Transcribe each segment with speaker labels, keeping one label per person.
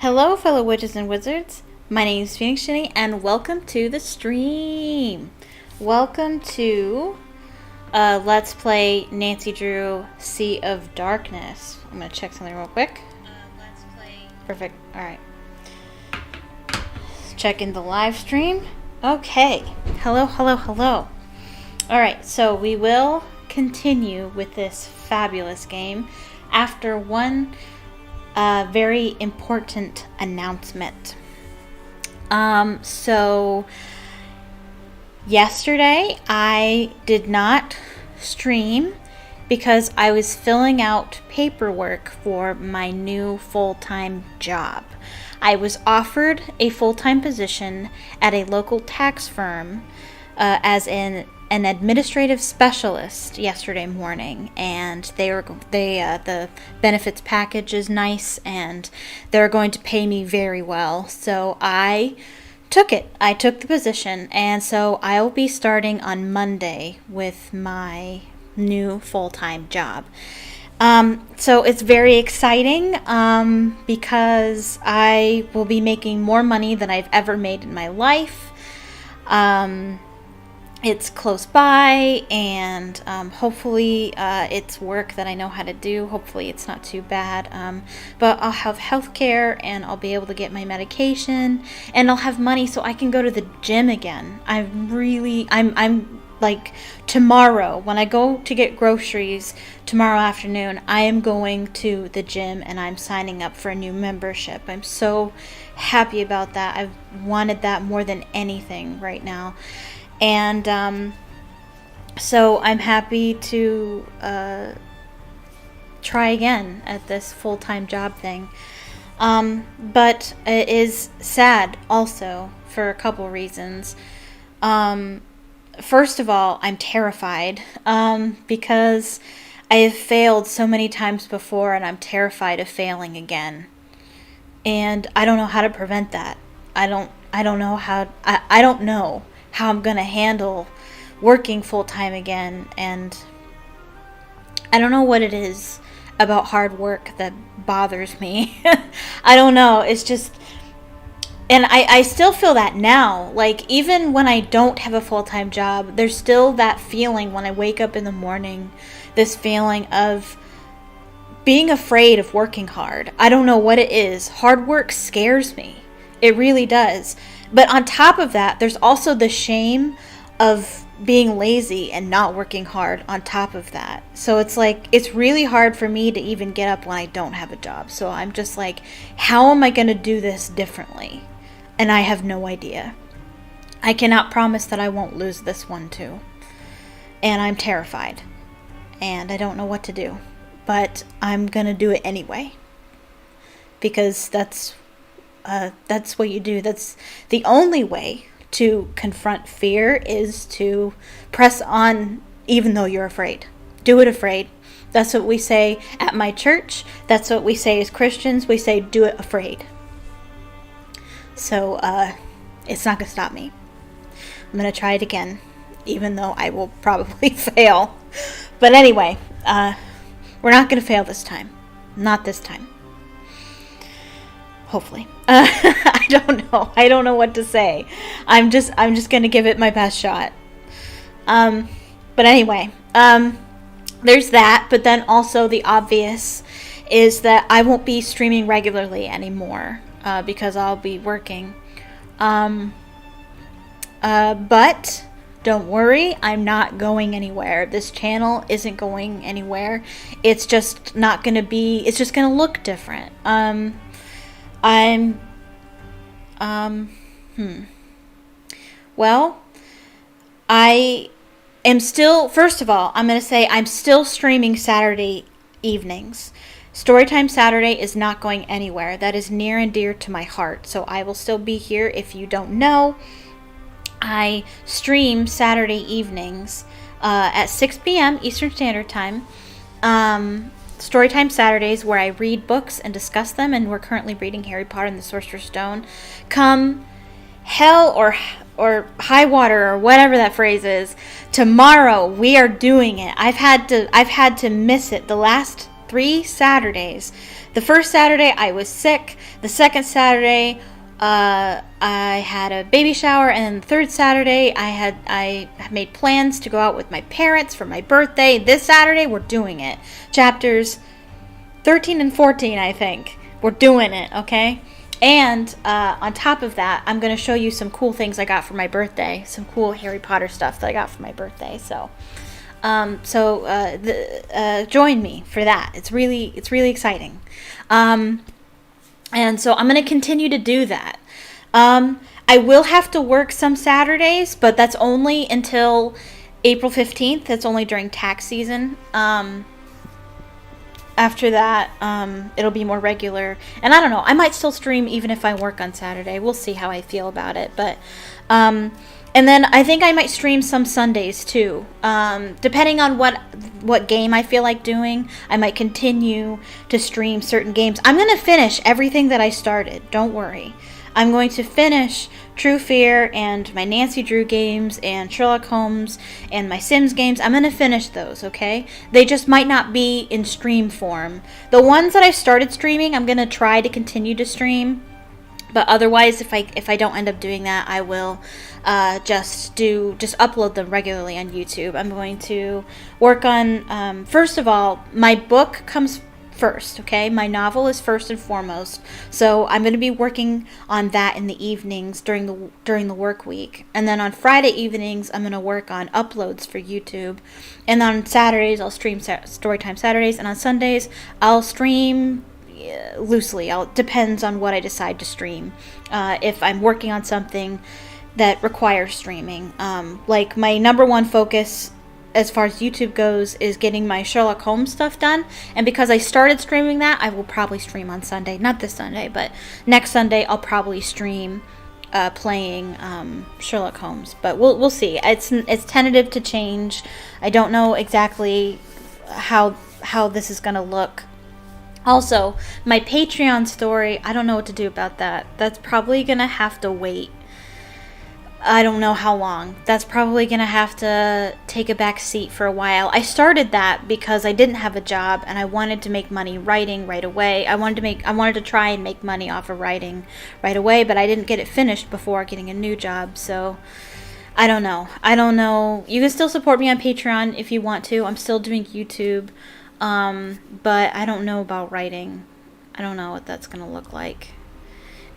Speaker 1: Hello, fellow witches and wizards. My name is FLYYYYYIN, and welcome to the stream. Welcome to Let's Play Nancy Drew Sea of Darkness. I'm going to check something real quick. Let's play. Perfect. Alright. Check in the live stream. Okay. Hello. Alright, so we will continue with this fabulous game after one very important announcement. So yesterday I did not stream because I was filling out paperwork for my new full-time job. I was offered a full-time position at a local tax firm as an administrative specialist yesterday morning, and the benefits package is nice and they're going to pay me very well. So I took it. I took the position, and so I'll be starting on Monday with my new full-time job. So it's very exciting because I will be making more money than I've ever made in my life. It's close by, and hopefully it's work that I know how to do. Hopefully it's not too bad. But I'll have health care, and I'll be able to get my medication, and I'll have money so I can go to the gym again. I'm like, tomorrow, when I go to get groceries tomorrow afternoon, I am going to the gym, and I'm signing up for a new membership. I'm so happy about that. I've wanted that more than anything right now. And so I'm happy to try again at this full-time job thing. But it is sad also for a couple reasons. First of all, I'm terrified because I have failed so many times before, and I'm terrified of failing again. And I don't know how to prevent that. I don't know how I'm going to handle working full-time again, and I don't know what it is about hard work that bothers me. I don't know, it's just, and I still feel that now. Like, even when I don't have a full-time job, there's still that feeling when I wake up in the morning, this feeling of being afraid of working hard. I don't know what it is. Hard work scares me. It really does. But on top of that, there's also the shame of being lazy and not working hard on top of that. So it's like, it's really hard for me to even get up when I don't have a job. So I'm just like, how am I going to do this differently? And I have no idea. I cannot promise that I won't lose this one too. And I'm terrified. And I don't know what to do. But I'm going to do it anyway. Because that's what you do. That's the only way to confront fear, is to press on even though you're afraid. Do it afraid. That's what we say at my church. That's what we say as Christians. We say, do it afraid. So it's not going to stop me. I'm going to try it again, even though I will probably fail. But anyway, we're not going to fail this time. Not this time. Hopefully. I don't know. I don't know what to say. I'm just going to give it my best shot. But anyway, there's that. But then also the obvious is that I won't be streaming regularly anymore because I'll be working. But don't worry, I'm not going anywhere. This channel isn't going anywhere. It's just not going to be, it's just going to look different. Well, I am still, first of all, I'm going to say I'm still streaming Saturday evenings. Storytime Saturday is not going anywhere. That is near and dear to my heart. So I will still be here. If you don't know, I stream Saturday evenings at 6 p.m. Eastern Standard Time. Storytime Saturdays, where I read books and discuss them, and we're currently reading Harry Potter and the Sorcerer's Stone. Come hell or high water, or whatever that phrase is, tomorrow we are doing it. I've had to miss it. The last 3 Saturdays. The first Saturday I was sick. The second Saturday I had a baby shower, and the third Saturday I made plans to go out with my parents for my birthday. This Saturday we're doing it. Chapters 13 and 14, I think. We're doing it, okay? And on top of that, I'm going to show you some cool things I got for my birthday. Some cool Harry Potter stuff that I got for my birthday. So join me for that. It's really exciting. And so I'm going to continue to do that. I will have to work some Saturdays, but that's only until April 15th. That's only during tax season. After that, it'll be more regular. And I don't know. I might still stream even if I work on Saturday. We'll see how I feel about it. But and then I think I might stream some Sundays too. Depending on what game I feel like doing, I might continue to stream certain games. I'm going to finish everything that I started. Don't worry. I'm going to finish True Fear and my Nancy Drew games and Sherlock Holmes and my Sims games. I'm going to finish those, okay? They just might not be in stream form. The ones that I started streaming, I'm going to try to continue to stream. But otherwise, if I don't end up doing that, I will just upload them regularly on YouTube. I'm going to work on, first of all, my book comes first, okay? My novel is first and foremost. So I'm going to be working on that in the evenings during the work week. And then on Friday evenings, I'm going to work on uploads for YouTube. And on Saturdays, I'll stream Storytime Saturdays. And on Sundays, I'll stream loosely. Depends on what I decide to stream. If I'm working on something that requires streaming. Like my number one focus as far as YouTube goes is getting my Sherlock Holmes stuff done. And because I started streaming that, I will probably stream on Sunday. Not this Sunday, but next Sunday I'll probably stream playing Sherlock Holmes. But we'll see. It's tentative to change. I don't know exactly how this is going to look. Also, my Patreon story, I don't know what to do about that. That's probably going to have to wait. I don't know how long. That's probably going to have to take a back seat for a while. I started that because I didn't have a job and I wanted to make money writing right away. I wanted to try and make money off of writing right away, but I didn't get it finished before getting a new job. So I don't know. You can still support me on Patreon if you want to. I'm still doing YouTube. But I don't know about writing. I don't know what that's going to look like.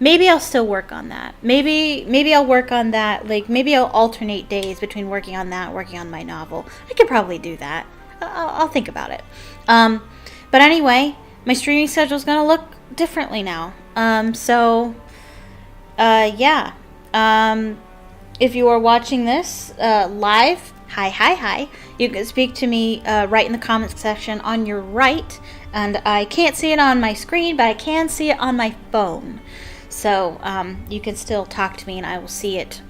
Speaker 1: Maybe I'll still work on that. Maybe I'll work on that. Like, maybe I'll alternate days between working on that and working on my novel. I could probably do that. I'll think about it. But anyway, my streaming schedule is going to look differently now. Yeah. If you are watching this live, hi. You can speak to me right in the comments section on your right. And I can't see it on my screen, but I can see it on my phone. So you can still talk to me and I will see it.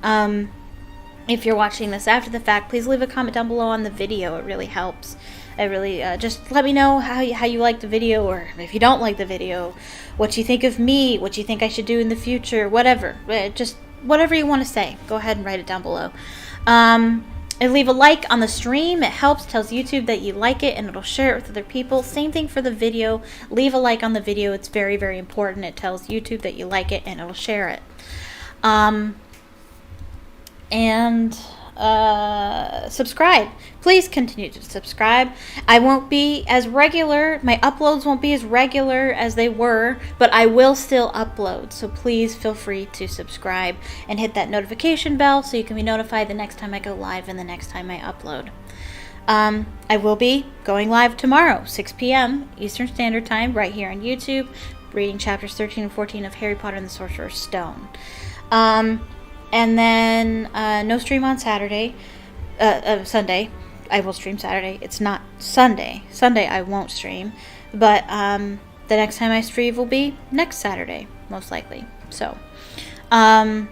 Speaker 1: If you're watching this after the fact, please leave a comment down below on the video. It really helps. It really just let me know how you like the video, or if you don't like the video, what you think of me, what you think I should do in the future, whatever. Just whatever you want to say. Go ahead and write it down below. And leave a like on the stream. It helps, tells YouTube that you like it, and it'll share it with other people. Same thing for the video. Leave a like on the video. It's very, very important. It tells YouTube that you like it, and it'll share it. Subscribe. Please continue to subscribe. I won't be as regular. My uploads won't be as regular as they were, but I will still upload. So please feel free to subscribe and hit that notification bell so you can be notified the next time I go live and the next time I upload. I will be going live tomorrow, 6 p.m. Eastern Standard Time, right here on YouTube, reading chapters 13 and 14 of Harry Potter and the Sorcerer's Stone. And then no stream on Sunday. I will stream Saturday. It's not Sunday. Sunday I won't stream. But the next time I stream will be next Saturday, most likely. So, and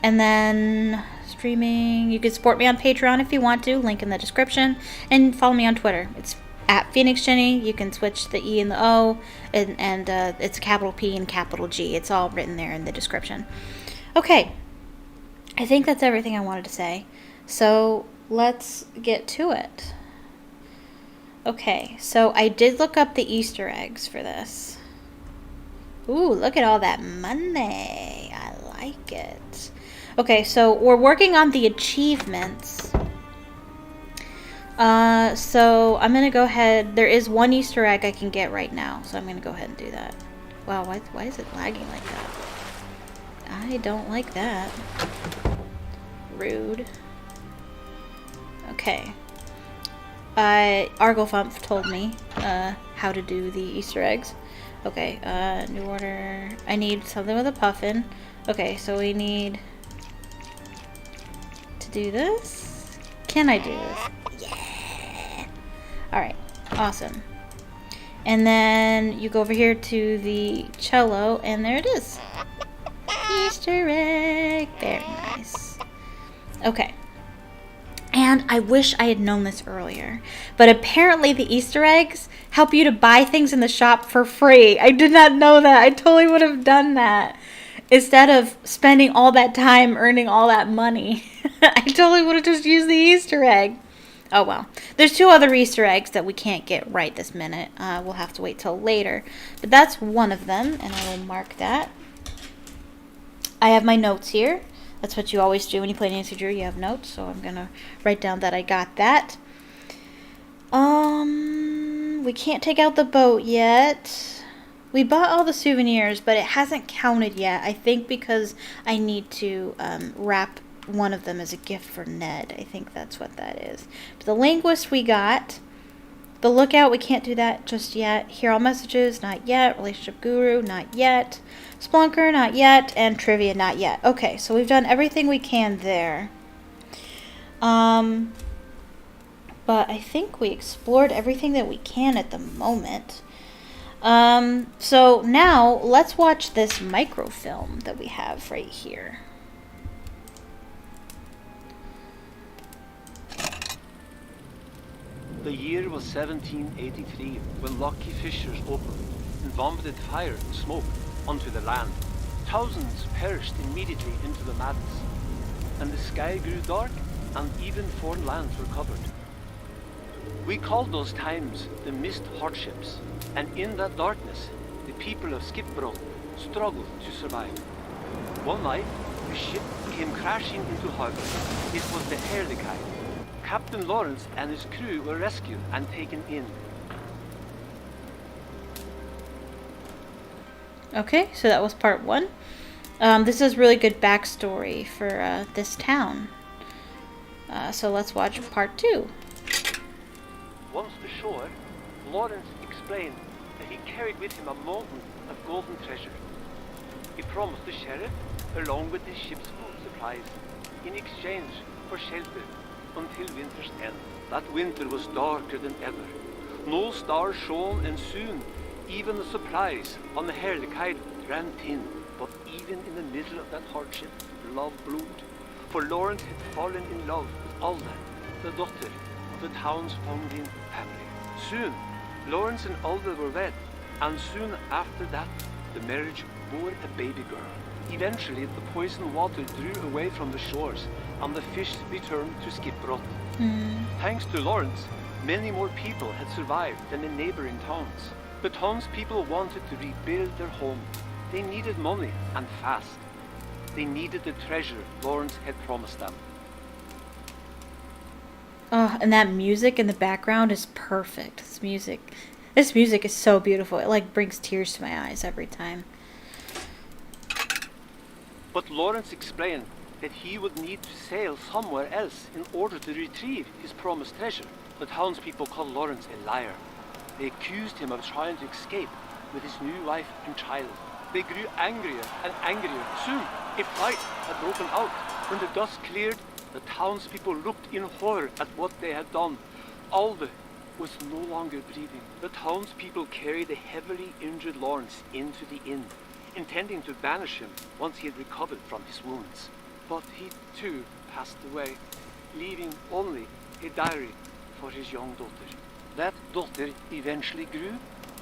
Speaker 1: then streaming. You can support me on Patreon if you want to. Link in the description. And follow me on Twitter. It's at PhoenixGinny. You can switch the E and the O. And it's capital P and capital G. It's all written there in the description. Okay. I think that's everything I wanted to say. So let's get to it. Okay, so I did look up the Easter eggs for this. Ooh, look at all that money. I like it. Okay, so we're working on the achievements. So I'm gonna go ahead. There is one Easter egg I can get right now, so I'm gonna go ahead and do that. Wow, why is it lagging like that? I don't like that. Rude. Okay. Arglefump told me how to do the Easter eggs. Okay, new order. I need something with a puffin. Okay, so we need to do this. Can I do this? Yeah! Alright, awesome. And then you go over here to the cello, and there it is. Easter egg. Very nice. Okay. And I wish I had known this earlier, but apparently the Easter eggs help you to buy things in the shop for free. I did not know that. I totally would have done that instead of spending all that time earning all that money. I totally would have just used the Easter egg. Oh well. There's two other Easter eggs that we can't get right this minute. We'll have to wait till later. But that's one of them, and I will mark that. I have my notes here. That's what you always do when you play Nancy Drew. You have notes, so I'm gonna write down that I got that. We can't take out the boat yet. We bought all the souvenirs, but it hasn't counted yet. I think because I need to wrap one of them as a gift for Ned. I think that's what that is. But the linguist we got. The lookout, we can't do that just yet. Hear all messages, not yet. Relationship guru, not yet. Splunker, not yet. And trivia, not yet. Okay, so we've done everything we can there. But I think we explored everything that we can at the moment. So now let's watch this microfilm that we have right here.
Speaker 2: The year was 1783 when Lucky Fissures opened and vomited fire and smoke onto the land. Thousands perished immediately into the madness, and the sky grew dark and even foreign lands were covered. We called those times the mist hardships, and in that darkness the people of Skipbrot struggled to survive. One night a ship came crashing into harbor. It was the Herlikai. Captain Lawrence and his crew were rescued and taken in.
Speaker 1: Okay, so that was part one. This is really good backstory for this town. So let's watch part two.
Speaker 2: Once ashore, Lawrence explained that he carried with him a mountain of golden treasure. He promised the sheriff, along with his ship's food supplies, in exchange for shelter until winter's end. That winter was darker than ever. No stars shone, and soon even the supplies on the Herlikai ran thin. But even in the middle of that hardship, love bloomed. For Lawrence had fallen in love with Alda, the daughter of the town's founding family. Soon, Lawrence and Alda were wed, and soon after that, the marriage bore a baby girl. Eventually, the poisoned water drew away from the shores, and the fish returned to Skipbrot. Thanks to Lawrence, many more people had survived than the neighboring towns. The townspeople wanted to rebuild their home. They needed money, and fast. They needed the treasure Lawrence had promised them.
Speaker 1: Oh, and that music in the background is perfect. This music is so beautiful. It like brings tears to my eyes every time.
Speaker 2: But Lawrence explained that he would need to sail somewhere else in order to retrieve his promised treasure. The townspeople called Lawrence a liar. They accused him of trying to escape with his new wife and child. They grew angrier and angrier. Soon, a fight had broken out. When the dust cleared, the townspeople looked in horror at what they had done. Alda was no longer breathing. The townspeople carried the heavily injured Lawrence into the inn, intending to banish him once he had recovered from his wounds. But he too passed away, leaving only a diary for his young daughter. That daughter eventually grew,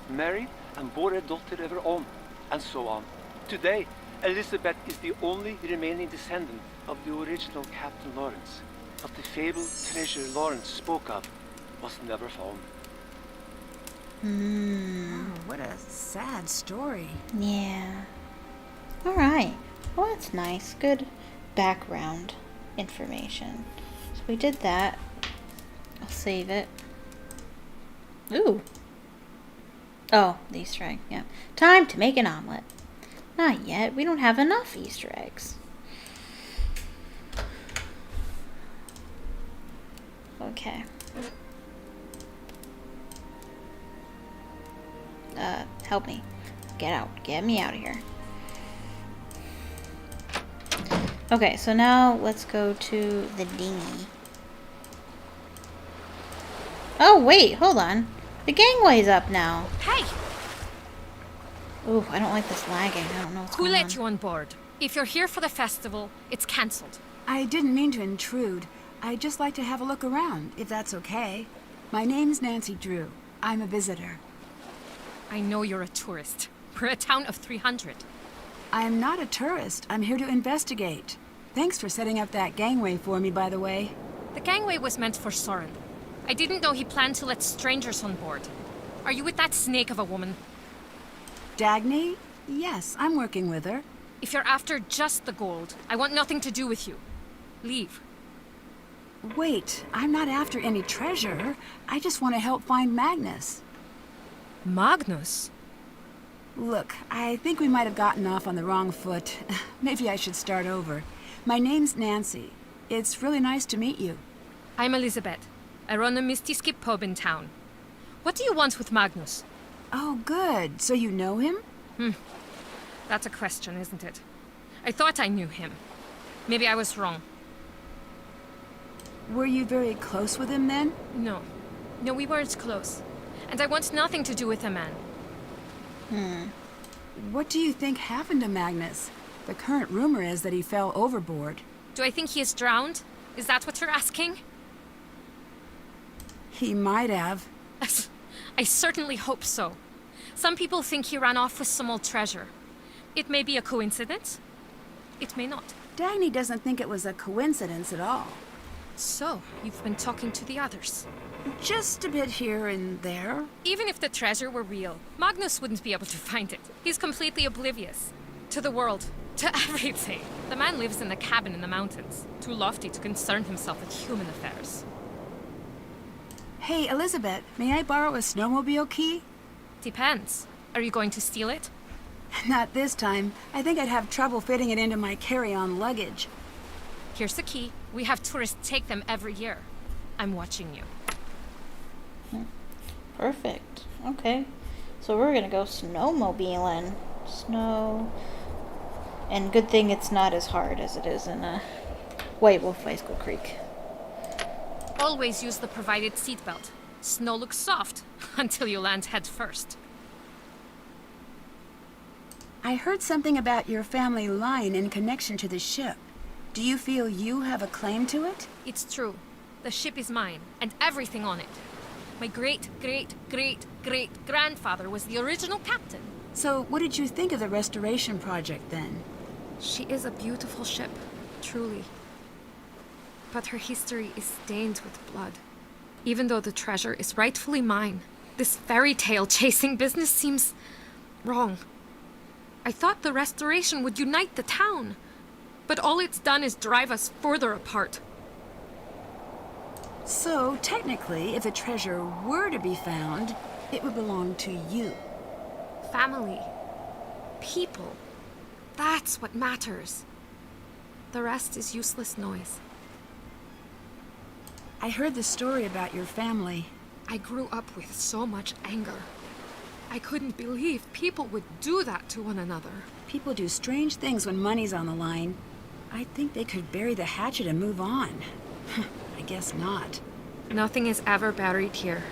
Speaker 2: married, and bore a daughter of her own, and so on. Today, Elizabeth is the only remaining descendant of the original Captain Lawrence, but the fabled treasure Lawrence spoke of was never found.
Speaker 1: Hmm.
Speaker 3: Oh, what a sad story.
Speaker 1: Yeah. Alright. Well, that's nice. Good background information. So we did that. I'll save it. Ooh. Oh, the Easter egg. Yeah. Time to make an omelet. Not yet. We don't have enough Easter eggs. Okay. Help me. Get out. Get me out of here. Okay, so now let's go to the dinghy. Oh, wait. Hold on. The gangway's up now.
Speaker 4: Hey!
Speaker 1: Ooh, I don't like this lagging. I don't know what's
Speaker 4: Who
Speaker 1: going on.
Speaker 4: let you on board? If you're here for the festival, it's cancelled.
Speaker 3: I didn't mean to intrude. I'd just like to have a look around, if that's okay. My name's Nancy Drew. I'm a visitor.
Speaker 4: I know you're a tourist. We're a town of 300.
Speaker 3: I'm not a tourist. I'm here to investigate. Thanks for setting up that gangway for me, by the way.
Speaker 4: The gangway was meant for SOOOOREN. I didn't know he planned to let strangers on board. Are you with that snake of a woman?
Speaker 3: Dagny? Yes, I'm working with her.
Speaker 4: If you're after just the gold, I want nothing to do with you. Leave.
Speaker 3: Wait, I'm not after any treasure. I just want to help find Magnus.
Speaker 4: Magnus?
Speaker 3: Look, I think we might have gotten off on the wrong foot. Maybe I should start over. My name's Nancy. It's really nice to meet you.
Speaker 4: I'm Elizabeth. I run a Misty Skip pub in town. What do you want with Magnus?
Speaker 3: Oh, good. So you know him?
Speaker 4: That's a question, isn't it? I thought I knew him. Maybe I was wrong.
Speaker 3: Were you very close with him then?
Speaker 4: No. No, we weren't close. And I want nothing to do with the man.
Speaker 3: What do you think happened to Magnus? The current rumor is that he fell overboard.
Speaker 4: Do I think he is drowned? Is that what you're asking?
Speaker 3: He might have.
Speaker 4: I certainly hope so. Some people think he ran off with some old treasure. It may be a coincidence. It may not.
Speaker 3: Dagny doesn't think it was a coincidence at all.
Speaker 4: So, you've been talking to the others.
Speaker 3: Just a bit here and there.
Speaker 4: Even if the treasure were real, Magnus wouldn't be able to find it. He's completely oblivious. To the world. To everything. The man lives in a cabin in the mountains. Too lofty to concern himself with human affairs.
Speaker 3: Hey, Elizabeth, may I borrow a snowmobile key?
Speaker 4: Depends. Are you going to steal it?
Speaker 3: Not this time. I think I'd have trouble fitting it into my carry-on luggage.
Speaker 4: Here's the key. We have tourists take them every year. I'm watching you.
Speaker 1: Perfect. Okay. So we're gonna go snowmobiling. Snow. And good thing it's not as hard as it is in White Wolf Ice Creek.
Speaker 4: Always use the provided seatbelt. Snow looks soft until you land head first.
Speaker 3: I heard something about your family line in connection to the ship. Do you feel you have a claim to it?
Speaker 4: It's true. The ship is mine, and everything on it. My great-great-great-great-grandfather was the original captain.
Speaker 3: So what did you think of the restoration project then?
Speaker 4: She is a beautiful ship, truly. But her history is stained with blood. Even though the treasure is rightfully mine, this fairy tale chasing business seems wrong. I thought the restoration would unite the town, but all it's done is drive us further apart.
Speaker 3: So, technically, if the treasure were to be found, it would belong to you.
Speaker 4: Family. People. That's what matters. The rest is useless noise.
Speaker 3: I heard the story about your family.
Speaker 4: I grew up with so much anger. I couldn't believe people would do that to one another.
Speaker 3: People do strange things when money's on the line. I think they could bury the hatchet and move on. I guess not.
Speaker 4: Nothing is ever buried here.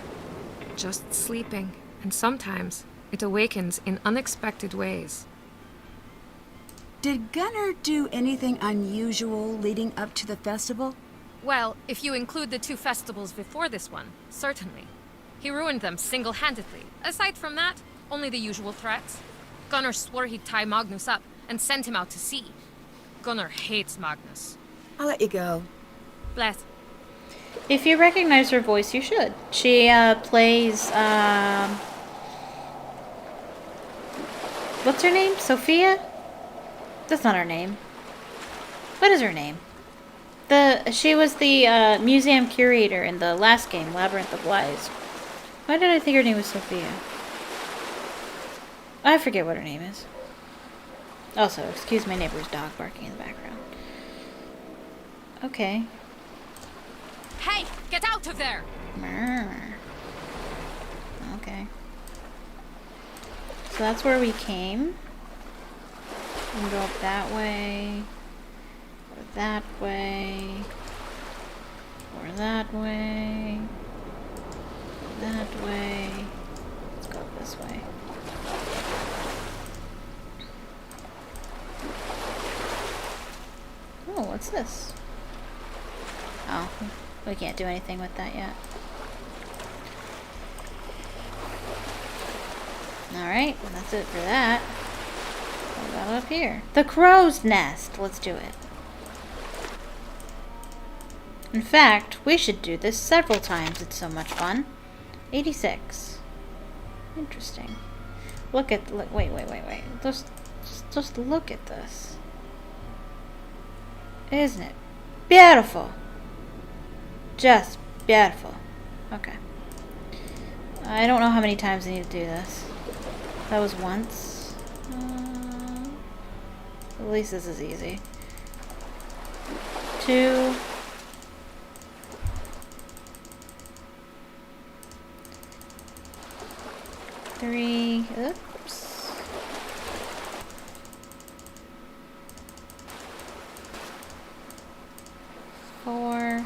Speaker 4: Just sleeping, and sometimes it awakens in unexpected ways.
Speaker 3: Did Gunnar do anything unusual leading up to the festival?
Speaker 4: Well, if you include the 2 festivals before this one, certainly. He ruined them single-handedly. Aside from that, only the usual threats. Gunnar swore he'd tie Magnus up and send him out to sea. Gunnar hates Magnus.
Speaker 3: I'll let you go.
Speaker 4: Bless.
Speaker 1: If you recognize her voice, you should. She plays What's her name? Sophia? That's not her name. What is her name? She was the museum curator in the last game, Labyrinth of Lies. Why did I think her name was Sophia? I forget what her name is. Also, excuse my neighbor's dog barking in the background. Okay.
Speaker 4: Hey, get out of there!
Speaker 1: Okay. So that's where we came. We can go up that way. Or that way. Or that way. That way. Let's go up this way. Oh, what's this? Oh, we can't do anything with that yet. Alright, well that's it for that. What about up here? The crow's nest! Let's do it. In fact, we should do this several times. It's so much fun. 86. Interesting. Wait. Just look at this. Isn't it beautiful? Just beautiful. Okay. I don't know how many times I need to do this. That was once. At least this is easy. 2. 3. Oops. 4.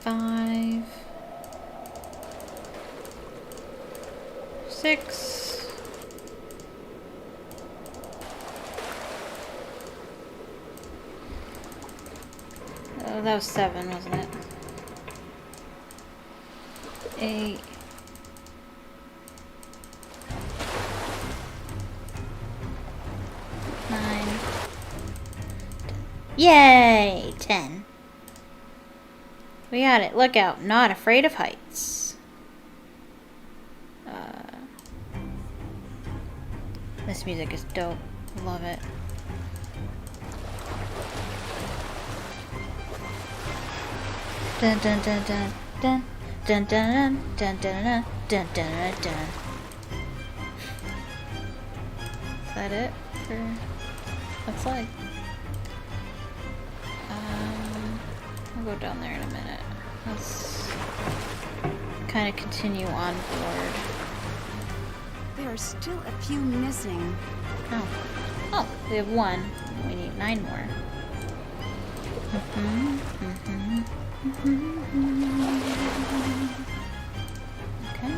Speaker 1: 5. 6. 'That was 7, wasn't it? 8. 9. Yay! 10. We got it. Look out. Not afraid of heights. This music is dope. Love it. Dun dun dun dun dun dun dun dun dun dun dun dun dun. Is that it? Looks like. I'll go down there in a minute. Let's kind of continue on board.
Speaker 3: There are still a few missing.
Speaker 1: Oh, we have 1. We need 9 more. Okay.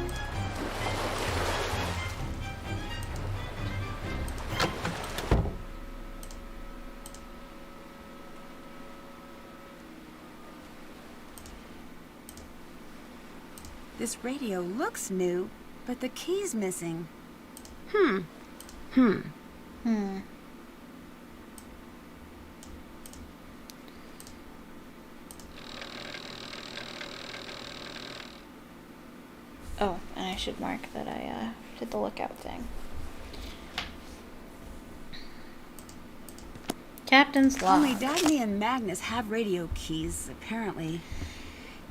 Speaker 3: This radio looks new, but the key's missing.
Speaker 1: Oh, and I should mark that I did the lookout thing. Captain's log.
Speaker 3: Only Dagny and Magnus have radio keys, apparently.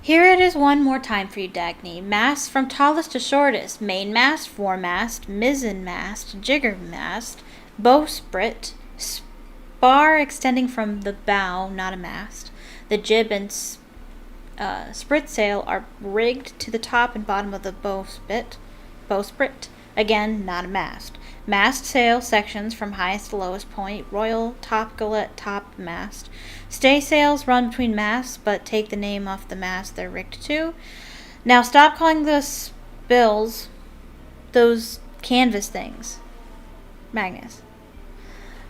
Speaker 1: Here it is one more time for you, Dagny. Masts from tallest to shortest. Mainmast, foremast, mizzenmast, jiggermast, bowsprit, spar extending from the bow, not a mast. The jib and spritsail are rigged to the top and bottom of the bowsprit. Again, not a mast. Mast sail sections from highest to lowest point. Royal topgallant top mast. Staysails run between masts, but take the name off the mast they're rigged to. Now stop calling the spills those canvas things. Magnus.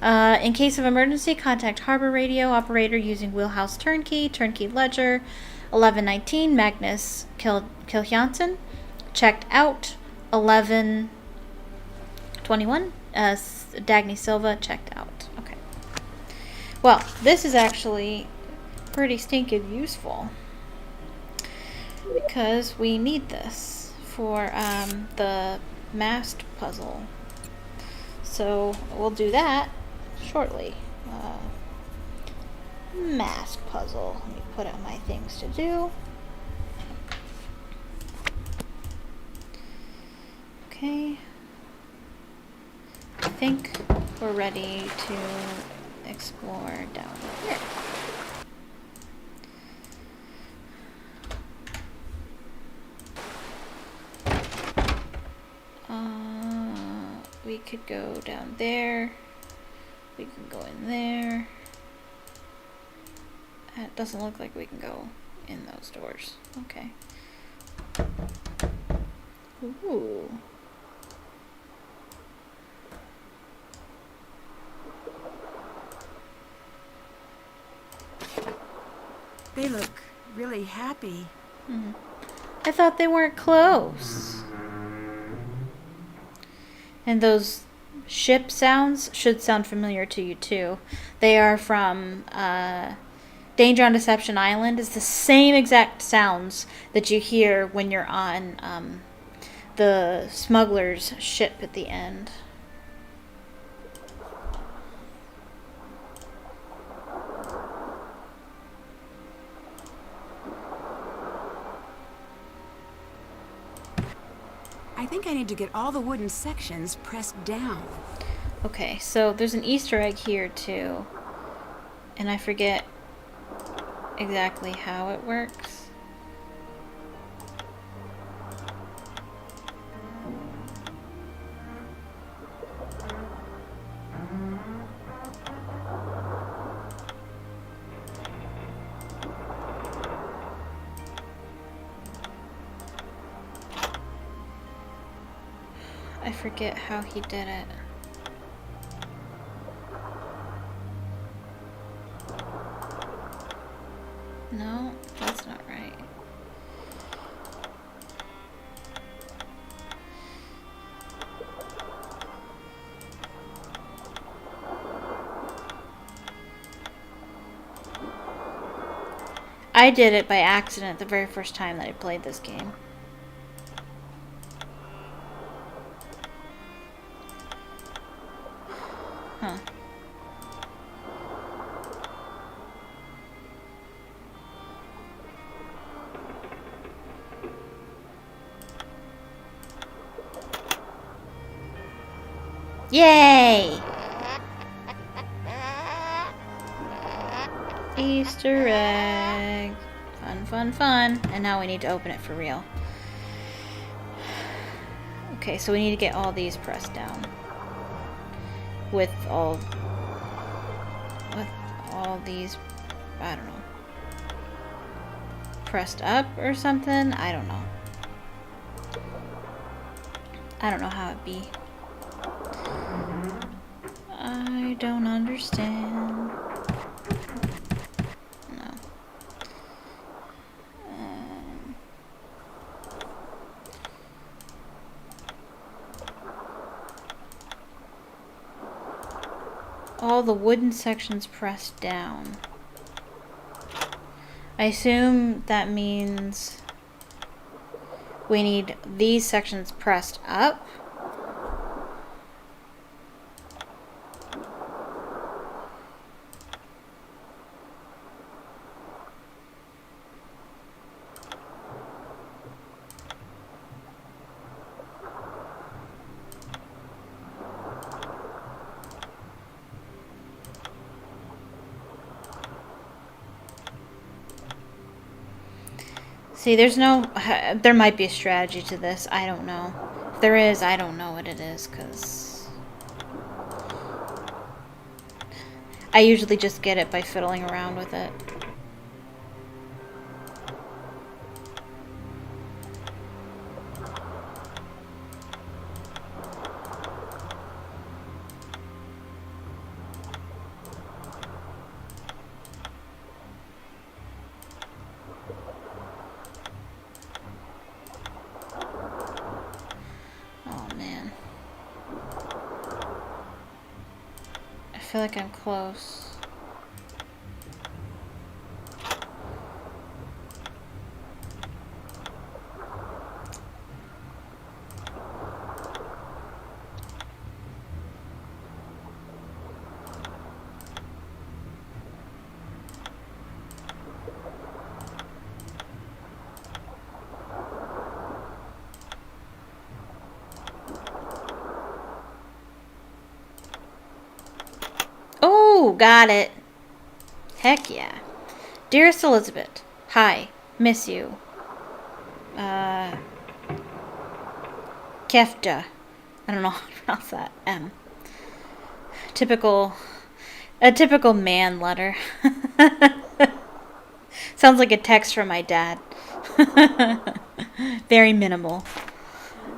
Speaker 1: In case of emergency, contact harbor radio operator using wheelhouse turnkey ledger. 1119, Magnus Kilhjansen. Checked out. 1121, Dagny Silva checked out. Okay. Well, this is actually pretty stinking useful. because we need this for the mast puzzle. So we'll do that shortly. Mast puzzle. Let me put out my things to do. Okay. I think we're ready to explore down here. We could go down there. We can go in there. It doesn't look like we can go in those doors. Okay. Ooh.
Speaker 3: They look really happy.
Speaker 1: I thought they weren't close. And those ship sounds should sound familiar to you too. They are from Danger on Deception Island. It's the same exact sounds that you hear when you're on the smuggler's ship at the end.
Speaker 3: I think I need to get all the wooden sections pressed down.
Speaker 1: Okay, so there's an Easter egg here too. And I forget exactly how it works. I forget how he did it. No, that's not right. I did it by accident the very first time that I played this game. Huh. Yay! Easter egg. Fun, fun, fun. And now we need to open it for real. Okay, so we need to get all these pressed down. With all these, I don't know, pressed up or something. I don't know. I don't know how it be. I don't understand. No. All the wooden sections pressed down. I assume that means we need these sections pressed up. See, there might be a strategy to this. I don't know. If there is, I don't know what it is, because I usually just get it by fiddling around with it. I feel like I'm close. got it. Heck yeah. Dearest Elizabeth, hi, miss you. Kefja. I don't know how to pronounce that. A typical man letter. Sounds like a text from my dad. Very minimal.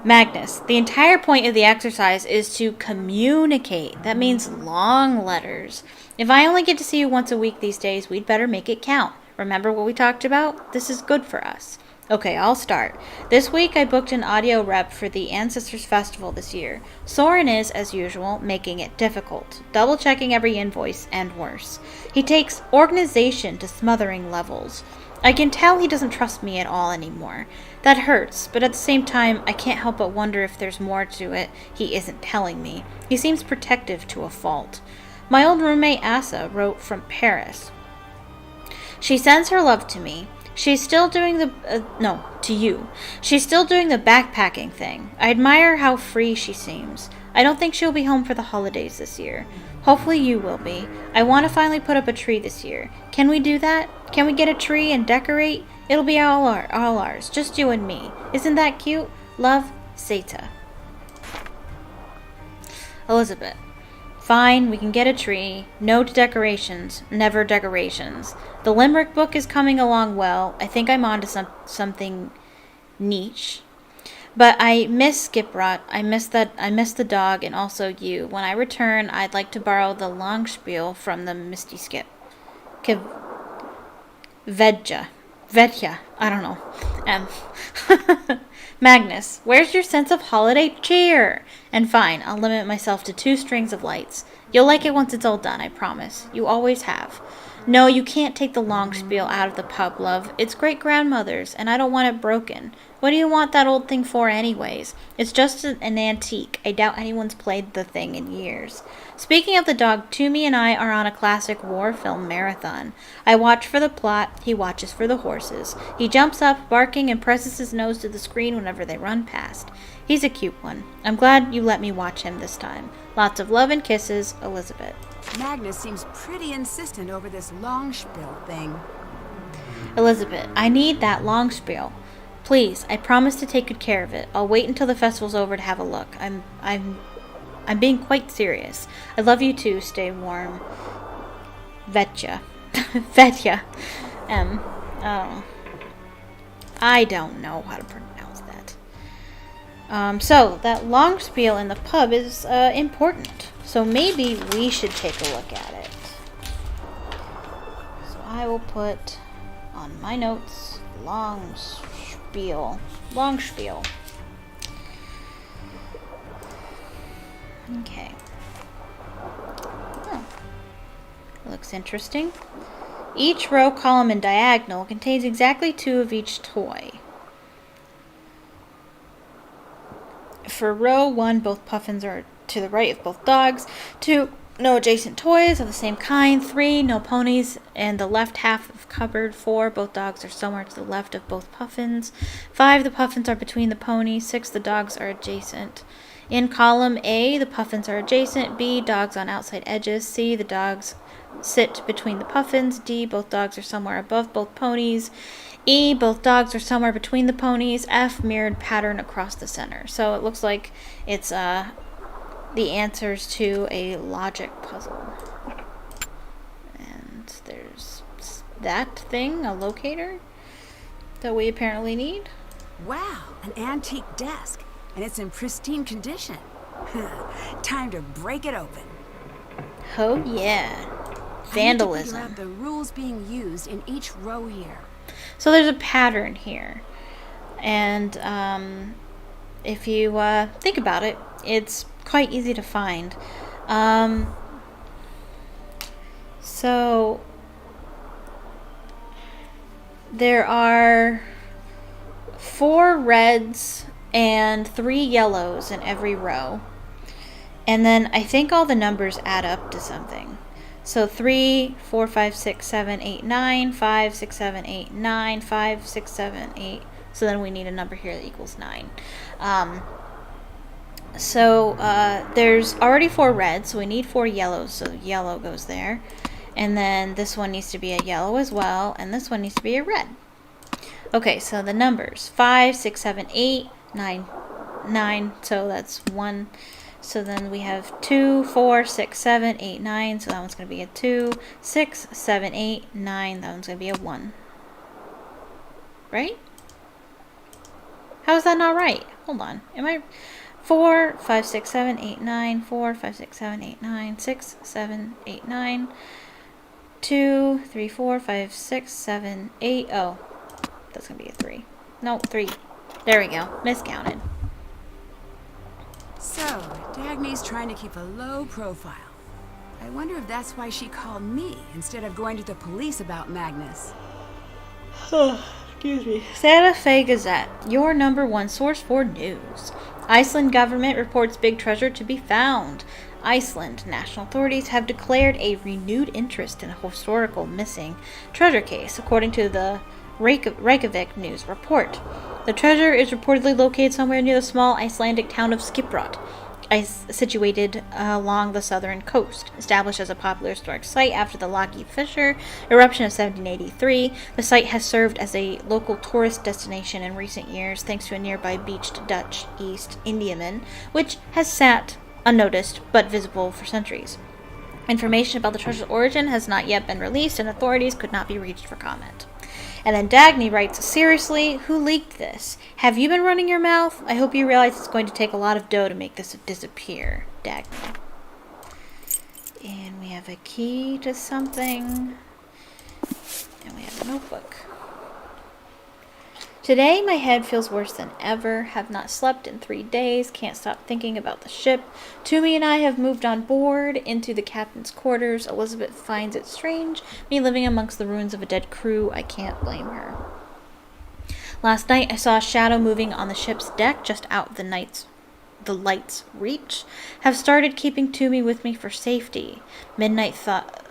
Speaker 1: Magnus, the entire point of the exercise is to communicate. That means long letters. If I only get to see you once a week these days, we'd better make it count. Remember what we talked about? This is good for us. Okay, I'll start. This week I booked an audio rep for the Ancestors Festival this year. Soren is, as usual, making it difficult, double-checking every invoice, and worse. He takes organization to smothering levels. I can tell he doesn't trust me at all anymore. That hurts, but at the same time, I can't help but wonder if there's more to it he isn't telling me. He seems protective to a fault. My old roommate Asa wrote from Paris. She sends her love to me. She's still doing to you. She's still doing the backpacking thing. I admire how free she seems. I don't think she'll be home for the holidays this year. Hopefully you will be. I want to finally put up a tree this year. Can we do that? Can we get a tree and decorate? It'll be all ours, just you and me. Isn't that cute? Love, Seta. Elizabeth. Fine, we can get a tree. No to decorations. Never decorations. The Limerick book is coming along well. I think I'm on to something niche. But I miss Skiprot. I miss the dog and also you. When I return, I'd like to borrow the long spiel from the Misty Skip. Vedja. I don't know. Magnus, where's your sense of holiday cheer? And fine, I'll limit myself to 2 strings of lights. You'll like it once it's all done, I promise. You always have. No, you can't take the long spiel out of the pub, love. It's great-grandmother's, and I don't want it broken. What do you want that old thing for anyways? It's just an antique. I doubt anyone's played the thing in years. Speaking of the dog, Toomey and I are on a classic war film marathon. I watch for the plot, he watches for the horses. He jumps up, barking, and presses his nose to the screen whenever they run past. He's a cute one. I'm glad you let me watch him this time. Lots of love and kisses, Elizabeth.
Speaker 3: Magnus seems pretty insistent over this long spiel thing.
Speaker 1: Elizabeth, I need that long spiel. Please, I promise to take good care of it. I'll wait until the festival's over to have a look. I'm being quite serious. I love you too. Stay warm. Vetja. Vetja. Oh. I don't know how to pronounce that. So, that long spiel in the pub is important. So maybe we should take a look at it. So I will put on my notes, long spiel. Long spiel. Okay. Oh. Looks interesting. Each row, column, and diagonal contains exactly 2 of each toy. For row 1, both puffins are to the right of both dogs. 2, no adjacent toys of the same kind. 3, no ponies and the left half of cupboard. 4, both dogs are somewhere to the left of both puffins. 5, the puffins are between the ponies. 6, the dogs are adjacent. In column A, the puffins are adjacent. B, dogs on outside edges. C, the dogs sit between the puffins. D, both dogs are somewhere above both ponies. E, both dogs are somewhere between the ponies. F, mirrored pattern across the center. So it looks like it's the answers to a logic puzzle. And there's that thing, a locator, that we apparently need.
Speaker 3: Wow, an antique desk. And it's in pristine condition. Time to break it open.
Speaker 1: Oh yeah. Vandalism.
Speaker 3: I need to figure out the rules being used in each row here.
Speaker 1: So there's a pattern here. And if you think about it, it's quite easy to find. So there are 4 reds and 3 yellows in every row. And then I think all the numbers add up to something. So 3, 4, 5, 6, 7, 8, 9, 5, 6, 7, 8, 9, 5, 6, 7, 8. So then we need a number here that equals 9. So there's already 4 reds, so we need 4 yellows, so yellow goes there. And then this one needs to be a yellow as well, and this one needs to be a red. Okay, so the numbers 5, 6, 7, 8, 9, 9. So that's 1. So then we have 2, 4, 6, 7, 8, 9. So that one's going to be a 2. 6, 7, 8, 9. That one's going to be a 1. Right? How is that not right? Hold on. Am I 4, 5, 6, 7, 8, 9. 4, 5, 6, 7, 8, 9. 6, 7, 8, 9. 2, 3, 4, 5, 6, 7, 8. Oh, that's going to be a 3. No, 3. There we go. Miscounted.
Speaker 3: So, Dagny's trying to keep a low profile. I wonder if that's why she called me instead of going to the police about Magnus.
Speaker 1: Excuse me. Santa Fe Gazette, your #1 source for news. Iceland government reports big treasure to be found. Iceland national authorities have declared a renewed interest in a historical missing treasure case, according to the Reykjavik News report. The treasure is reportedly located somewhere near the small Icelandic town of Skiprot, situated along the southern coast. Established as a popular historic site after the Loki Fissure eruption of 1783, the site has served as a local tourist destination in recent years thanks to a nearby beached Dutch East Indiaman, which has sat unnoticed but visible for centuries. Information about the treasure's origin has not yet been released, and authorities could not be reached for comment. And then Dagny writes, seriously, who leaked this? Have you been running your mouth? I hope you realize it's going to take a lot of dough to make this disappear. Dagny. And we have a key to something. And we have a notebook. Today my head feels worse than ever. Have not slept in 3 days. Can't stop thinking about the ship. Toomey and I have moved on board into the captain's quarters. Elizabeth finds it strange, me living amongst the ruins of a dead crew. I can't blame her. Last night I saw a shadow moving on the ship's deck just out of the light's reach. Have started keeping Toomey with me for safety. Midnight thought,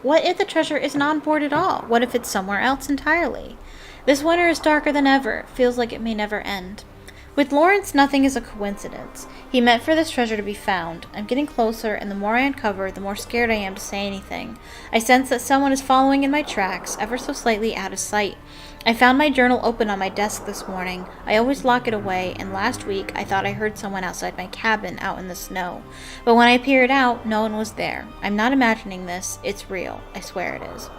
Speaker 1: what if the treasure isn't on board at all? What if it's somewhere else entirely? This winter is darker than ever. It feels like it may never end. With Lawrence, nothing is a coincidence. He meant for this treasure to be found. I'm getting closer, and the more I uncover, the more scared I am to say anything. I sense that someone is following in my tracks, ever so slightly out of sight. I found my journal open on my desk this morning. I always lock it away, and last week I thought I heard someone outside my cabin out in the snow. But when I peered out, no one was there. I'm not imagining this. It's real. I swear it is.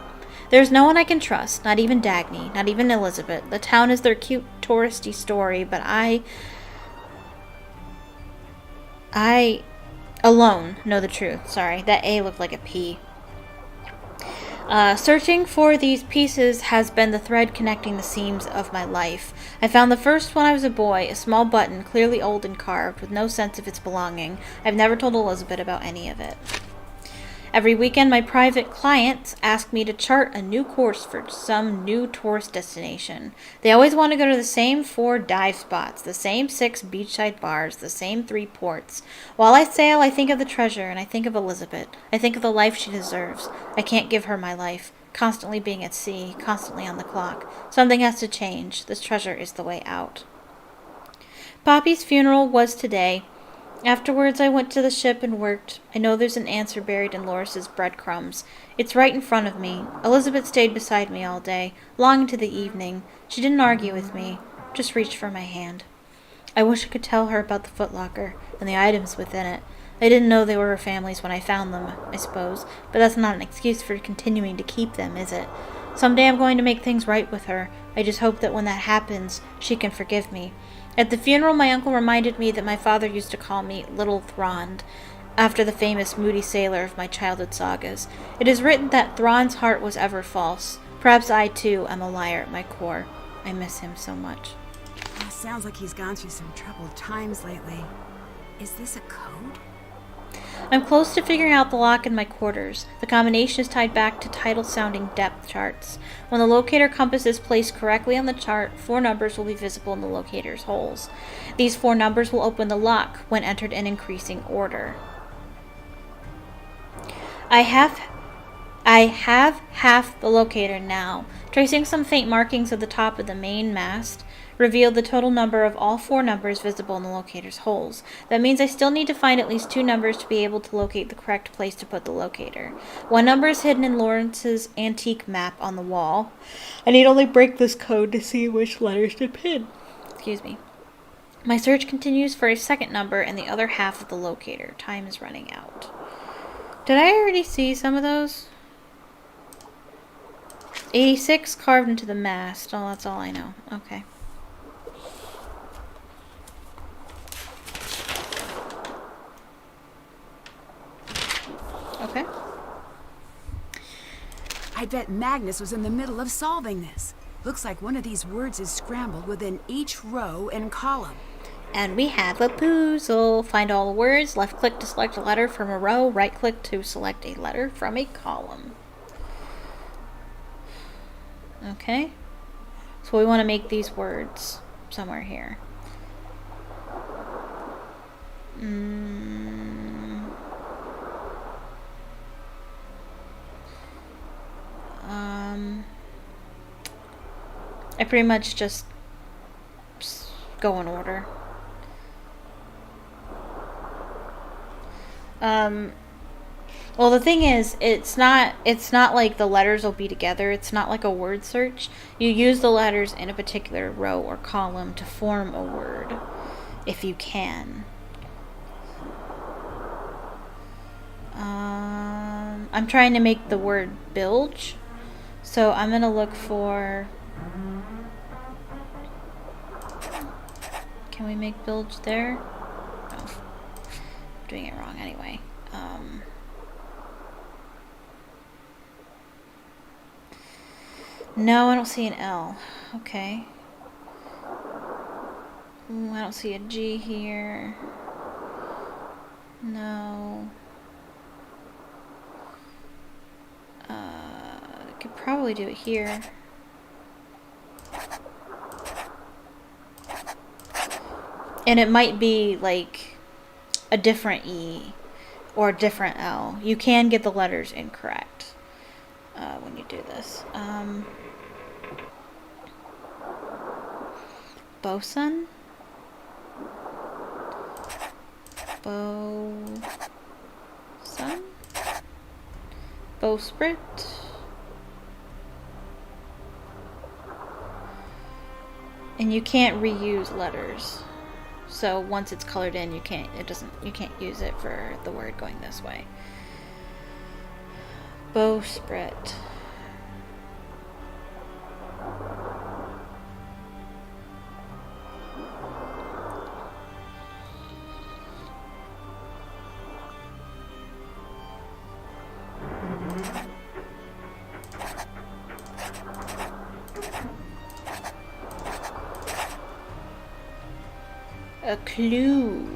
Speaker 1: There's no one I can trust, not even Dagny, not even Elizabeth. The town is their cute touristy story, but I alone know the truth. Sorry, that A looked like a P. Searching for these pieces has been the thread connecting the seams of my life. I found the first when I was a boy, a small button, clearly old and carved, with no sense of its belonging. I've never told Elizabeth about any of it. Every weekend, my private clients ask me to chart a new course for some new tourist destination. They always want to go to the same 4 dive spots, the same 6 beachside bars, the same 3 ports. While I sail, I think of the treasure, and I think of Elizabeth. I think of the life she deserves. I can't give her my life, constantly being at sea, constantly on the clock. Something has to change. This treasure is the way out. Poppy's funeral was today. Afterwards, I went to the ship and worked. I know there's an answer buried in Loris's breadcrumbs. It's right in front of me. Elizabeth stayed beside me all day, long into the evening. She didn't argue with me, just reached for my hand. I wish I could tell her about the footlocker and the items within it. I didn't know they were her family's when I found them, I suppose, but that's not an excuse for continuing to keep them, is it? Someday I'm going to make things right with her. I just hope that when that happens, she can forgive me. At the funeral, my uncle reminded me that my father used to call me Little Thrond, after the famous moody sailor of my childhood sagas. It is written that Thrond's heart was ever false. Perhaps I, too, am a liar at my core. I miss him so much.
Speaker 3: Sounds like he's gone through some troubled times lately. Is this a code?
Speaker 1: I'm close to figuring out the lock in my quarters. The combination is tied back to title-sounding depth charts. When the locator compass is placed correctly on the chart, 4 numbers will be visible in the locator's holes. These 4 numbers will open the lock when entered in increasing order. I have half the locator now. Tracing some faint markings at the top of the main mast revealed the total number of all 4 numbers visible in the locator's holes. That means I still need to find at least 2 numbers to be able to locate the correct place to put the locator. 1 number is hidden in Lawrence's antique map on the wall. I need only break this code to see which letters to pin. Excuse me. My search continues for a 2nd number in the other half of the locator. Time is running out. Did I already see some of those? 86 carved into the mast. Oh, that's all I know. Okay. Okay.
Speaker 3: I bet Magnus was in the middle of solving this. Looks like one of these words is scrambled within each row and column.
Speaker 1: And we have a puzzle. Find all the words. Left click to select a letter from a row. Right click to select a letter from a column. Okay. So we want to make these words somewhere here. I pretty much just go in order. Well, the thing is, it's not like the letters will be together. It's not like a word search. You use the letters in a particular row or column to form a word, if you can. I'm trying to make the word bilge, so I'm gonna look for. Can we make bilge there? No, I'm doing it wrong anyway. No, I don't see an L. Okay. I don't see a G here. No. I could probably do it here. And it might be like a different E or a different L. You can get the letters incorrect when you do this. Bosun? Bosun? Bowsprit? And you can't reuse letters. So once it's colored in, you can't use it for the word going this way. Bowsprit. A clue.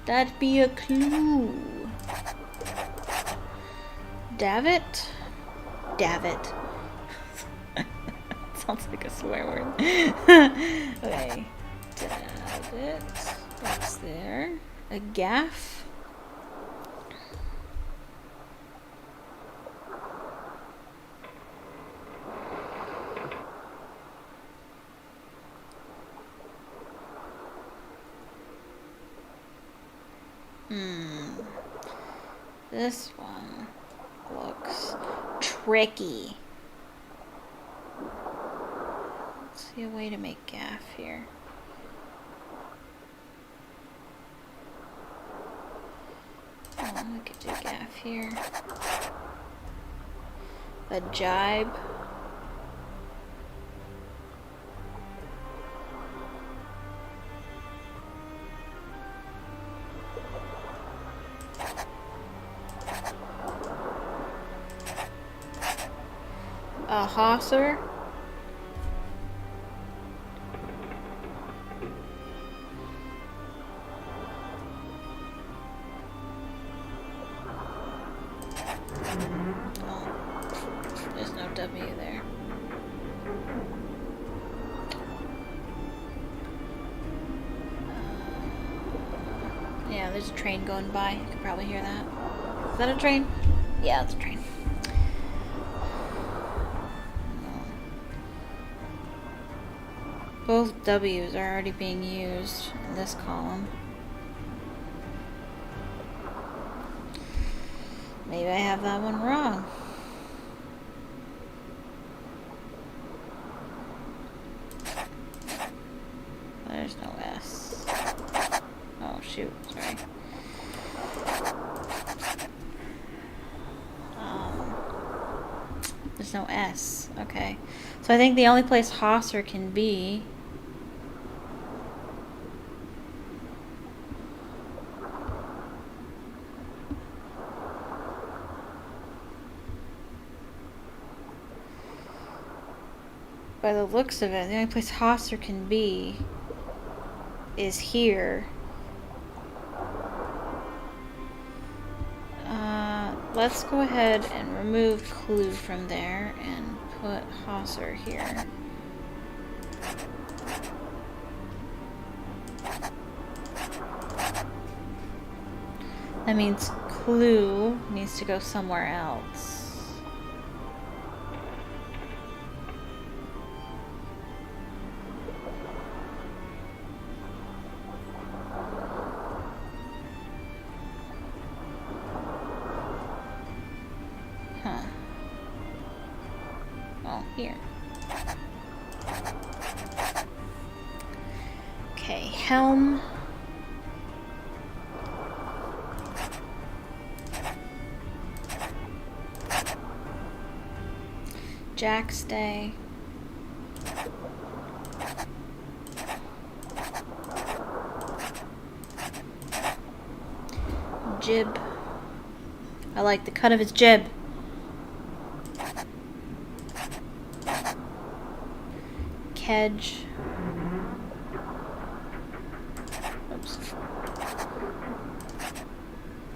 Speaker 1: That'd be a clue. Davit? Davit. Sounds like a swear word. Okay. Davit. That's there. A gaff. This one looks tricky. Let's see a way to make gaff here. Oh, we could do gaff here. A jibe. A hawser. Oh, there's no W there. Yeah, there's a train going by. You can probably hear that. Is that a train? Yeah, it's a train. Both W's are already being used in this column. Maybe I have that one wrong. There's no S. Oh shoot, sorry. There's no S. Okay. So I think the only place Hosser can be by the looks of it, the only place Hosser can be is here. Let's go ahead and remove clue from there and put Hosser here. That means clue needs to go somewhere else. Here. Okay, helm. Jackstay. Jib. I like the cut of his jib. Kedge. Oops.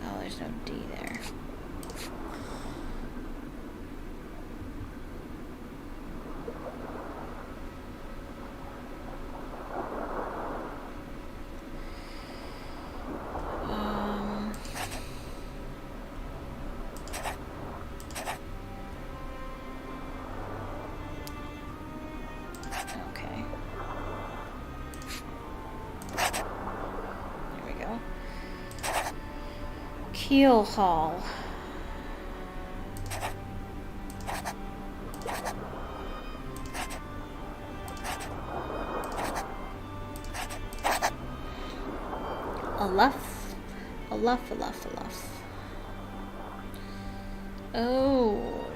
Speaker 1: Oh, there's no D there. Keel haul. A luff. A luff, a luff, a luff. Oh.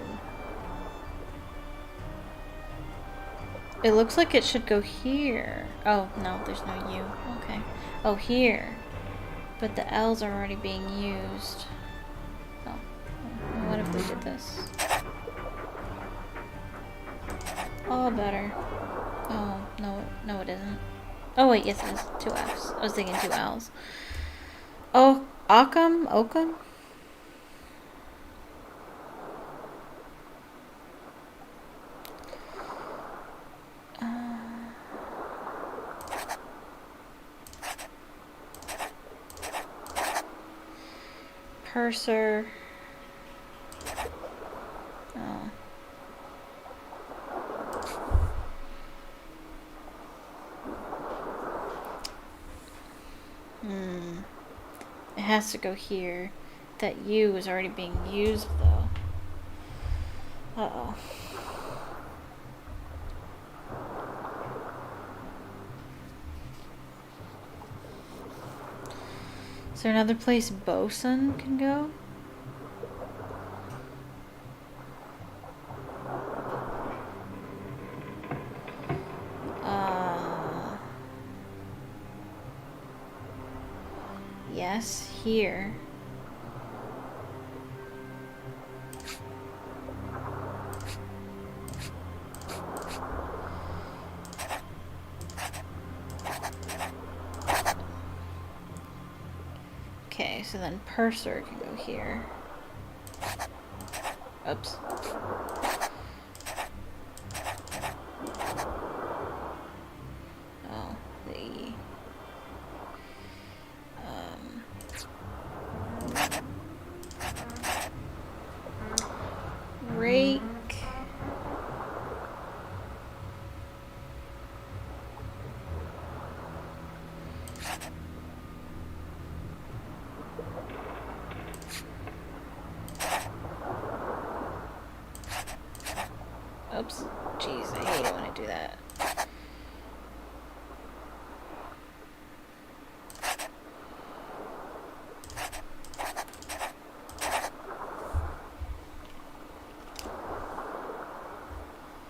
Speaker 1: It looks like it should go here. Oh, no, there's no U. Okay. Oh, here. But the L's are already being used. Oh. What if we did this? Oh, better. Oh, no it isn't. Oh wait, yes it is. 2 F's. I was thinking 2 L's. Oh, Occam? Occam? Purser. Oh. It has to go here. That U is already being used though. Uh-oh. Is there another place bosun can go? Yes, here. Okay, so then purser can go here. Oops. Oh, the E. Rake. Jeez, I hate it when I do that.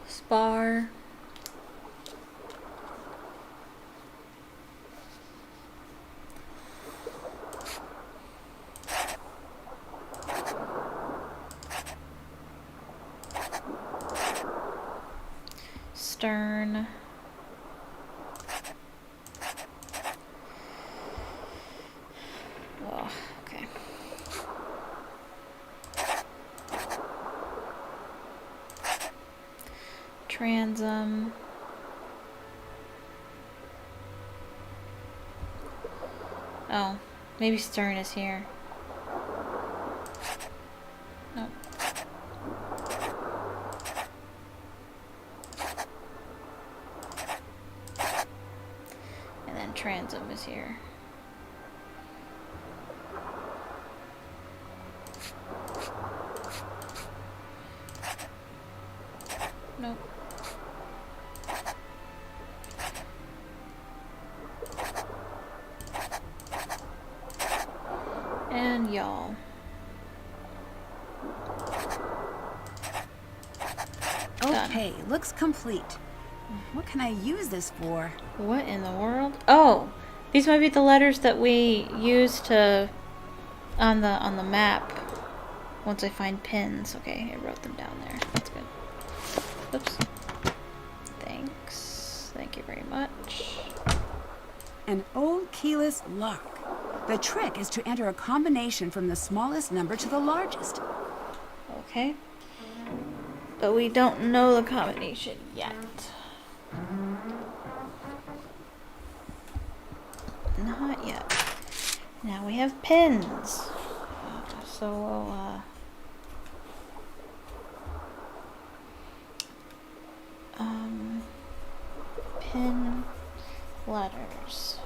Speaker 1: Spar. Stern. Oh, okay. Transom. Oh, maybe stern is here. Nope. And then transom is here. Nope. And y'all.
Speaker 3: Okay, looks complete. What can I use this for?
Speaker 1: What in the world? Oh, these might be the letters that we use to on the map. Once I find pins. Okay, I wrote them down there. That's good. Oops. Thanks. Thank you very much.
Speaker 3: An old keyless lock. The trick is to enter a combination from the smallest number to the largest.
Speaker 1: Okay. But we don't know the combination yet. Not yet. Now we have pins. So we'll, pin letters.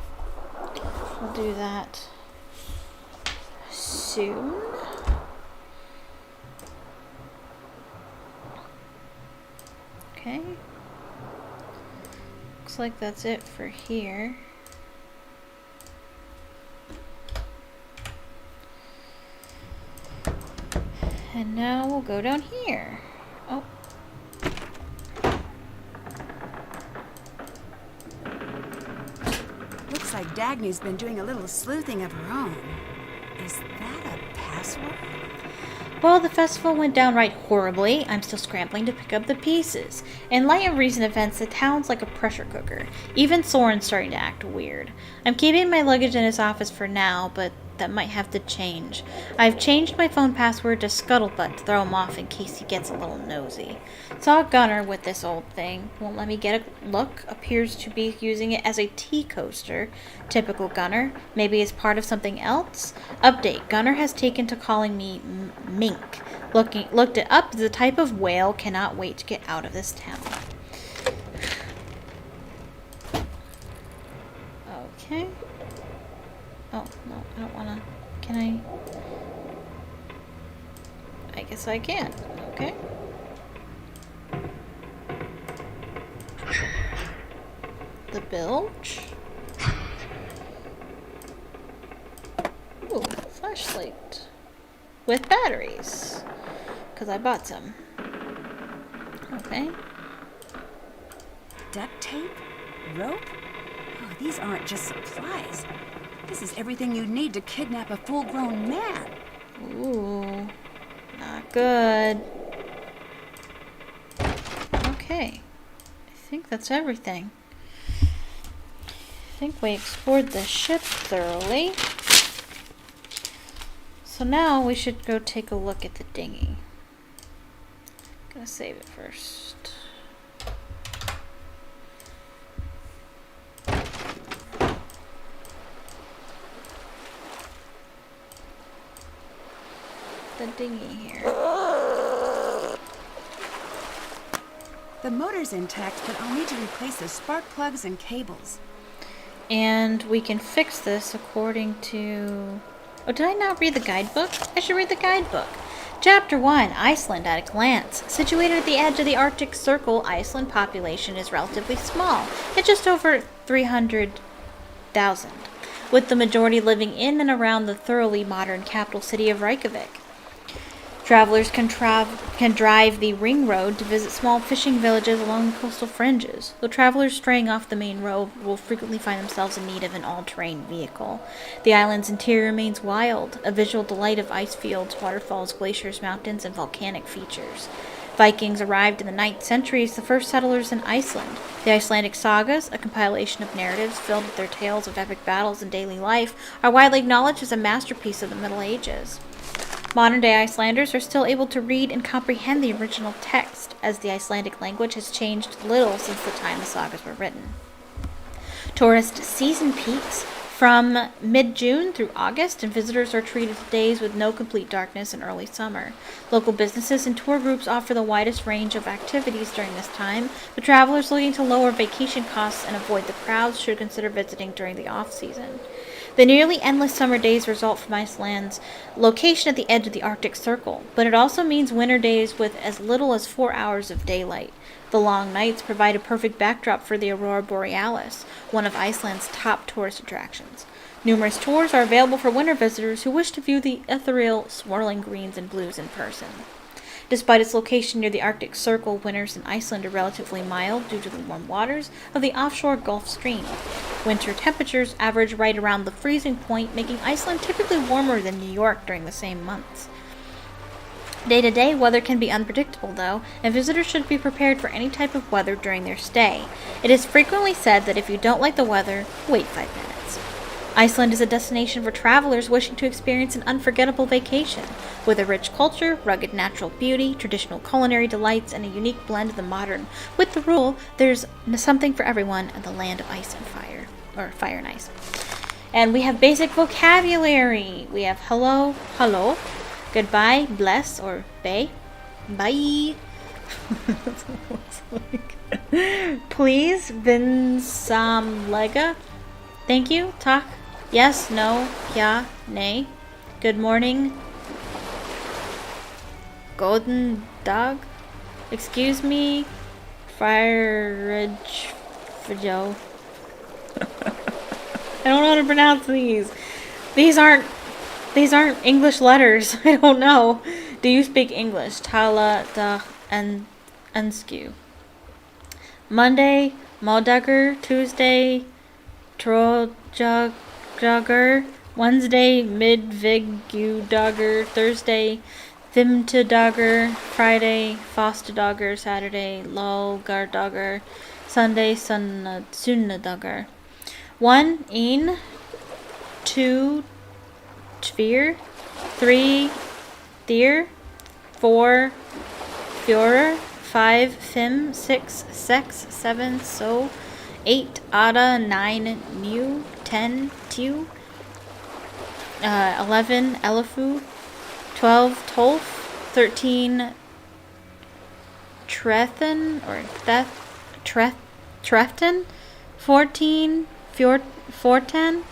Speaker 1: We'll do that soon. Okay. Looks like that's it for here. And now we'll go down here. Oh.
Speaker 3: Looks like Dagny's been doing a little sleuthing of her own. Is that a password?
Speaker 1: Well, the festival went downright horribly. I'm still scrambling to pick up the pieces. In light of recent events, the town's like a pressure cooker. Even Soren's starting to act weird. I'm keeping my luggage in his office for now, but that might have to change. I've changed my phone password to Scuttlebutt to throw him off in case he gets a little nosy. Saw Gunner with this old thing. Won't let me get a look. Appears to be using it as a tea coaster. Typical Gunner. Maybe it's part of something else? Update. Gunner has taken to calling me Mink. Looked it up. The type of whale. Cannot wait to get out of this town. Okay. Oh, no, I don't wanna. Can I guess I can. Okay. The bilge. Ooh, flashlight. With batteries. Because I bought some. Okay.
Speaker 3: Duct tape? Rope? Oh, these aren't just supplies. This is everything you'd need to kidnap a full-grown man.
Speaker 1: Ooh, not good. Okay, I think that's everything. I think we explored the ship thoroughly. So now we should go take a look at the dinghy. Gonna save it first. The dinghy here.
Speaker 3: The motor's intact, but I'll need to replace the spark plugs and cables.
Speaker 1: And we can fix this according to... Oh, did I not read the guidebook? I should read the guidebook. Chapter 1, Iceland at a glance. Situated at the edge of the Arctic Circle, Iceland population is relatively small, at just over 300,000, with the majority living in and around the thoroughly modern capital city of Reykjavik. Travelers can drive the ring road to visit small fishing villages along the coastal fringes, though travelers straying off the main road will frequently find themselves in need of an all-terrain vehicle. The island's interior remains wild, a visual delight of ice fields, waterfalls, glaciers, mountains, and volcanic features. Vikings arrived in the 9th century as the first settlers in Iceland. The Icelandic sagas, a compilation of narratives filled with their tales of epic battles and daily life, are widely acknowledged as a masterpiece of the Middle Ages. Modern-day Icelanders are still able to read and comprehend the original text, as the Icelandic language has changed little since the time the sagas were written. Tourist season peaks from mid-June through August, and visitors are treated to days with no complete darkness in early summer. Local businesses and tour groups offer the widest range of activities during this time, but travelers looking to lower vacation costs and avoid the crowds should consider visiting during the off-season. The nearly endless summer days result from Iceland's location at the edge of the Arctic Circle, but it also means winter days with as little as 4 hours of daylight. The long nights provide a perfect backdrop for the Aurora Borealis, one of Iceland's top tourist attractions. Numerous tours are available for winter visitors who wish to view the ethereal, swirling greens and blues in person. Despite its location near the Arctic Circle, winters in Iceland are relatively mild due to the warm waters of the offshore Gulf Stream. Winter temperatures average right around the freezing point, making Iceland typically warmer than New York during the same months. Day-to-day weather can be unpredictable, though, and visitors should be prepared for any type of weather during their stay. It is frequently said that if you don't like the weather, wait 5 minutes. Iceland is a destination for travelers wishing to experience an unforgettable vacation. With a rich culture, rugged natural beauty, traditional culinary delights, and a unique blend of the modern. With the rule, there's something for everyone in the land of ice and fire. Or fire and ice. And we have basic vocabulary. We have hello, hello, goodbye, bless, or bye, bye. Please, vinsamlega. Thank you, tak, yes, no, ja, nay. Good morning. Golden dog. Excuse me. Fireridge Joe. I don't know how to pronounce these. These aren't English letters. I don't know. Do you speak English? Tala da and enskew. Monday, Modugger. Tuesday, Trojugger. Wednesday, Midvigudugger. Thursday, Thimtadugger. Friday, Fostadugger. Saturday, Lolgardugger. Sunday, Sunnadugger. 1, een. 2, tvir. 3, thir. 4, fjorer. 5, fim. 6, sex. 7, so. 8, ada. 9, new. 10, tew. 11, elefu. 12, tolf. 13, trethen. Or treften. 14, forten.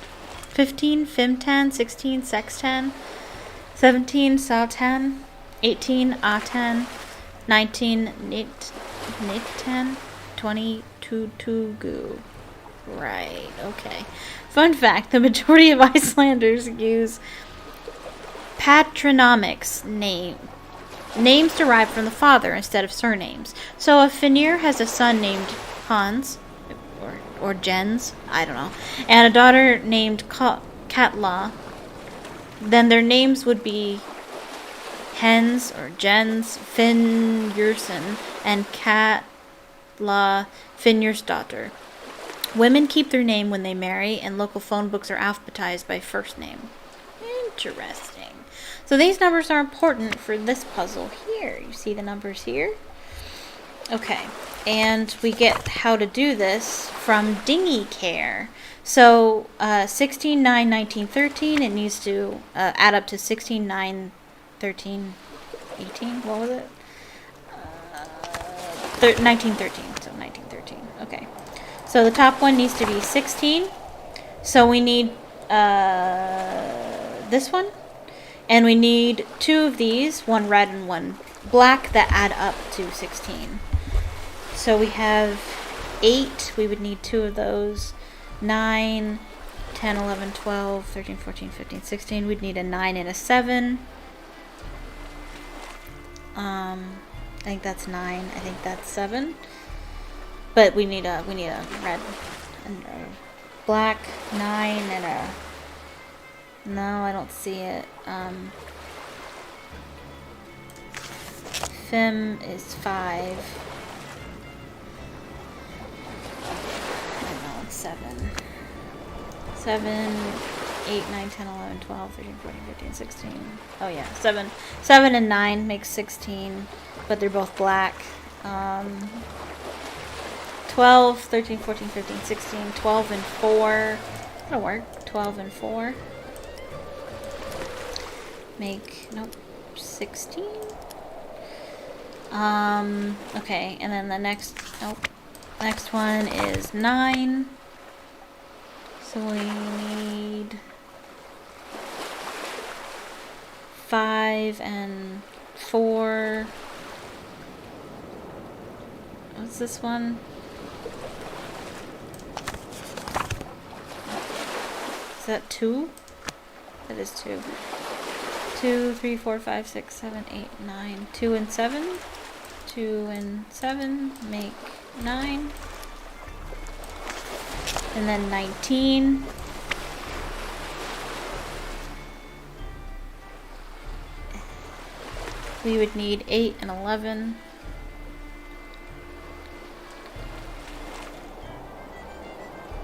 Speaker 1: 15, fimten. 16, sexten. 17, sauten. 18, aten. 19, nitten. 20, tutugu. Right, okay. Fun fact, the majority of Icelanders use patronymics names derived from the father instead of surnames. So if Finnur has a son named Hans, or Jens, I don't know, and a daughter named Katla, then their names would be Hens or Jens Finnurson and Katla Finnur's Women keep their name when they marry, and local phone books are alphabetized by first name. Interesting. So these numbers are important for this puzzle here. You see the numbers here? Okay, and we get how to do this from Dinghy Care. So 16, 9, 19, 13, it needs to add up to 16, 9, 13, 18, what was it? 19, 13, so 19, 13, okay. So the top one needs to be 16, so we need this one, And we need 2 of these, 1 red and 1 black, that add up to 16. So we have 8. We would need 2 of those. 9, 10, 11, 12, 13, 14, 15, 16. We'd need a 9 and a 7. I think that's 9. I think that's 7. But we need a red and a black 9 and a. No, I don't see it. Fem is 5. No, it's 7. 7, 8, 9, 10, 11, 12, 13, 14, 15, 16. Oh yeah, 7. 7 and 9 makes 16, but they're both black. 12, 13, 14, 15, 16, 12 and 4. That'll work. 12 and 4. Make, nope, 16. Okay, and then the next one is 9. So we need 5 and 4. What's this one? Is that 2? That is 2. 2, 3, 4, 5, 6, 7, 8, 9. 2 and 7. 2 and 7 make 9. And then 19. We would need 8 and 11.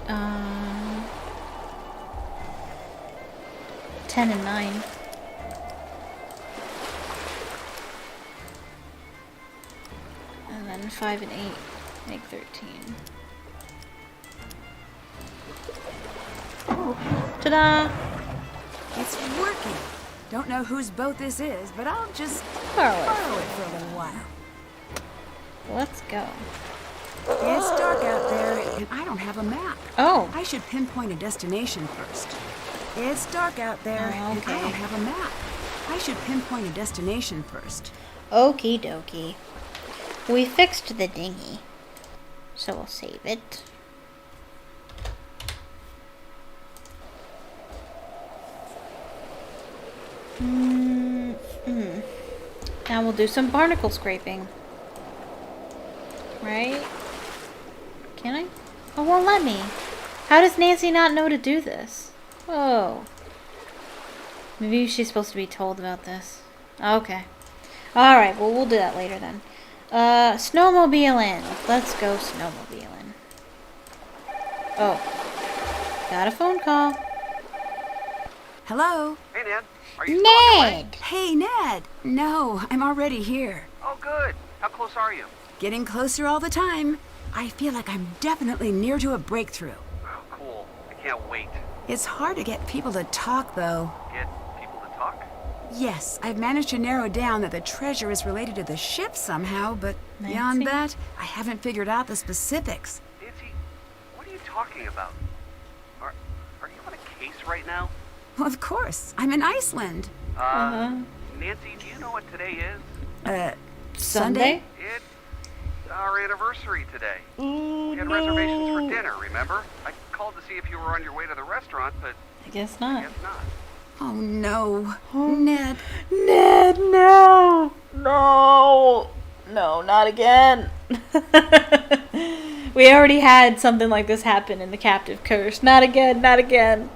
Speaker 1: Um, 10 and 9. And then 5 and 8 make 13. Ta-da!
Speaker 3: It's working. Don't know whose boat this is, but I'll just
Speaker 1: Borrow it.
Speaker 3: borrow it for a little while.
Speaker 1: Let's go.
Speaker 3: It's dark out there, and I don't have a map.
Speaker 1: Oh,
Speaker 3: I should pinpoint a destination first. It's dark out there,
Speaker 1: Oh,
Speaker 3: and I
Speaker 1: okay.
Speaker 3: don't have a map. I should pinpoint a destination first.
Speaker 1: okie dokie. We fixed the dinghy, so we'll save it. Now we'll do some barnacle scraping. Right? Can I? Oh, won't let me. How does Nancy not know to do this? Whoa. Maybe she's supposed to be told about this. Okay. Alright, well, we'll do that later then. Snowmobiling. Let's go snowmobiling. Oh. Got a phone call.
Speaker 3: Hello?
Speaker 2: Hey, Ned. Are you still on your way?
Speaker 1: Ned!
Speaker 3: Hey, Ned. No, I'm already here.
Speaker 2: Oh, good. How close are you?
Speaker 3: Getting closer all the time. I feel like I'm definitely near to a breakthrough.
Speaker 2: Oh, cool. I can't wait.
Speaker 3: It's hard to get people to talk, though.
Speaker 2: Get people to talk?
Speaker 3: Yes, I've managed to narrow down that the treasure is related to the ship somehow, but beyond
Speaker 1: Nancy?
Speaker 3: that, I haven't figured out the specifics.
Speaker 2: Nancy, what are you talking about? Are you on a case right now?
Speaker 3: Well, of course. I'm in Iceland.
Speaker 2: Nancy, do you know what today is?
Speaker 3: Sunday?
Speaker 2: It's our anniversary today.
Speaker 1: Ooh,
Speaker 2: We had
Speaker 1: no.
Speaker 2: reservations for dinner, remember? I called to see if you were on your way to the restaurant, but
Speaker 1: I guess
Speaker 2: I
Speaker 1: not.
Speaker 2: guess not.
Speaker 3: Oh, no. Ned.
Speaker 1: Ned, no! No! No, not again. We already had something like this happen in the Captive Curse. Not again, not again.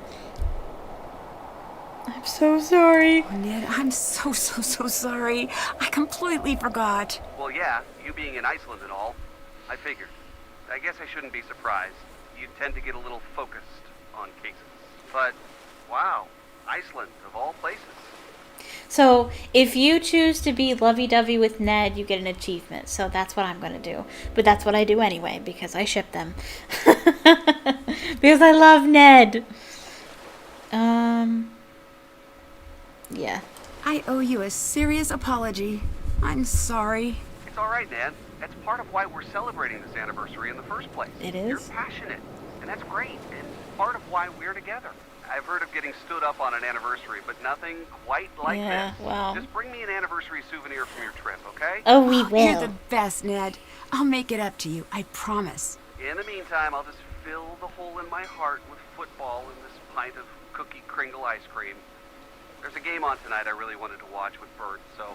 Speaker 1: I'm so sorry.
Speaker 3: Ned, I'm so sorry. I completely forgot.
Speaker 2: Well, yeah, you being in Iceland and all, I figured. I guess I shouldn't be surprised. You tend to get a little focused on cases. But, wow, Iceland, of all places.
Speaker 1: So, if you choose to be lovey-dovey with Ned, you get an achievement. So that's what I'm going to do. But that's what I do anyway, because I ship them. Because I love Ned. Yeah.
Speaker 3: I owe you a serious apology. I'm sorry.
Speaker 2: It's all right, Nan. That's part of why we're celebrating this anniversary in the first place.
Speaker 1: It is?
Speaker 2: You're passionate, and that's great, and part of why we're together.
Speaker 5: I've heard of getting stood up on an anniversary, but nothing quite like
Speaker 1: Yeah,
Speaker 5: this.
Speaker 1: well.
Speaker 5: Just bring me an anniversary souvenir from your trip, okay?
Speaker 1: Oh, we
Speaker 3: You're the
Speaker 1: will.
Speaker 3: best, Ned. I'll make it up to you, I promise.
Speaker 5: In the meantime, I'll just fill the hole in my heart with football and this pint of cookie Kringle ice cream. There's a game on tonight I really wanted to watch with Bert, so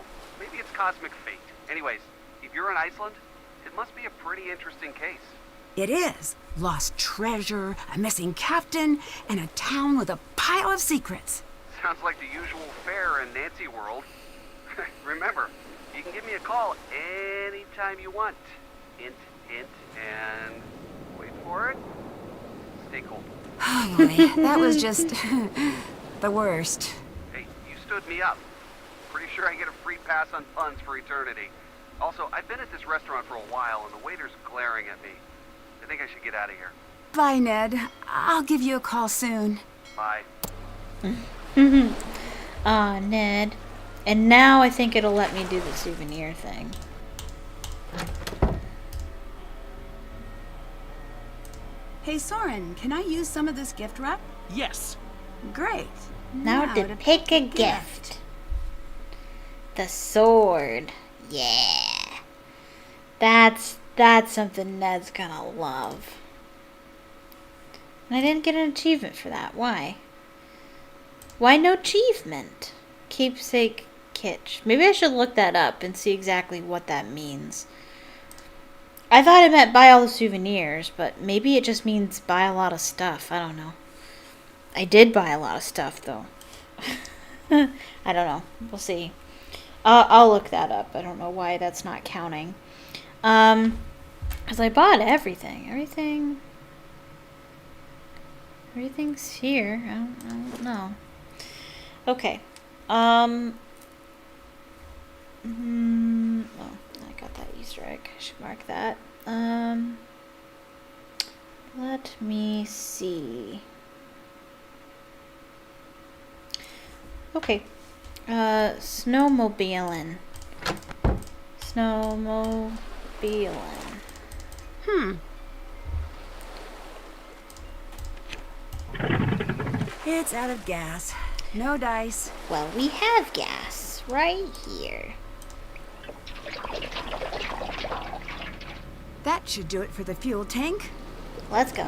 Speaker 5: maybe it's cosmic fate. Anyways, if you're in Iceland, it must be a pretty interesting case.
Speaker 3: It is. Lost treasure, a missing captain, and a town with a pile of secrets.
Speaker 5: Sounds like the usual fare in Nancy world. Remember, you can give me a call anytime you want. Hint, hint, and wait for it. Stay cool.
Speaker 3: Oh boy, that was just the worst.
Speaker 5: Hey, you stood me up. Pretty sure I get a free pass on puns for eternity. Also, I've been at this restaurant for a while and the waiter's glaring at me. I think I should get out of here.
Speaker 3: Bye, Ned. I'll give you a call soon.
Speaker 5: Bye.
Speaker 1: Aw, Ned. And now I think it'll let me do the souvenir thing.
Speaker 3: Hey, Soren, can I use some of this gift wrap?
Speaker 6: Yes.
Speaker 3: Great.
Speaker 1: Now to pick a gift. The sword. Yeah. That's something Ned's gonna love. And I didn't get an achievement for that. Why? Why no achievement? Keepsake kitsch. Maybe I should look that up and see exactly what that means. I thought it meant buy all the souvenirs, but maybe it just means buy a lot of stuff. I don't know. I did buy a lot of stuff, though. I don't know. We'll see. I'll look that up. I don't know why that's not counting. Because I bought everything. Everything's here. I don't know. Okay. Oh, I got that Easter egg. I should mark that. Let me see. Okay. Snowmobiling.
Speaker 3: It's out of gas. No dice.
Speaker 1: Well, we have gas right here.
Speaker 3: That should do it for the fuel tank.
Speaker 1: Let's go.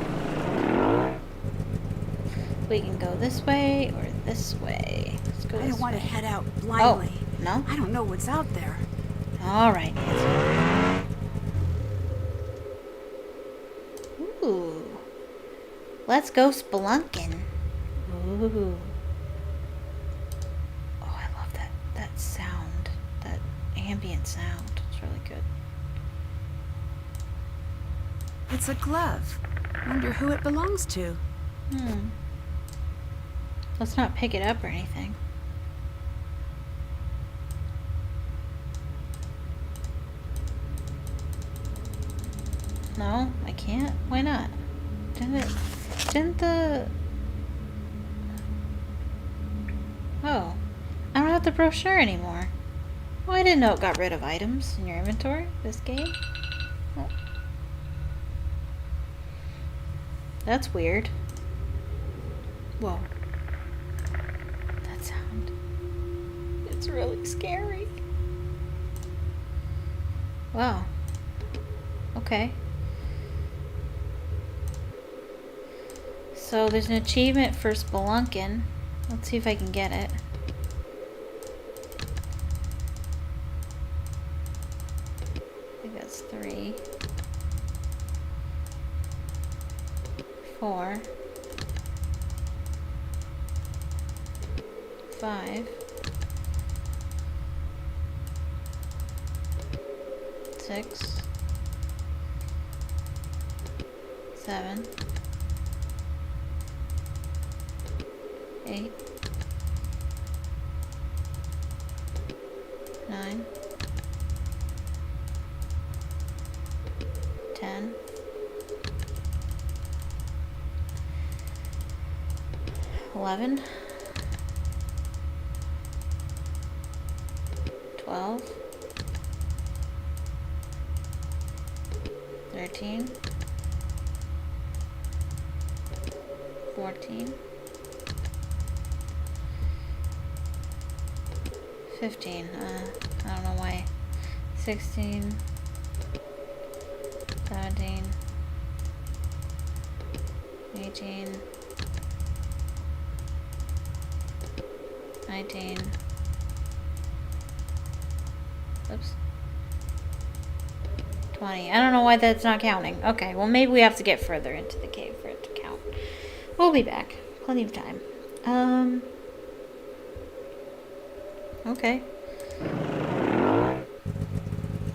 Speaker 1: We can go this way or this way. Let's go
Speaker 3: I
Speaker 1: this
Speaker 3: don't want to
Speaker 1: way.
Speaker 3: head out blindly.
Speaker 1: Oh, no?
Speaker 3: I don't know what's out there.
Speaker 1: All right, Nancy. Ooh. Let's go spelunking. Ooh. Oh, I love that sound. That ambient sound. It's really good.
Speaker 3: It's a glove. Wonder who it belongs to.
Speaker 1: Let's not pick it up or anything. No, I can't. Why not? Didn't the... Oh. I don't have the brochure anymore. Oh, I didn't know it got rid of items in your inventory, this game. Oh. That's weird. Whoa. That sound. It's really scary. Wow. Okay. So there's an achievement for spelunking. Let's see if I can get it. I think that's 3. 4. 5. 6. 7. 8. 9. 10. 11. 12. 13. 14. 15. I don't know why. 16. 17. 18. 19. Oops. 20. I don't know why that's not counting. Okay, well maybe we have to get further into the cave for it to count. We'll be back. Plenty of time. Okay.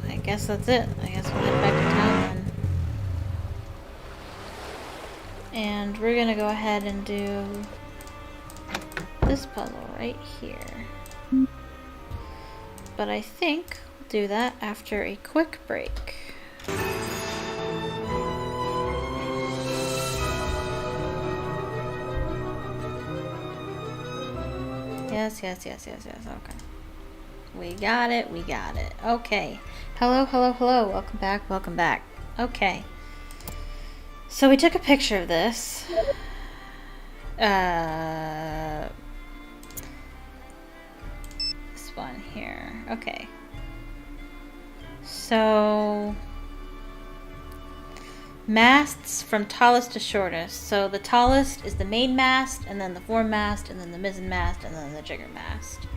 Speaker 1: I guess that's it. I guess we'll head back to town then. And we're gonna go ahead and do this puzzle right here. But I think we'll do that after a quick break. Yes, okay. We got it. Okay. Hello. Welcome back. Okay. So we took a picture of this. This one here. Okay. So masts from tallest to shortest. So the tallest is the main mast, and then the foremast, and then the mizzen mast, and then the jigger mast.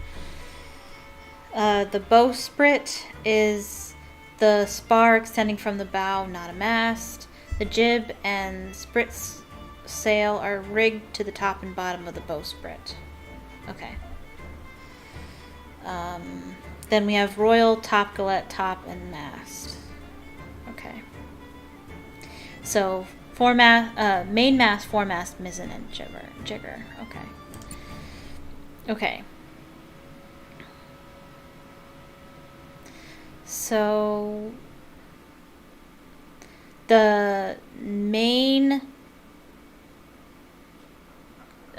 Speaker 1: The bowsprit is the spar extending from the bow, not a mast. The jib and sprit sail are rigged to the top and bottom of the bowsprit. Okay. Then we have royal, topgallant, top, and mast. Okay. So main mast, foremast, mizzen, and jigger. Okay. Okay. So the main.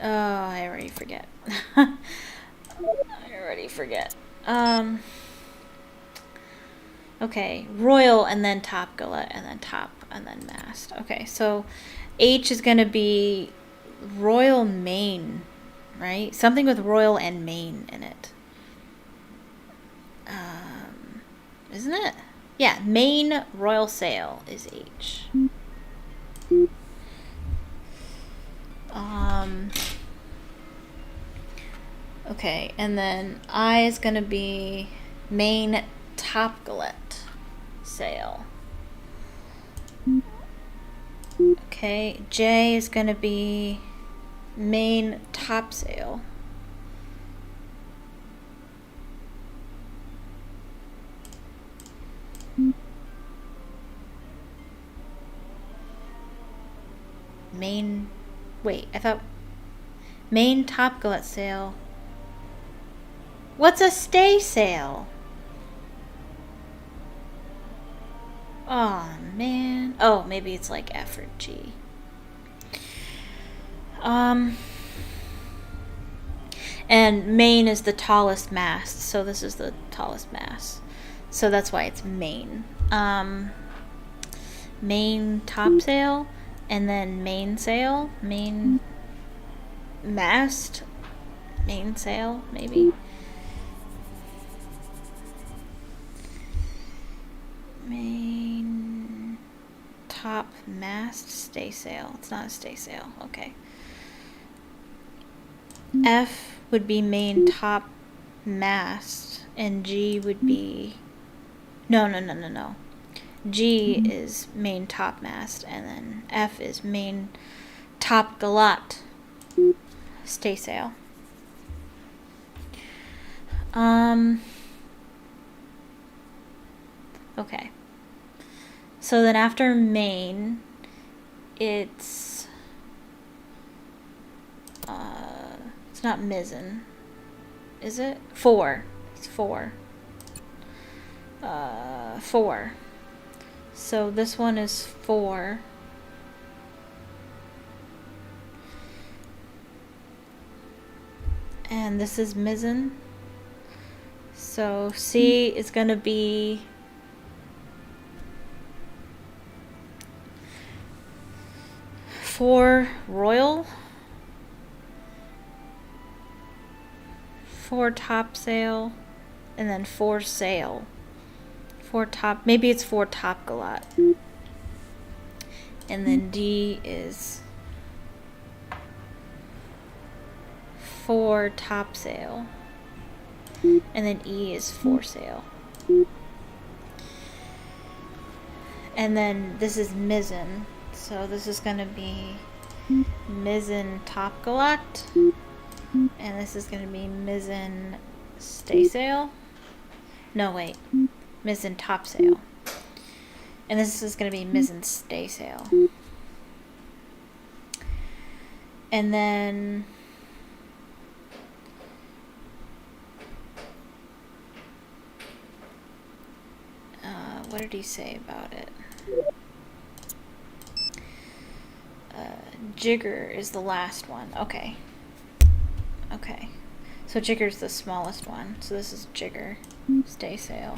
Speaker 1: Oh, I already forget. Okay, royal and then topgallant and then top and then mast. Okay, so H is going to be royal main, right? Something with royal and main in it. Isn't it? Yeah, main royal sail is H. Okay, and then I is going to be main topgallant sail. Okay, J is going to be main topsail. I thought main topgallant sail. What's a staysail? Oh man. Oh, maybe it's like F or G. And main is the tallest mast, so this is the tallest mast. So that's why it's main. Main topsail, and then mainsail, main mast, mainsail, maybe. Main top mast, staysail. It's not a staysail. Okay. F would be main top mast, and G would be no. G is main top mast, and then F is main top gallant staysail. Okay. So then after main, it's not mizzen, is it? 4. It's 4. 4. So this one is 4. And this is mizzen. So C is going to be 4 royal, 4 topsail, and then foresail. Foretop, maybe it's foretopgallant. And then D is foretopsail. And then E is foresail. And then this is mizzen. So this is going to be mizzen topgallant. And this is going to be mizzen staysail. No, wait. Mizzen topsail. And this is going to be mizzen staysail. And then what did he say about it? Jigger is the last one. Okay. Okay. So jigger's the smallest one. So this is jigger. Staysail.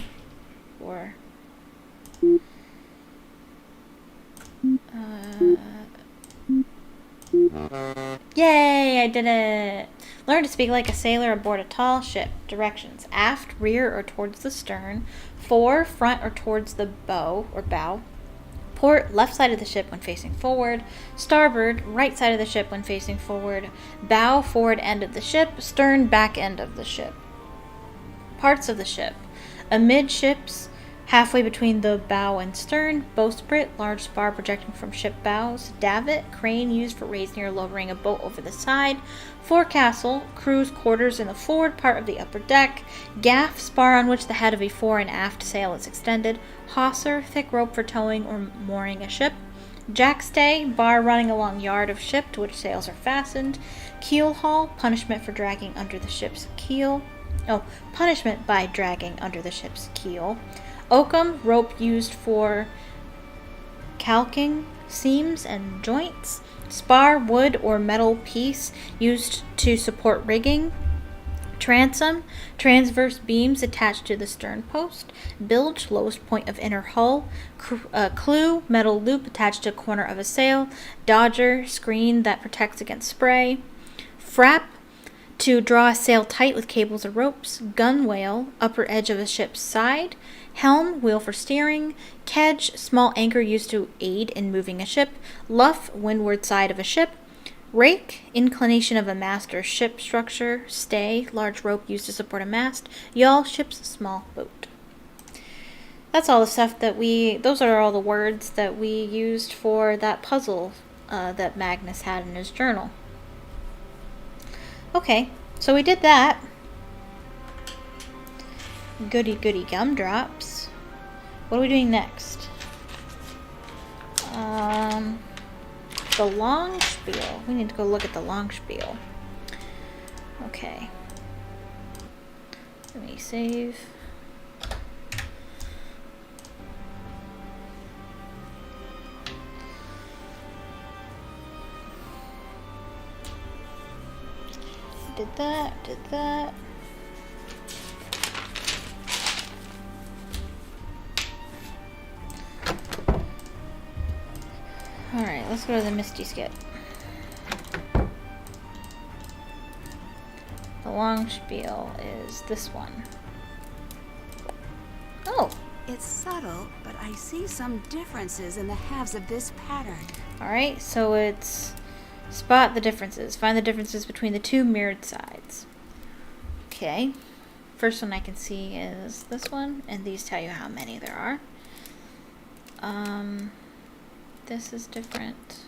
Speaker 1: Or yay! I did it! Learn to speak like a sailor aboard a tall ship. Directions: aft, rear, or towards the stern. Fore, front, or towards the bow or bow. Port, left side of the ship when facing forward. Starboard, right side of the ship when facing forward. Bow, forward end of the ship. Stern, back end of the ship. Parts of the ship: amidships, halfway between the bow and stern. Bowsprit, large spar projecting from ship bows. Davit, crane used for raising or lowering a boat over the side. Forecastle, crew's quarters in the forward part of the upper deck. Gaff, spar on which the head of a fore and aft sail is extended. Hawser, thick rope for towing or mooring a ship. Jackstay, bar running along yard of ship to which sails are fastened. Keel haul, punishment for dragging under the ship's keel. Oh, punishment by dragging under the ship's keel. Oakum, rope used for calking seams and joints. Spar, wood or metal piece used to support rigging. Transom, transverse beams attached to the stern post. Bilge, lowest point of inner hull. Clew, metal loop attached to a corner of a sail. Dodger, screen that protects against spray. Frap, to draw a sail tight with cables or ropes. Gunwale, upper edge of a ship's side. Helm, wheel for steering. Kedge, small anchor used to aid in moving a ship. Luff, windward side of a ship. Rake, inclination of a mast or ship structure. Stay, large rope used to support a mast. Yawl, ship's small boat. That's all the stuff that those are all the words that we used for that puzzle that Magnus had in his journal. Okay, so we did that. Goody goody gumdrops. What are we doing next? The long spiel. We need to go look at the long spiel. Okay. Let me save. Did that. Alright, let's go to the Misty skit. The long spiel is this one. Oh!
Speaker 3: It's subtle, but I see some differences in the halves of this pattern.
Speaker 1: Alright, so it's spot the differences. Find the differences between the two mirrored sides. Okay. First one I can see is this one, and these tell you how many there are. This is different.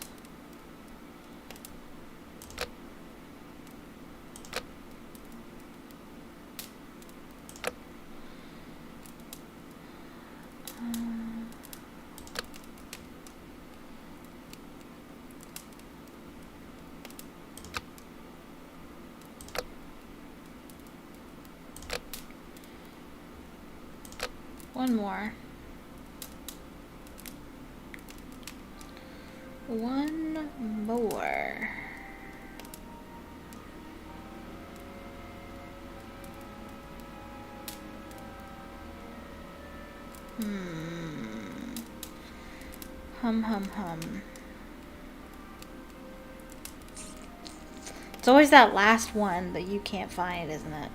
Speaker 1: One more. One more. Hum. It's always that last one that you can't find, isn't it?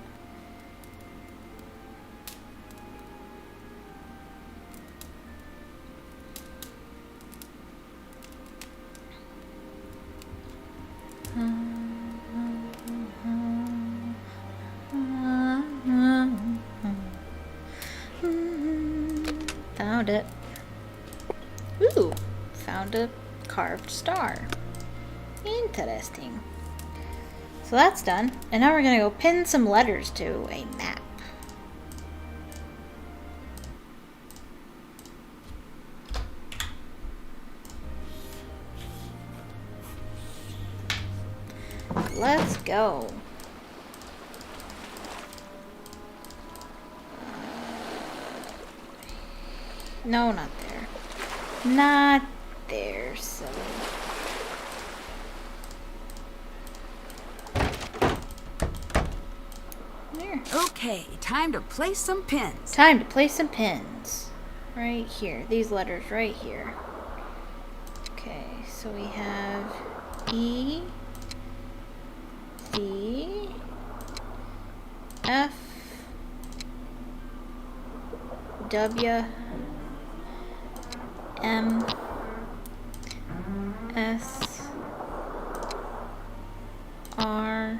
Speaker 1: a carved star. Interesting. So that's done. And now we're going to go pin some letters to a map. Let's go. No, not there. Not there, silly. There.
Speaker 3: Okay, time to place some pins.
Speaker 1: Time to place some pins. Right here. These letters right here. Okay, so we have E, C, F, W, M, S, R,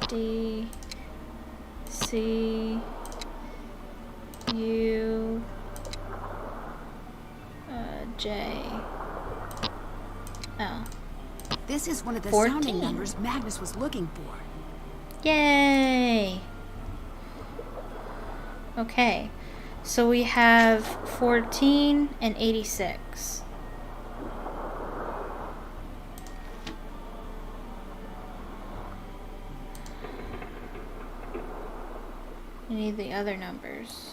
Speaker 1: D, C, U, J, L.
Speaker 3: This is one of the
Speaker 1: 14.
Speaker 3: sounding numbers Magnus was looking for.
Speaker 1: Yay! Okay, so we have 14 and 86. We need the other numbers.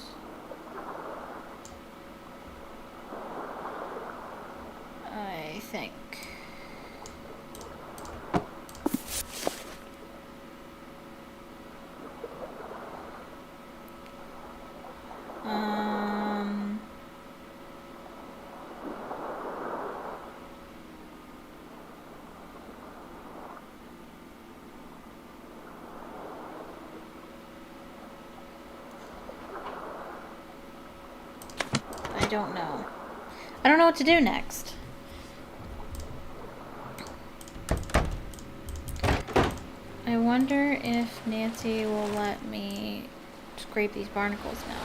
Speaker 1: I think. I don't know. I don't know what to do next. I wonder if Nancy will let me scrape these barnacles now.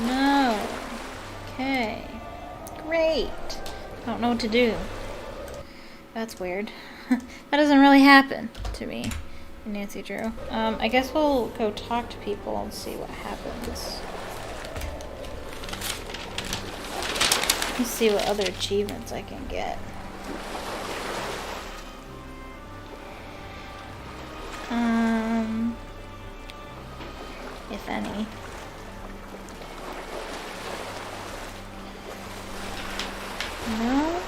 Speaker 1: No. Okay. Great. Don't know what to do. That's weird. That doesn't really happen to me in Nancy Drew. I guess we'll go talk to people and see what happens. Let's see what other achievements I can get. If any. No,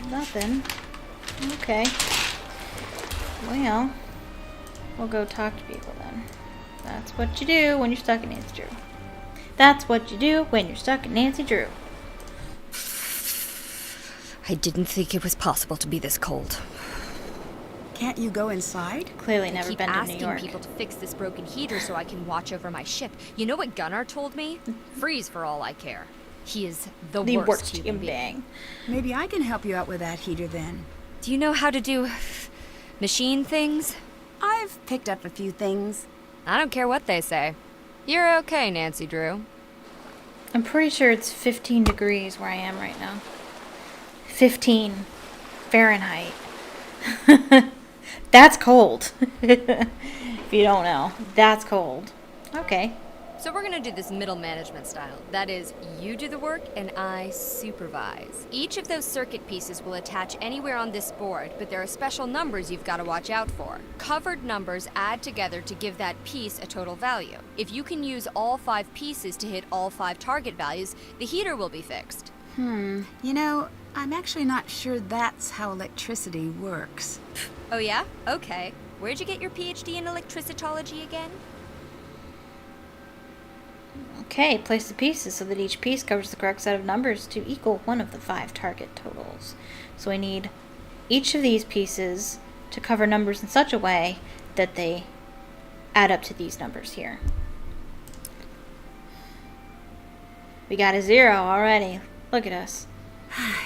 Speaker 1: nothing. Okay. Well, we'll go talk to people then. That's what you do when you're stuck in Nancy Drew. That's what you do when you're stuck in Nancy Drew.
Speaker 6: I didn't think it was possible to be this cold.
Speaker 3: Can't you go inside?
Speaker 1: Clearly
Speaker 6: I
Speaker 1: never
Speaker 6: keep
Speaker 1: been to New
Speaker 6: asking
Speaker 1: York.
Speaker 6: people to fix this broken heater so I can watch over my ship. You know what Gunnar told me? Freeze for all I care. He is the worst human being.
Speaker 3: Maybe I can help you out with that heater then.
Speaker 6: Do you know how to do machine things?
Speaker 3: I've picked up a few things.
Speaker 6: I don't care what they say. You're okay, Nancy Drew.
Speaker 1: I'm pretty sure it's 15 degrees where I am right now. 15 Fahrenheit. That's cold. If you don't know, that's cold. Okay.
Speaker 6: So we're gonna do this middle management style. That is, you do the work and I supervise. Each of those circuit pieces will attach anywhere on this board, but there are special numbers you've got to watch out for. Covered numbers add together to give that piece a total value. If you can use all 5 pieces to hit all 5 target values, the heater will be fixed.
Speaker 3: You know, I'm actually not sure that's how electricity works.
Speaker 6: Oh yeah? Okay. Where'd you get your PhD in electricitology again?
Speaker 1: Okay, place the pieces so that each piece covers the correct set of numbers to equal one of the 5 target totals. So we need each of these pieces to cover numbers in such a way that they add up to these numbers here. We got a 0 already. Look at us.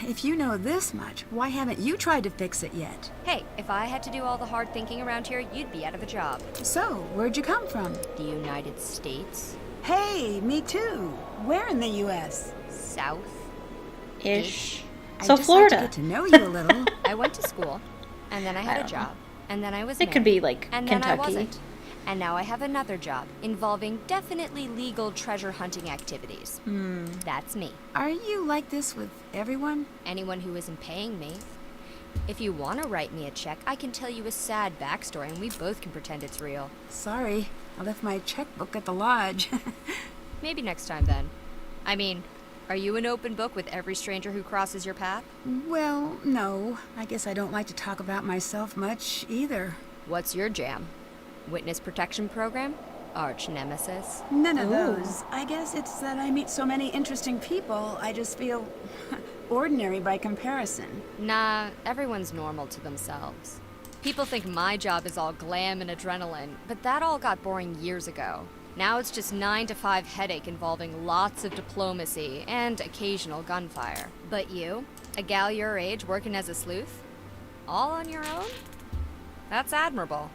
Speaker 3: If you know this much, why haven't you tried to fix it yet?
Speaker 6: Hey, if I had to do all the hard thinking around here, you'd be out of a job.
Speaker 3: So, where'd you come from?
Speaker 6: The United States?
Speaker 3: Hey, me too. Where in the U.S.?
Speaker 6: South?
Speaker 1: Ish.
Speaker 3: I'd
Speaker 1: So
Speaker 3: just
Speaker 1: Florida.
Speaker 3: like to get to know you a little.
Speaker 6: I went to school, and then I had a
Speaker 1: don't know.
Speaker 6: job, and then I was
Speaker 1: It could
Speaker 6: married,
Speaker 1: be like
Speaker 6: and then I
Speaker 1: Kentucky.
Speaker 6: wasn't. And now I have another job involving definitely legal treasure hunting activities. That's me.
Speaker 3: Are you like this with everyone?
Speaker 6: Anyone who isn't paying me. If you want to write me a check, I can tell you a sad backstory and we both can pretend it's real.
Speaker 3: Sorry, I left my checkbook at the lodge.
Speaker 6: Maybe next time then. I mean, are you an open book with every stranger who crosses your path?
Speaker 3: Well, no. I guess I don't like to talk about myself much either.
Speaker 6: What's your jam? Witness protection program? Arch nemesis?
Speaker 3: None of
Speaker 1: Ooh.
Speaker 3: those. I guess it's that I meet so many interesting people, I just feel ordinary by comparison.
Speaker 6: Nah, everyone's normal to themselves. People think my job is all glam and adrenaline, but that all got boring years ago. Now it's just 9 to 5 headache involving lots of diplomacy and occasional gunfire. But you, a gal your age working as a sleuth? All on your own? That's admirable.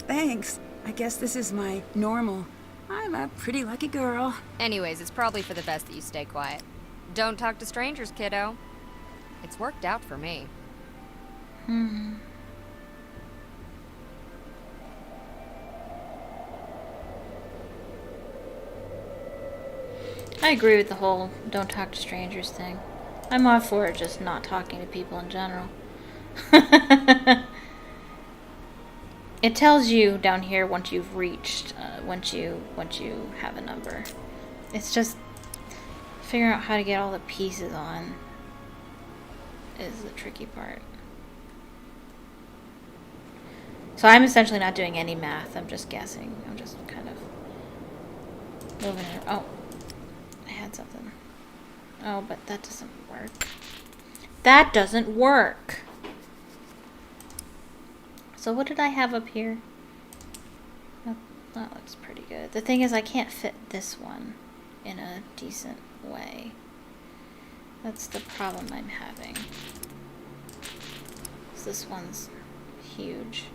Speaker 3: Thanks. I guess this is my normal. I'm a pretty lucky girl.
Speaker 6: Anyways, it's probably for the best that you stay quiet. Don't talk to strangers, kiddo. It's worked out for me.
Speaker 1: I agree with the whole don't talk to strangers thing. I'm all for just not talking to people in general. It tells you down here once you've reached, once you have a number. It's just figuring out how to get all the pieces on is the tricky part. So I'm essentially not doing any math. I'm just guessing. I'm just kind of moving it. Oh, I had something. Oh, but that doesn't work. That doesn't work. So what did I have up here? That looks pretty good. The thing is I can't fit this one in a decent way. That's the problem I'm having. This one's huge.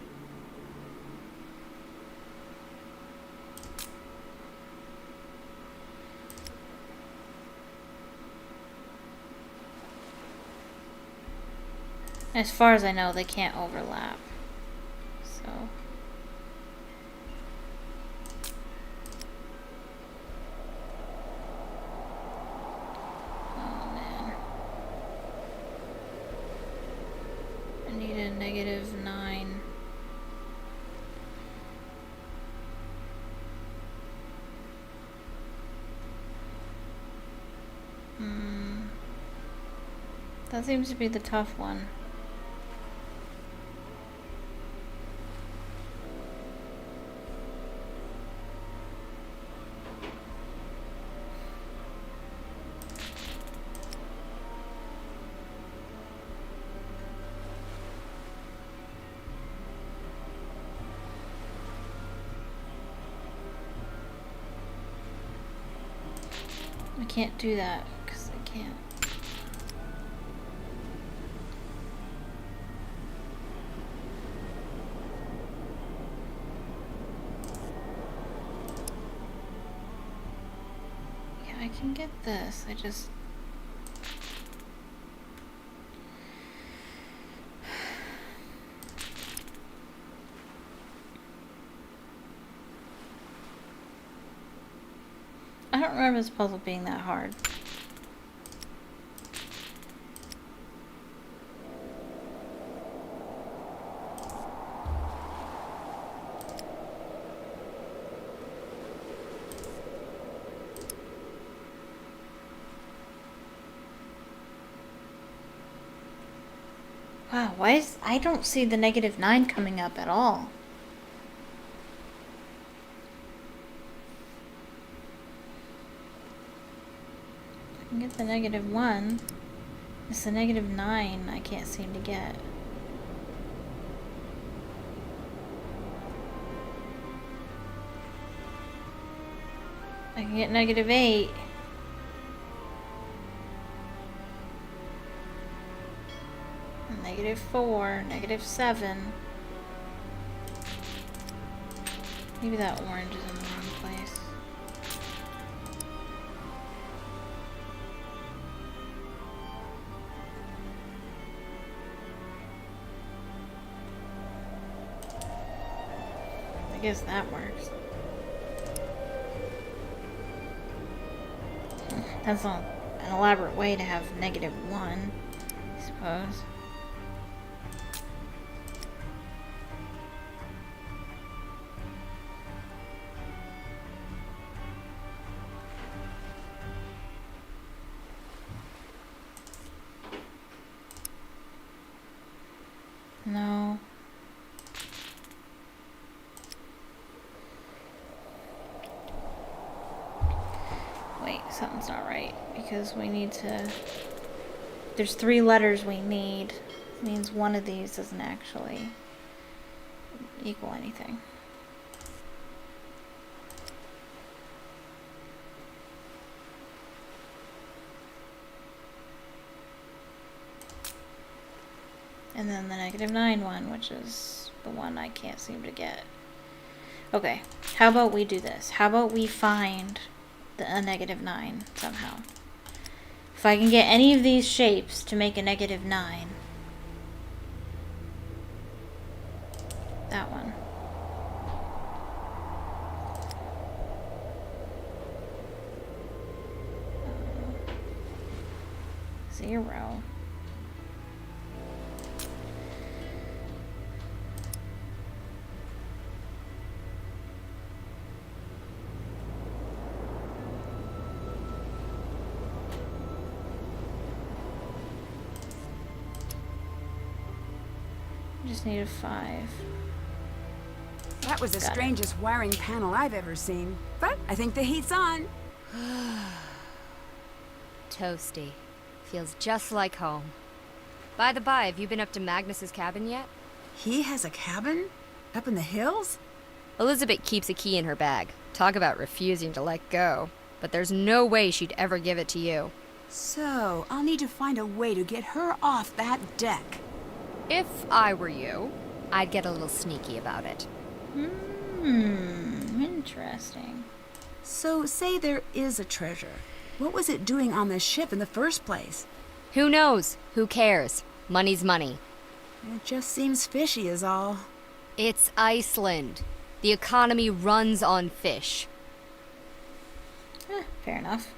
Speaker 1: As far as I know, they can't overlap. So. Oh man. I need a -9. That seems to be the tough one. I can't do that because I can't. Yeah, I can get this. I just. I don't remember this puzzle being that hard. Wow, why is I don't see the -9 coming up at all. I can get the -1. It's the -9 I can't seem to get. I can get -8. -4, -7. Maybe that orange is in the wrong place. I guess that works. That's not an elaborate way to have -1, I suppose. No. Wait, something's not right. Because we need to... There's 3 letters we need. It means one of these doesn't actually equal anything. And then the -9 one, which is the one I can't seem to get. Okay, how about we do this? How about we find a -9 somehow? If I can get any of these shapes to make a -9. That one. Zero. Just need a 5.
Speaker 3: That was the
Speaker 1: Got it.
Speaker 3: strangest wiring panel I've ever seen. But I think the heat's on.
Speaker 6: Toasty. Feels just like home. By the by, have you been up to Magnus's cabin yet?
Speaker 3: He has a cabin? Up in the hills?
Speaker 6: Elizabeth keeps a key in her bag. Talk about refusing to let go. But there's no way she'd ever give it to you.
Speaker 3: So, I'll need to find a way to get her off that deck.
Speaker 6: If I were you, I'd get a little sneaky about it.
Speaker 1: Interesting.
Speaker 3: So, say there is a treasure. What was it doing on the ship in the first place?
Speaker 6: Who knows? Who cares? Money's money.
Speaker 3: It just seems fishy is all.
Speaker 6: It's Iceland. The economy runs on fish.
Speaker 1: Fair enough.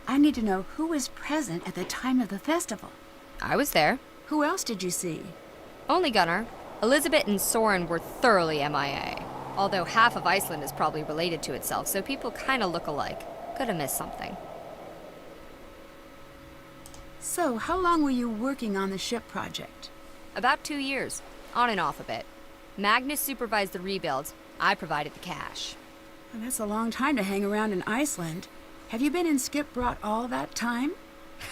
Speaker 3: I need to know who was present at the time of the festival.
Speaker 6: I was there.
Speaker 3: Who else did you see?
Speaker 6: Only Gunnar. Elizabeth and Soren were thoroughly MIA. Although half of Iceland is probably related to itself, so people kinda look alike. Could have missed something.
Speaker 3: So, how long were you working on the ship project?
Speaker 6: About 2 years. On and off a bit. Magnus supervised the rebuild. I provided the cash.
Speaker 3: Well, that's a long time to hang around in Iceland. Have you been in Skipbrought all that time?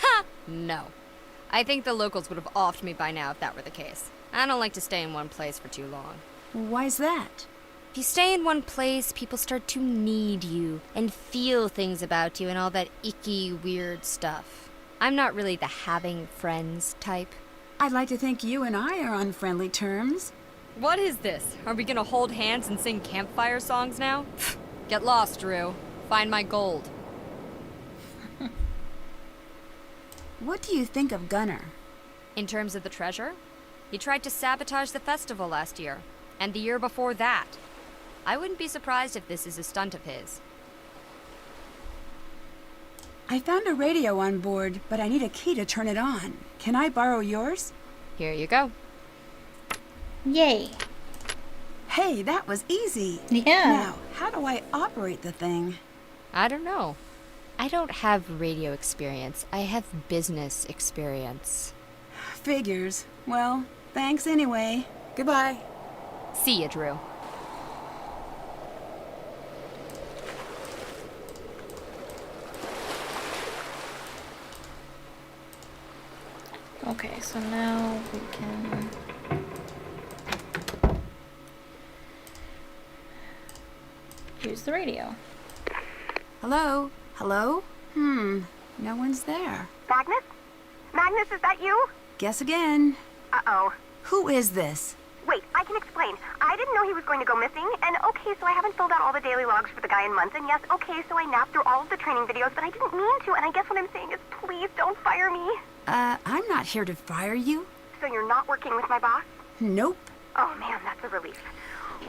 Speaker 6: Ha! No. I think the locals would have offed me by now if that were the case. I don't like to stay in one place for too long.
Speaker 3: Why's that?
Speaker 6: If you stay in one place, people start to need you and feel things about you and all that icky, weird stuff. I'm not really the having friends type.
Speaker 3: I'd like to think you and I are on friendly terms.
Speaker 6: What is this? Are we gonna hold hands and sing campfire songs now? Get lost, Drew. Find my gold.
Speaker 3: What do you think of Gunnar?
Speaker 6: In terms of the treasure, he tried to sabotage the festival last year, and the year before that. I wouldn't be surprised if this is a stunt of his.
Speaker 3: I found a radio on board, but I need a key to turn it on. Can I borrow yours?
Speaker 6: Here you go.
Speaker 1: Yay.
Speaker 3: Hey, that was easy.
Speaker 1: Yeah.
Speaker 3: Now, how do I operate the thing?
Speaker 6: I don't know. I don't have radio experience. I have business experience.
Speaker 3: Figures. Well, thanks anyway. Goodbye.
Speaker 6: See ya, Drew.
Speaker 1: Okay, so now we can... use the radio.
Speaker 3: Hello? Hello? No one's there.
Speaker 7: Magnus? Magnus, is that you?
Speaker 3: Guess again.
Speaker 7: Uh-oh.
Speaker 3: Who is this?
Speaker 7: Wait, I can explain. I didn't know he was going to go missing, and okay, so I haven't filled out all the daily logs for the guy in months, and yes, okay, so I napped through all of the training videos, but I didn't mean to, and I guess what I'm saying is please don't fire me.
Speaker 3: I'm not here to fire you.
Speaker 7: So you're not working with my boss?
Speaker 3: Nope.
Speaker 7: Oh man, that's a relief.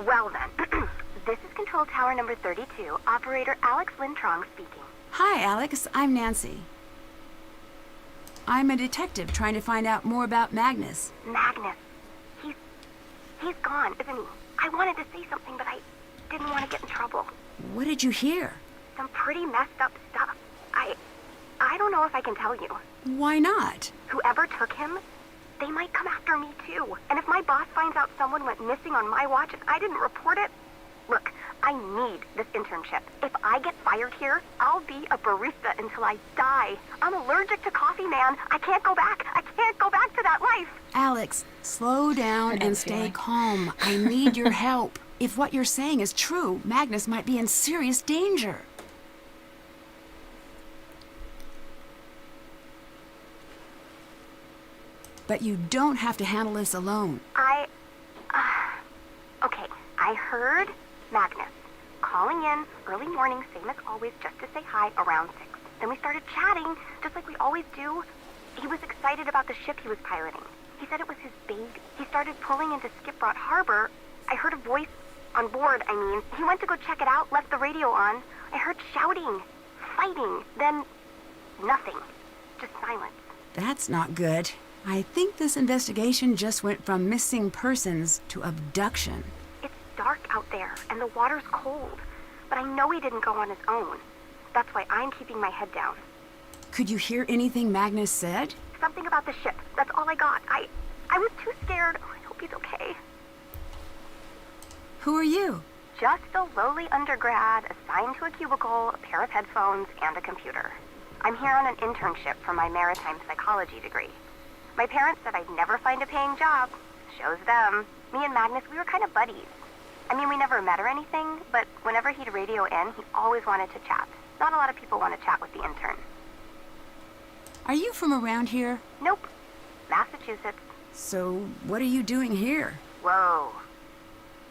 Speaker 7: Well then, this is Control Tower number 32, Operator Alex Lintrong speaking.
Speaker 3: Hi, Alex. I'm Nancy. I'm a detective trying to find out more about Magnus.
Speaker 7: Magnus. He's gone, isn't he? I wanted to say something, but I didn't want to get in trouble.
Speaker 3: What did you hear?
Speaker 7: Some pretty messed up stuff. I don't know if I can tell you.
Speaker 3: Why not?
Speaker 7: Whoever took him, they might come after me too. And if my boss finds out someone went missing on my watch and I didn't report it, look, I need this internship. If I get fired here, I'll be a barista until I die. I'm allergic to coffee, man. I can't go back. I can't go back to that life.
Speaker 3: Alex, slow down and stay calm. I need your help. If what you're saying is true, Magnus might be in serious danger. But you don't have to handle this alone.
Speaker 7: Okay, I heard Magnus calling in early morning, same as always, just to say hi around 6. Then we started chatting, just like we always do. He was excited about the ship he was pirating. He said it was his baby. He started pulling into Skipbrough Harbor. I heard a voice on board, I mean. He went to go check it out, left the radio on. I heard shouting, fighting, then nothing. Just silence.
Speaker 3: That's not good. I think this investigation just went from missing persons to abduction.
Speaker 7: It's dark out there, and the water's cold. But I know he didn't go on his own. That's why I'm keeping my head down.
Speaker 3: Could you hear anything Magnus said?
Speaker 7: Something about the ship. That's all I got. I was too scared. Oh, I hope he's okay.
Speaker 3: Who are you?
Speaker 7: Just a lowly undergrad assigned to a cubicle, a pair of headphones, and a computer. I'm here on an internship for my maritime psychology degree. My parents said I'd never find a paying job. Shows them. Me and Magnus, we were kind of buddies. I mean, we never met or anything, but whenever he'd radio in, he always wanted to chat. Not a lot of people want to chat with the intern.
Speaker 3: Are you from around here?
Speaker 7: Nope. Massachusetts.
Speaker 3: So, what are you doing here?
Speaker 7: Whoa.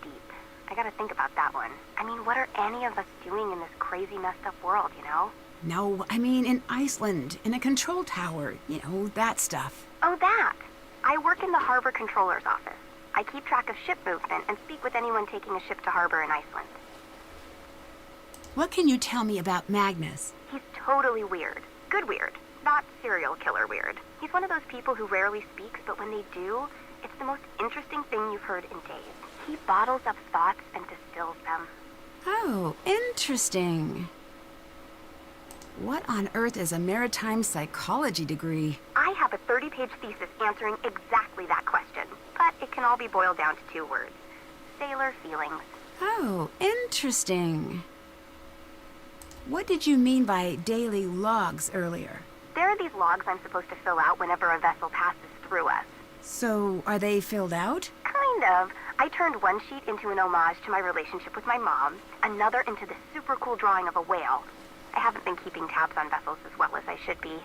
Speaker 7: Deep. I gotta think about that one. I mean, what are any of us doing in this crazy, messed up world, you know?
Speaker 3: No, I mean in Iceland, in a control tower, you know, that stuff.
Speaker 7: Oh, that. I work in the harbor controller's office. I keep track of ship movement and speak with anyone taking a ship to harbor in Iceland.
Speaker 3: What can you tell me about Magnus?
Speaker 7: He's totally weird. Good weird. Not serial killer weird. He's one of those people who rarely speaks, but when they do, it's the most interesting thing you've heard in days. He bottles up thoughts and distills them.
Speaker 3: Oh, interesting. What on earth is a maritime psychology degree?
Speaker 7: I have a 30-page thesis answering exactly that question, but it can all be boiled down to 2 words. Sailor feelings.
Speaker 3: Oh, interesting. What did you mean by daily logs earlier?
Speaker 7: There are these logs I'm supposed to fill out whenever a vessel passes through us.
Speaker 3: So, are they filled out?
Speaker 7: Kind of. I turned one sheet into an homage to my relationship with my mom, another into the super cool drawing of a whale. I haven't been keeping tabs on vessels as well as I should be.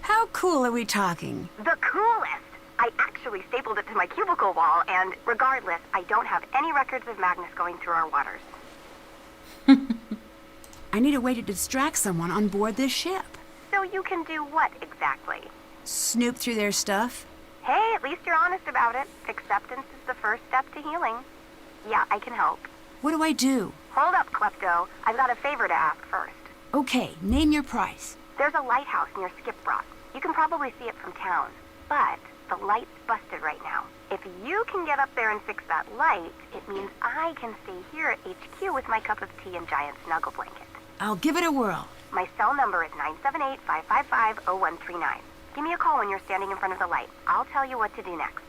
Speaker 3: How cool are we talking?
Speaker 7: The coolest! I actually stapled it to my cubicle wall, and regardless, I don't have any records of Magnus going through our waters.
Speaker 3: I need a way to distract someone on board this ship.
Speaker 7: So you can do what exactly?
Speaker 3: Snoop through their stuff?
Speaker 7: Hey, at least you're honest about it. Acceptance is the first step to healing. Yeah, I can help.
Speaker 3: What do I do?
Speaker 7: Hold up, Klepto. I've got a favor to ask first.
Speaker 3: Okay, name your price.
Speaker 7: There's a lighthouse near Skipbrook. You can probably see it from town. But the light's busted right now. If you can get up there and fix that light, it means I can stay here at HQ with my cup of tea and giant snuggle blanket.
Speaker 3: I'll give it a whirl.
Speaker 7: My cell number is 978-555-0139. Give me a call when you're standing in front of the light. I'll tell you what to do next.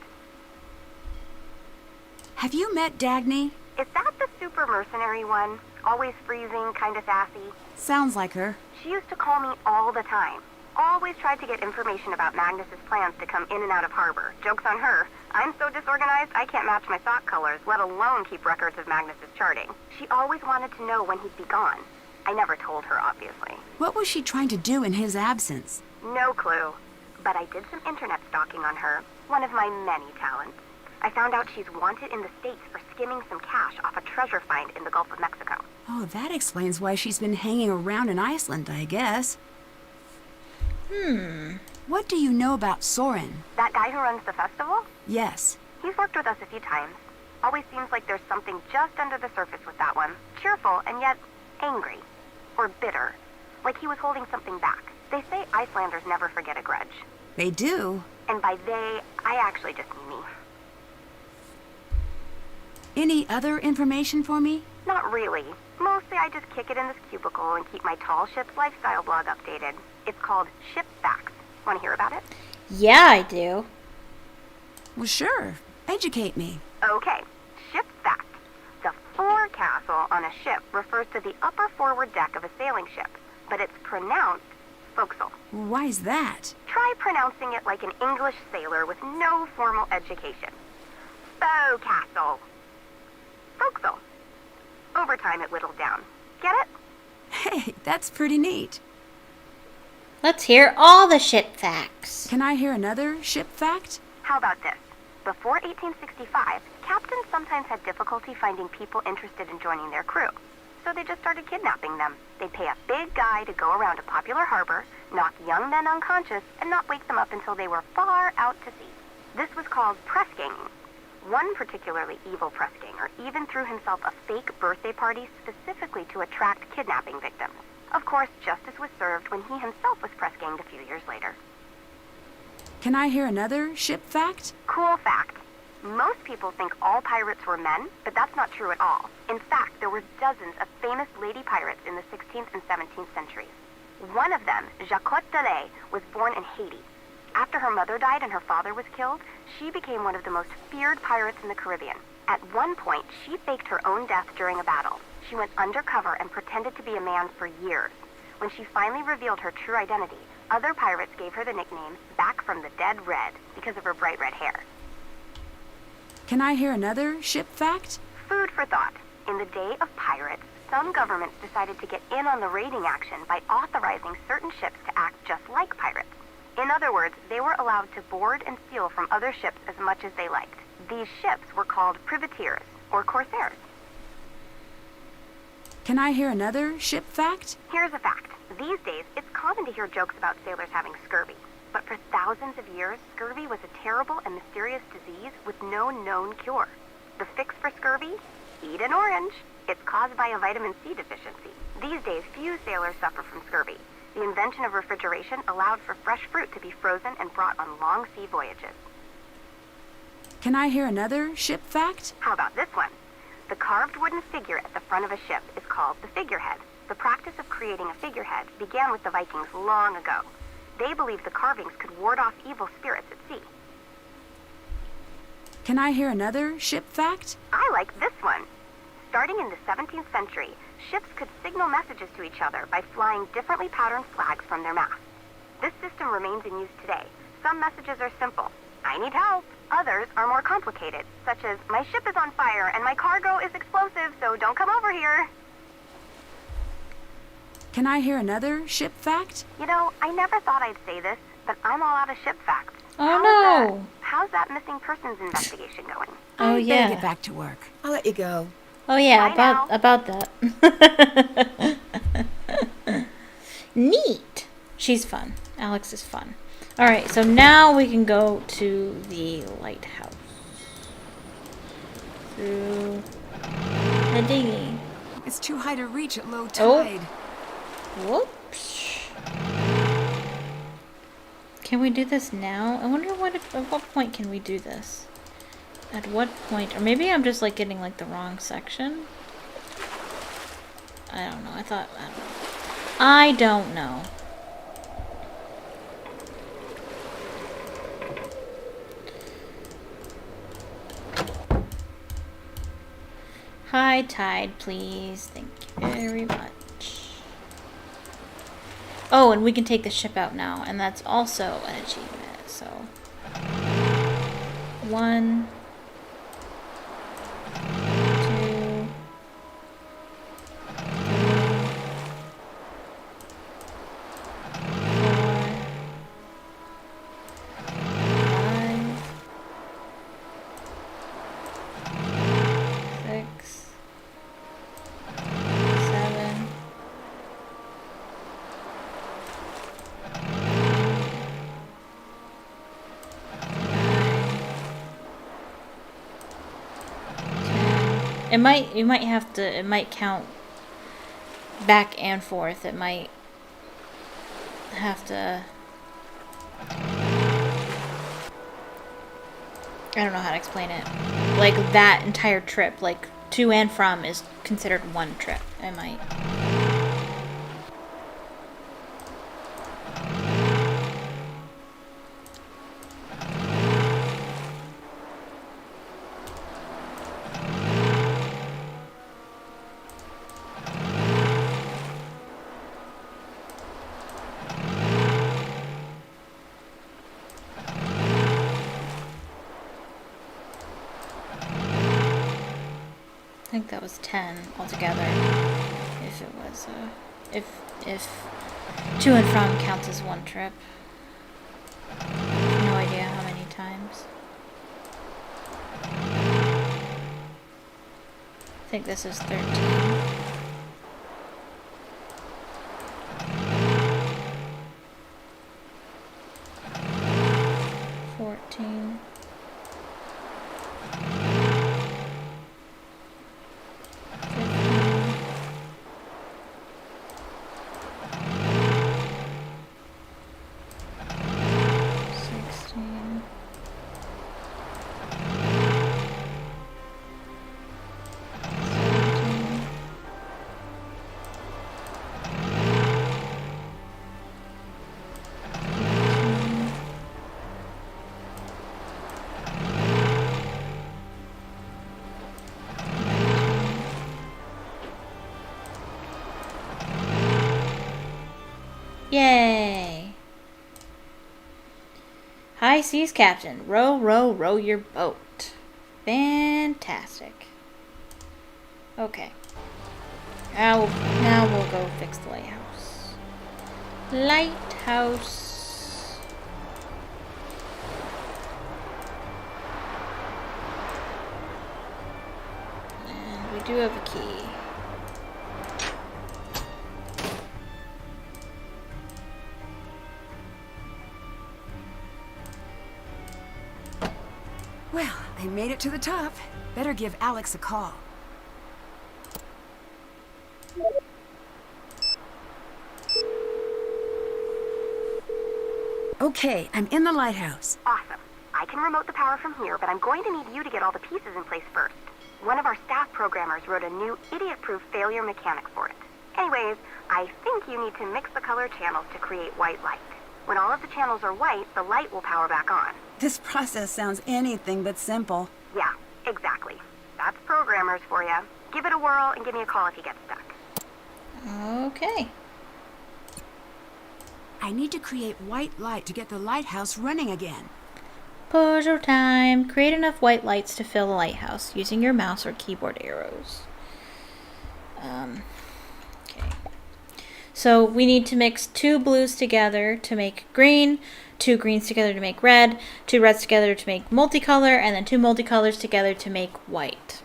Speaker 3: Have you met Dagny?
Speaker 7: Is that the super mercenary one? Always freezing, kinda sassy?
Speaker 3: Sounds like her.
Speaker 7: She used to call me all the time. Always tried to get information about Magnus's plans to come in and out of harbor. Joke's on her. I'm so disorganized I can't match my sock colors, let alone keep records of Magnus's charting. She always wanted to know when he'd be gone. I never told her, obviously.
Speaker 3: What was she trying to do in his absence?
Speaker 7: No clue. But I did some internet stalking on her. one of my many talents. I found out she's wanted in the States for skimming some cash off a treasure find in the Gulf of Mexico.
Speaker 3: Oh, that explains why she's been hanging around in Iceland, I guess. What do you know about SOOOOREN?
Speaker 7: That guy who runs the festival?
Speaker 3: Yes.
Speaker 7: He's worked with us a few times. Always seems like there's something just under the surface with that one. Cheerful and yet angry. Or bitter. Like he was holding something back. They say Icelanders never forget a grudge.
Speaker 3: They do.
Speaker 7: And by they, I actually just mean me.
Speaker 3: Any other information for me?
Speaker 7: Not really. Mostly I just kick it in this cubicle and keep my tall ship's lifestyle blog updated. It's called Ship Facts. Want to hear about it?
Speaker 1: Yeah, I do.
Speaker 3: Well, sure. Educate me.
Speaker 7: Okay. Ship Fact. The forecastle on a ship refers to the upper forward deck of a sailing ship, but it's pronounced forecastle.
Speaker 3: Why's that?
Speaker 7: Try pronouncing it like an English sailor with no formal education. Forecastle. Forecastle. Over time it whittled down. Get it?
Speaker 3: Hey, that's pretty neat.
Speaker 1: Let's hear all the ship facts.
Speaker 3: Can I hear another ship fact?
Speaker 7: How about this? Before 1865, captains sometimes had difficulty finding people interested in joining their crew. So they just started kidnapping them. They'd pay a big guy to go around a popular harbor, knock young men unconscious, and not wake them up until they were far out to sea. This was called press ganging. One particularly evil press ganger even threw himself a fake birthday party specifically to attract kidnapping victims. Of course, justice was served when he himself was press ganged a few years later.
Speaker 3: Can I hear another ship fact?
Speaker 7: Cool fact. Most people think all pirates were men, but that's not true at all. In fact, there were dozens of famous lady pirates in the 16th and 17th centuries. One of them, Jacquot de Lay, was born in Haiti. After her mother died and her father was killed, she became one of the most feared pirates in the Caribbean. At one point, she faked her own death during a battle. She went undercover and pretended to be a man for years. When she finally revealed her true identity, other pirates gave her the nickname Back from the Dead Red because of her bright red hair.
Speaker 3: Can I hear another ship fact?
Speaker 7: Food for thought. In the day of pirates, some governments decided to get in on the raiding action by authorizing certain ships to act just like pirates. In other words, they were allowed to board and steal from other ships as much as they liked. These ships were called privateers, or corsairs.
Speaker 3: Can I hear another ship fact?
Speaker 7: Here's a fact. These days, it's common to hear jokes about sailors having scurvy. But for thousands of years, scurvy was a terrible and mysterious disease with no known cure. The fix for scurvy? Eat an orange. It's caused by a vitamin C deficiency. These days, few sailors suffer from scurvy. The invention of refrigeration allowed for fresh fruit to be frozen and brought on long sea voyages.
Speaker 3: Can I hear another ship fact?
Speaker 7: How about this one? The carved wooden figure at the front of a ship is called the figurehead. The practice of creating a figurehead began with the Vikings long ago. They believed the carvings could ward off evil spirits at sea.
Speaker 3: Can I hear another ship fact?
Speaker 7: I like this one. Starting in the 17th century, ships could signal messages to each other by flying differently patterned flags from their masts. This system remains in use today. Some messages are simple. I need help. Others are more complicated, such as, my ship is on fire and my cargo is explosive, so don't come over here.
Speaker 3: Can I hear another ship fact?
Speaker 7: You know, I never thought I'd say this, but I'm all out of ship facts.
Speaker 1: Oh no!
Speaker 7: How's that missing persons investigation going?
Speaker 1: Oh
Speaker 3: I better get
Speaker 1: yeah.
Speaker 3: back to work. I'll let you go.
Speaker 1: Oh yeah,
Speaker 7: Bye
Speaker 1: about that. Neat. She's fun. Alex is fun. All right, so now we can go to the lighthouse through the dinghy.
Speaker 3: It's too high to reach at low
Speaker 1: Oh.
Speaker 3: tide.
Speaker 1: Whoops. Can we do this now? I wonder at what point can we do this? At what point? Or maybe I'm just like getting like the wrong section. I don't know. I don't know. High tide, please. Thank you very much. Oh, and we can take the ship out now, and that's also an achievement. So, 1, 2, 3, 4, 5, It might, you might have to, it might count back and forth. It might have to, I don't know how to explain it. Like that entire trip, like to and from is considered one trip. It might. I think that was 10 altogether. If it was, if to and from counts as one trip. No idea how many times. I think this is 13. 14. 16. 17. 18. 19. Yay! High seas, Captain. Row, row, row your boat. Fantastic. Okay. Now we'll go fix the lighthouse. Lighthouse. And we do have a key.
Speaker 3: Well, I made it to the top. Better give Alex a call. Okay, I'm in the lighthouse.
Speaker 7: Awesome. I can remote the power from here, but I'm going to need you to get all the pieces in place first. One of our staff programmers wrote a new idiot-proof failure mechanic for it. Anyways, I think you need to mix the color channels to create white light. When all of the channels are white, the light will power back on.
Speaker 3: This process sounds anything but simple.
Speaker 7: Yeah, exactly. That's programmers for you. Give it a whirl and give me a call if you get stuck.
Speaker 1: Okay.
Speaker 3: I need to create white light to get the lighthouse running again.
Speaker 1: Puzzle time. Create enough white lights to fill the lighthouse using your mouse or keyboard arrows. Okay. So we need to mix 2 blues together to make green, 2 greens together to make red, 2 reds together to make multicolor, and then 2 multicolors together to make white.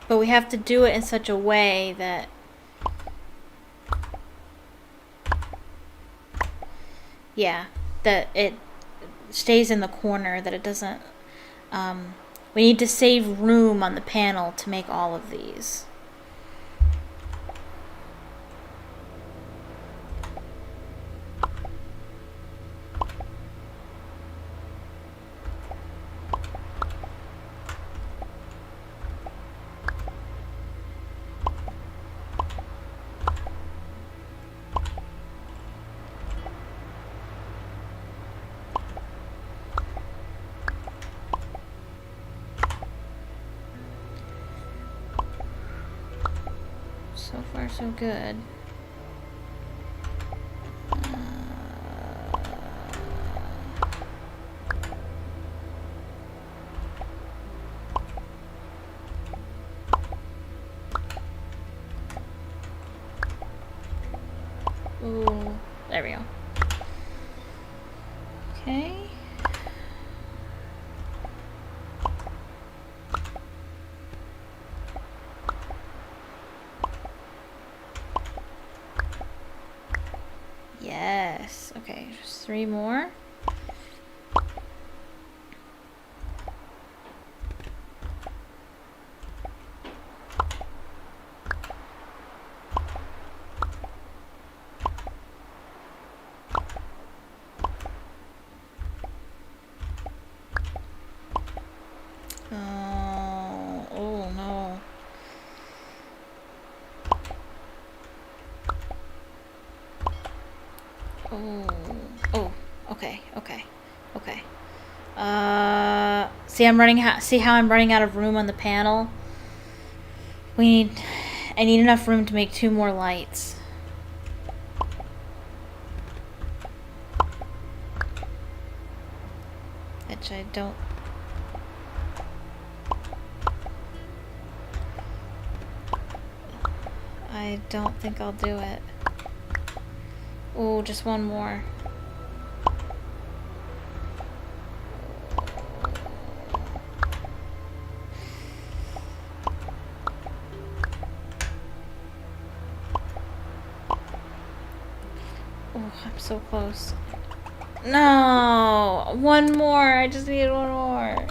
Speaker 1: But we have to do it in such a way that that it stays in the corner, that it doesn't, we need to save room on the panel to make all of these. So far, so good. Ooh. there we go. Okay. Yes. Okay, just 3 more. Oh no. Oh, okay. See, see how I'm running out of room on the panel? I need enough room to make 2 more lights. Which I don't think I'll do it. Oh, just 1 more. Oh, I'm so close. No! 1 more! I just need 1 more.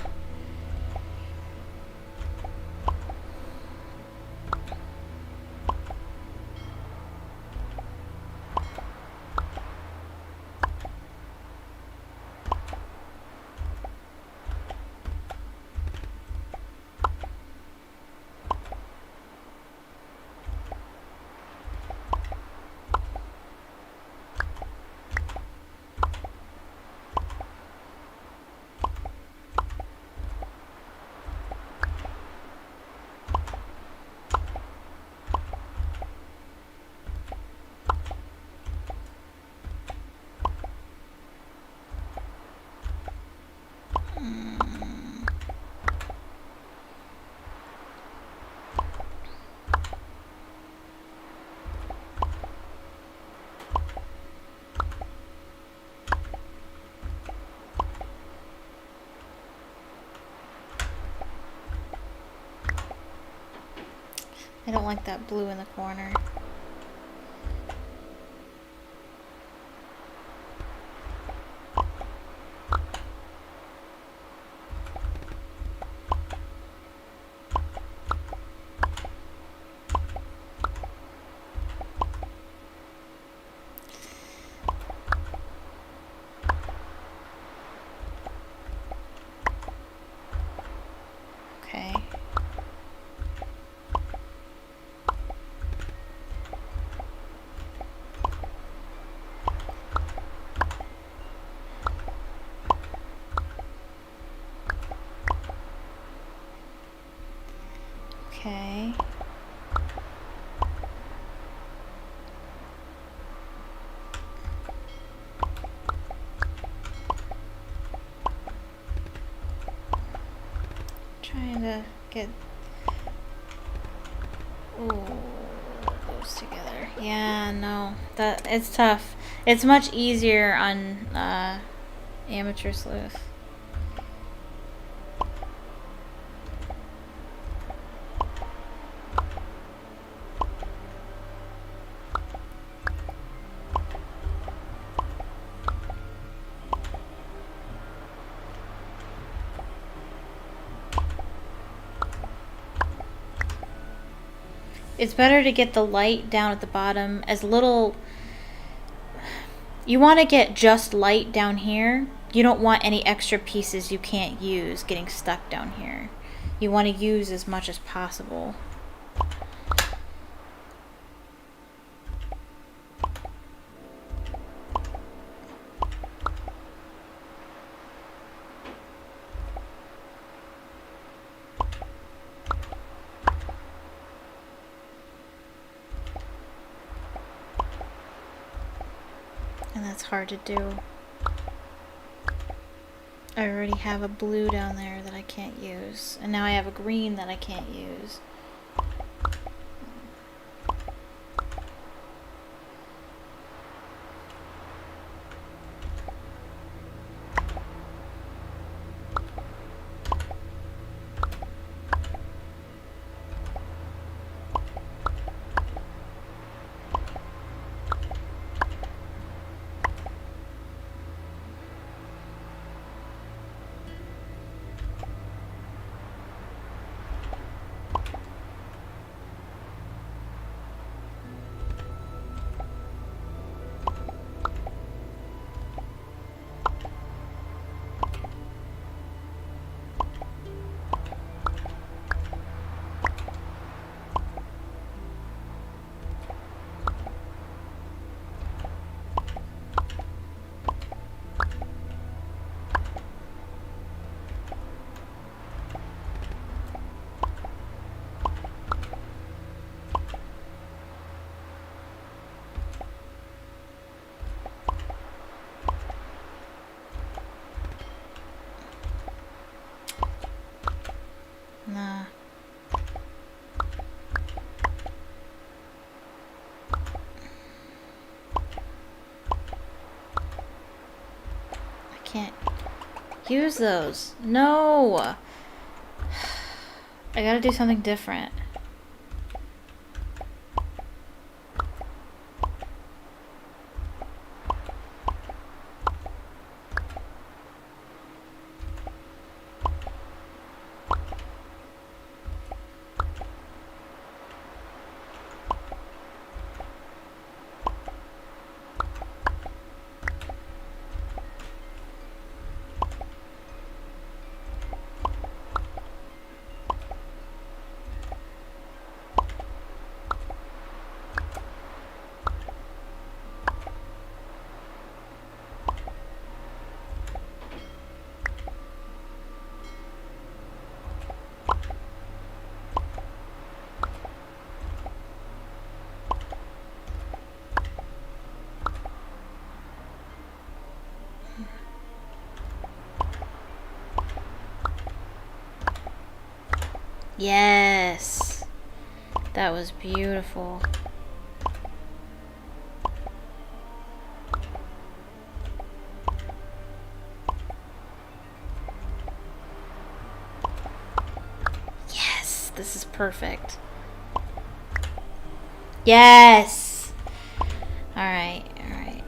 Speaker 1: I don't like that blue in the corner. Okay. Okay. Trying to get those together. Yeah, no, that it's tough. It's much easier on Amateur Sleuth. It's better to get the light down at the bottom as little. You want to get just light down here. You don't want any extra pieces you can't use getting stuck down here. You want to use as much as possible. And that's hard to do. I already have a blue down there that I can't use. And now I have a green that I can't use. Nah. I can't use those. No! I gotta do something different. Yes! That was beautiful. Yes! This is perfect. Yes! Alright, alright.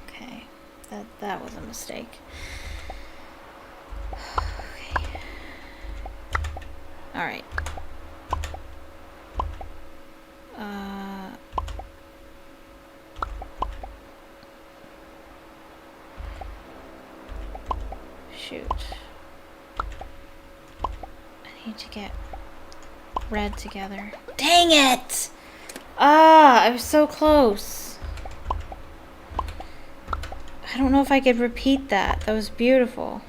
Speaker 1: Okay, that was a mistake. Okay. Alright. Shoot. I need to get red together. Dang it! Ah, I was so close. I don't know if I could repeat that. That was beautiful.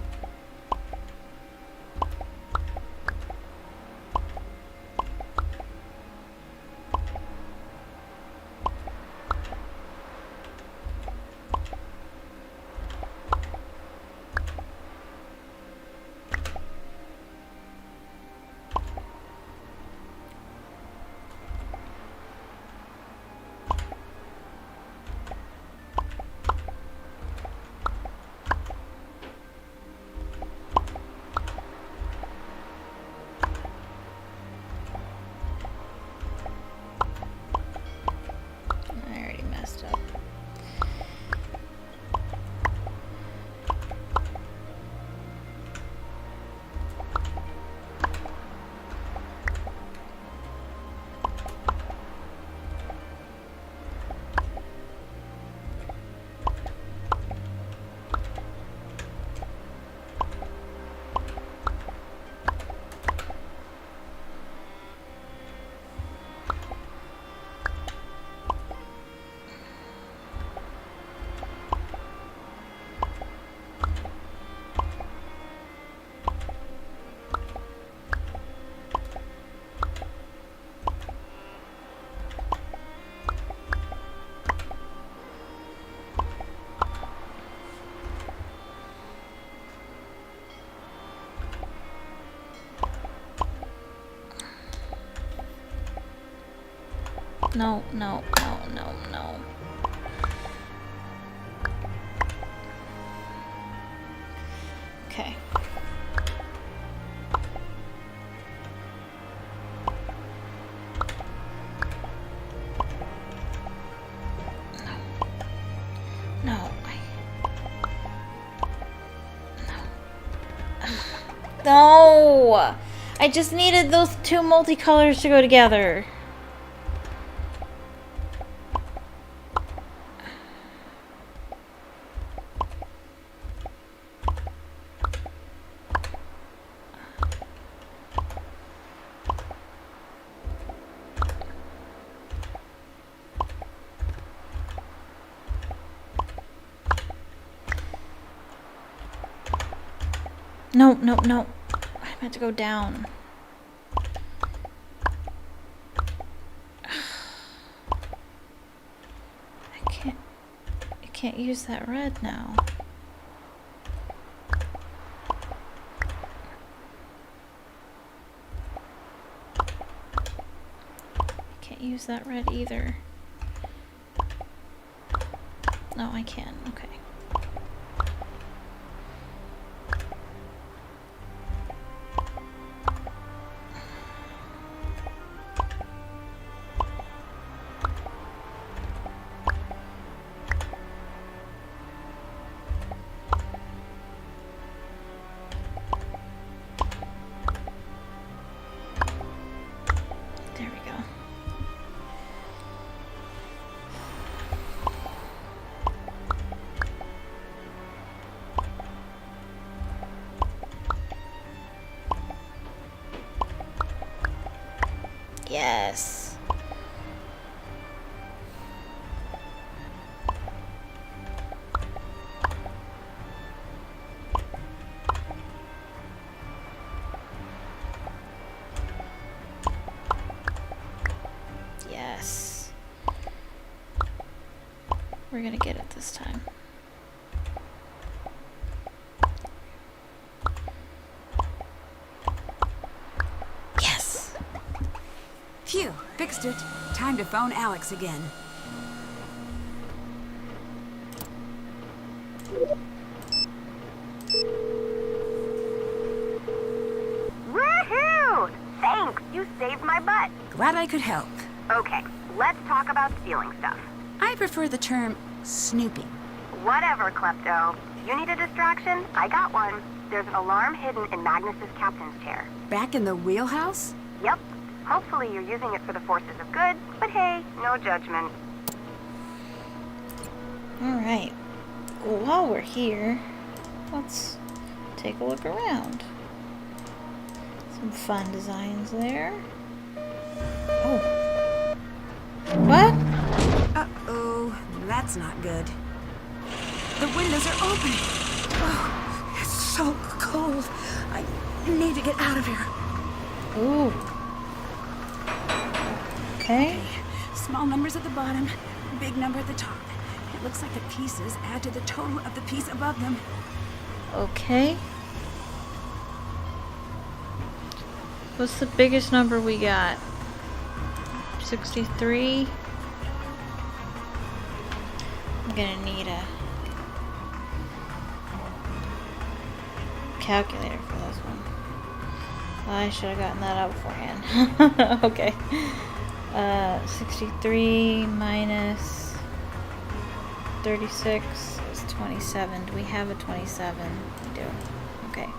Speaker 1: I already messed up. No, no, no, no, no. Okay. No. No! I just needed those two multicolors to go together. No, no, no. I meant to go down. I can't use that red now. I can't use that red either. No, I can. Okay. There we go. Yes. Yes. We're gonna get it this time. Yes.
Speaker 3: Phew, fixed it. Time to phone Alex again.
Speaker 7: Woohoo! Thanks, you saved my butt.
Speaker 3: Glad I could help.
Speaker 7: Okay, let's talk about stealing stuff.
Speaker 3: I prefer the term snooping.
Speaker 7: Whatever, Klepto. You need a distraction? I got one. There's an alarm hidden in Magnus's captain's chair.
Speaker 3: Back in the wheelhouse?
Speaker 7: Yep. Hopefully you're using it for the forces of good, but hey, no judgment.
Speaker 1: Alright. While we're here, let's take a look around. Some fun designs there. Oh. What?
Speaker 3: Uh-oh, that's not good. The windows are opening. Oh, it's so cold. I need to get out of here.
Speaker 1: Ooh. Okay.
Speaker 3: Small numbers at the bottom, big number at the top. It looks like the pieces add to the total of the piece above them.
Speaker 1: Okay. What's the biggest number we got? 63. I'm gonna need a calculator for this one. I should have gotten that out beforehand. Okay. 63 minus 36 is 27. Do we have a 27? We do. Okay.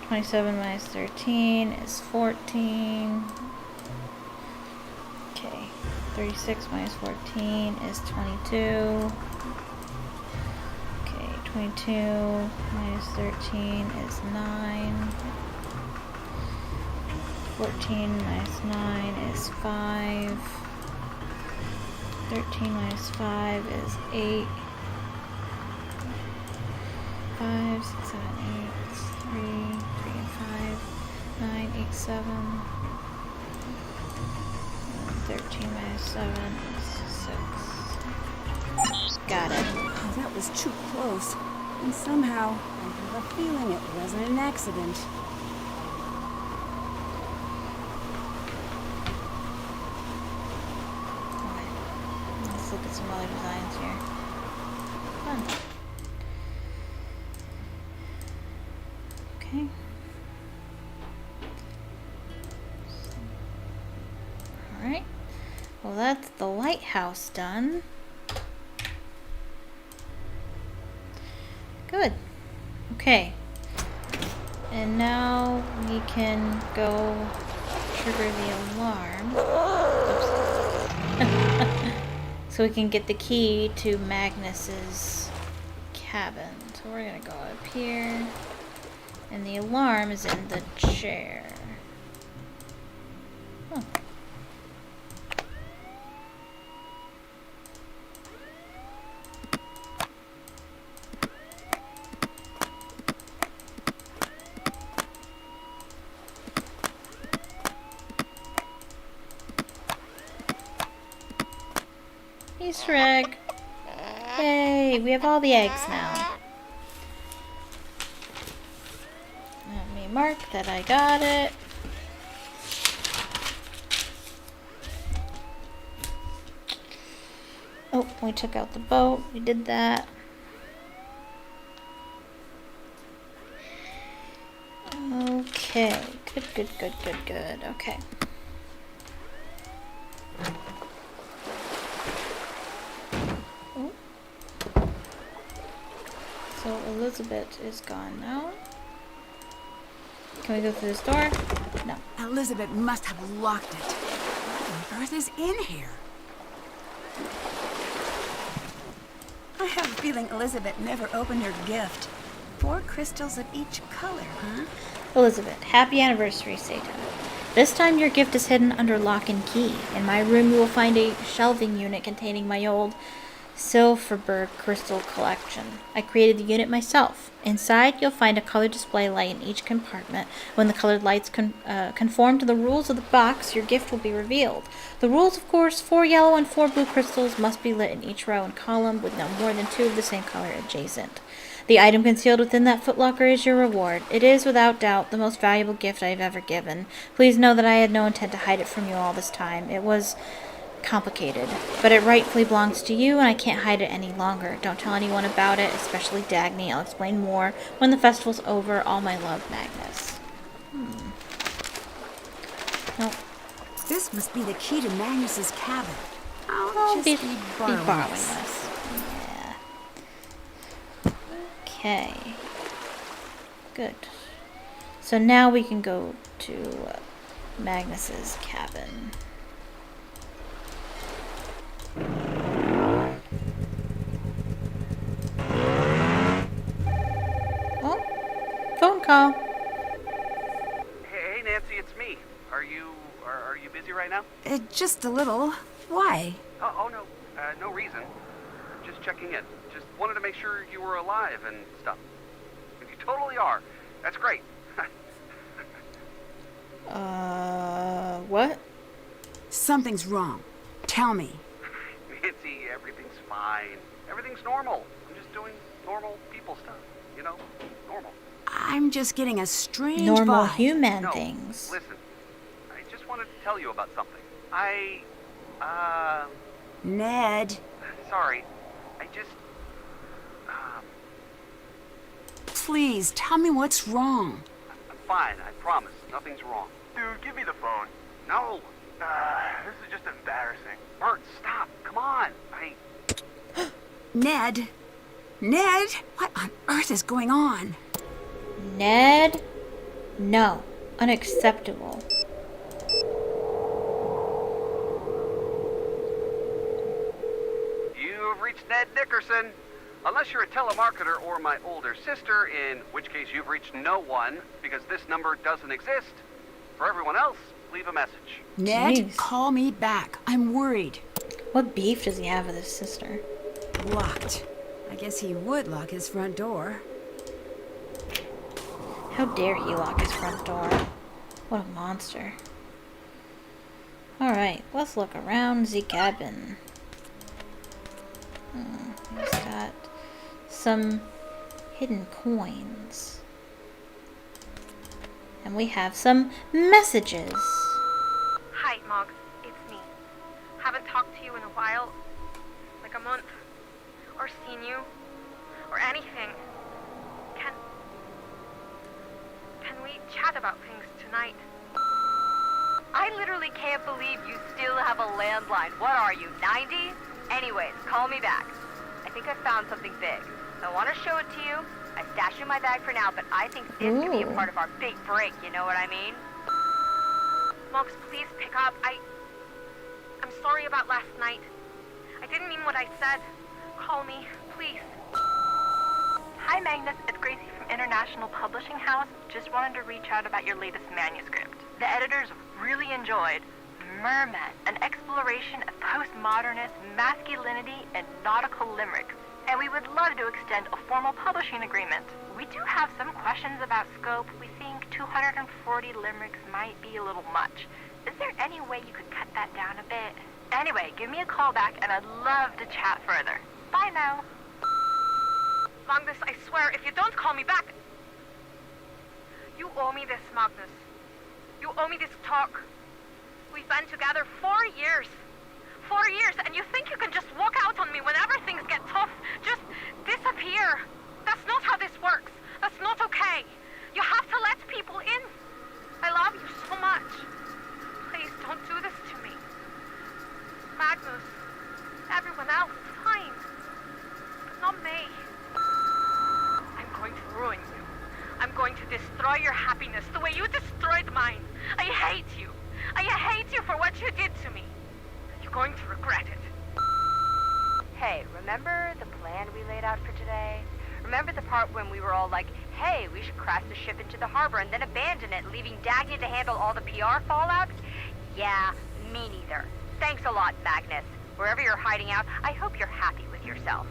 Speaker 1: 27 minus 13 is 14. Okay. 36 minus 14 is 22. Okay. 22 minus 13 is 9. 14 minus 9 is 5. 13 minus 5 is 8. 5, 6, 7, 8, 3, 3 and 5, 9, 8, 7. And 13 minus 7 is 6. Got it.
Speaker 3: Oh, that was too close. And somehow, I have a feeling it wasn't an accident.
Speaker 1: Let's look at some other designs here. Fun. Okay. Alright. Well, that's the lighthouse done. Good. Okay. And now we can go trigger the alarm. Oops. So we can get the key to Magnus's cabin. So we're gonna go up here. And the alarm is in the chair. Huh. Easter egg. Yay, we have all the eggs now. Let me mark that I got it. Oh, we took out the boat. We did that. Okay. Good. Okay. Oh. So Elizabeth is gone now. Can we go through this door? No.
Speaker 3: Elizabeth must have locked it. What on earth is in here? I have a feeling Elizabeth never opened her gift. 4 crystals of each color, huh?
Speaker 1: Elizabeth, happy anniversary, Satan. This time your gift is hidden under lock and key. In my room you will find a shelving unit containing my old Silverberg crystal collection. I created the unit myself. Inside, you'll find a color display light in each compartment. When the colored lights conform to the rules of the box, your gift will be revealed. The rules, of course, 4 yellow and 4 blue crystals must be lit in each row and column with no more than 2 of the same color adjacent. The item concealed within that footlocker is your reward. It is, without doubt, the most valuable gift I have ever given. Please know that I had no intent to hide it from you all this time. It was complicated, but it rightfully belongs to you, and I can't hide it any longer. Don't tell anyone about it, especially Dagny. I'll explain more when the festival's over. All my love, Magnus. Nope.
Speaker 3: This must be the key to Magnus's cabin.
Speaker 1: I'll
Speaker 3: Just
Speaker 1: be
Speaker 3: borrowing
Speaker 1: borrowing
Speaker 3: this.
Speaker 1: this. Yeah. Okay. Good. So now we can go to Magnus's cabin. Oh, phone call.
Speaker 5: Hey, Nancy, it's me. Are you busy right now?
Speaker 3: Just a little. Why?
Speaker 5: Oh no, no reason. Just checking in. Just wanted to make sure you were alive and stuff. If you totally are, that's great.
Speaker 1: What?
Speaker 3: Something's wrong. Tell me.
Speaker 5: Nancy, everything's fine. Everything's normal. I'm just doing normal people stuff. You know, normal.
Speaker 3: I'm just getting a strange
Speaker 1: Normal
Speaker 3: vibe.
Speaker 1: human
Speaker 5: No,
Speaker 1: things.
Speaker 5: listen. I just wanted to tell you about something.
Speaker 3: Ned,
Speaker 5: Sorry. I just,
Speaker 3: please tell me what's wrong.
Speaker 5: I'm fine. I promise. Nothing's wrong.
Speaker 8: Dude, give me the phone.
Speaker 5: No.
Speaker 8: This is just embarrassing.
Speaker 5: Bert, stop. Come on.
Speaker 3: Ned? Ned? What on earth is going on?
Speaker 1: Ned? No. Unacceptable.
Speaker 5: You've reached Ned Nickerson. Unless you're a telemarketer or my older sister, in which case you've reached no one, because this number doesn't exist. For everyone else, leave a message.
Speaker 3: Ned,
Speaker 1: Jeez.
Speaker 3: call me back. I'm worried.
Speaker 1: What beef does he have with his sister?
Speaker 3: Locked. I guess he would lock his front door.
Speaker 1: How dare he lock his front door? What a monster. Alright, let's look around the cabin. He's got some hidden coins. And we have some messages.
Speaker 7: Hi, Mog. It's me. Haven't talked to you in a while. Like a month. Or seen you. Or anything. Can we chat about things tonight? I literally can't believe you still have a landline. What are you, 90? Anyways, call me back. I think I found something big. I want to show it to you. I stashed it in my bag for now, but I think this could be a
Speaker 1: Ooh.
Speaker 7: part of our big break, you know what I mean? Mox, please pick up. I'm sorry about last night. I didn't mean what I said. Call me, please. Hi, Magnus. It's Gracie from International Publishing House. Just wanted to reach out about your latest manuscript. The editors really enjoyed Merman, an exploration of postmodernist masculinity and nautical limericks. And we would love to extend a formal publishing agreement. We do have some questions about scope. We think 240 limericks might be a little much. Is there any way you could cut that down a bit? Anyway, give me a call back and I'd love to chat further. Bye now.
Speaker 3: Magnus, I swear, if you don't call me back... You owe me this, Magnus. You owe me this talk. We've been together 4 years. 4 years, and you think you can just walk out on me whenever things get tough? Just disappear. That's not how this works. That's not okay. You have to let people in. I love you so much. Please don't do this to me. Magnus, everyone else, fine. But not me. I'm going to ruin you. I'm going to destroy your happiness the way you destroyed mine. I hate you. I hate you for what you did to me. You're going to regret it.
Speaker 7: Hey, remember the plan we laid out for today? Remember the part when we were all like, hey, we should crash the ship into the harbor and then abandon it, leaving Dagny to handle all the PR fallout? Yeah, me neither. Thanks a lot, Magnus. Wherever you're hiding out, I hope you're happy with yourself.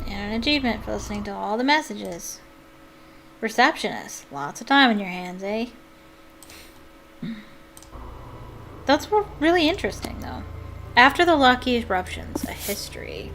Speaker 1: And an achievement for listening to all the messages. Receptionist. Lots of time on your hands, eh? That's really interesting, though. After the Lucky Eruptions, a history.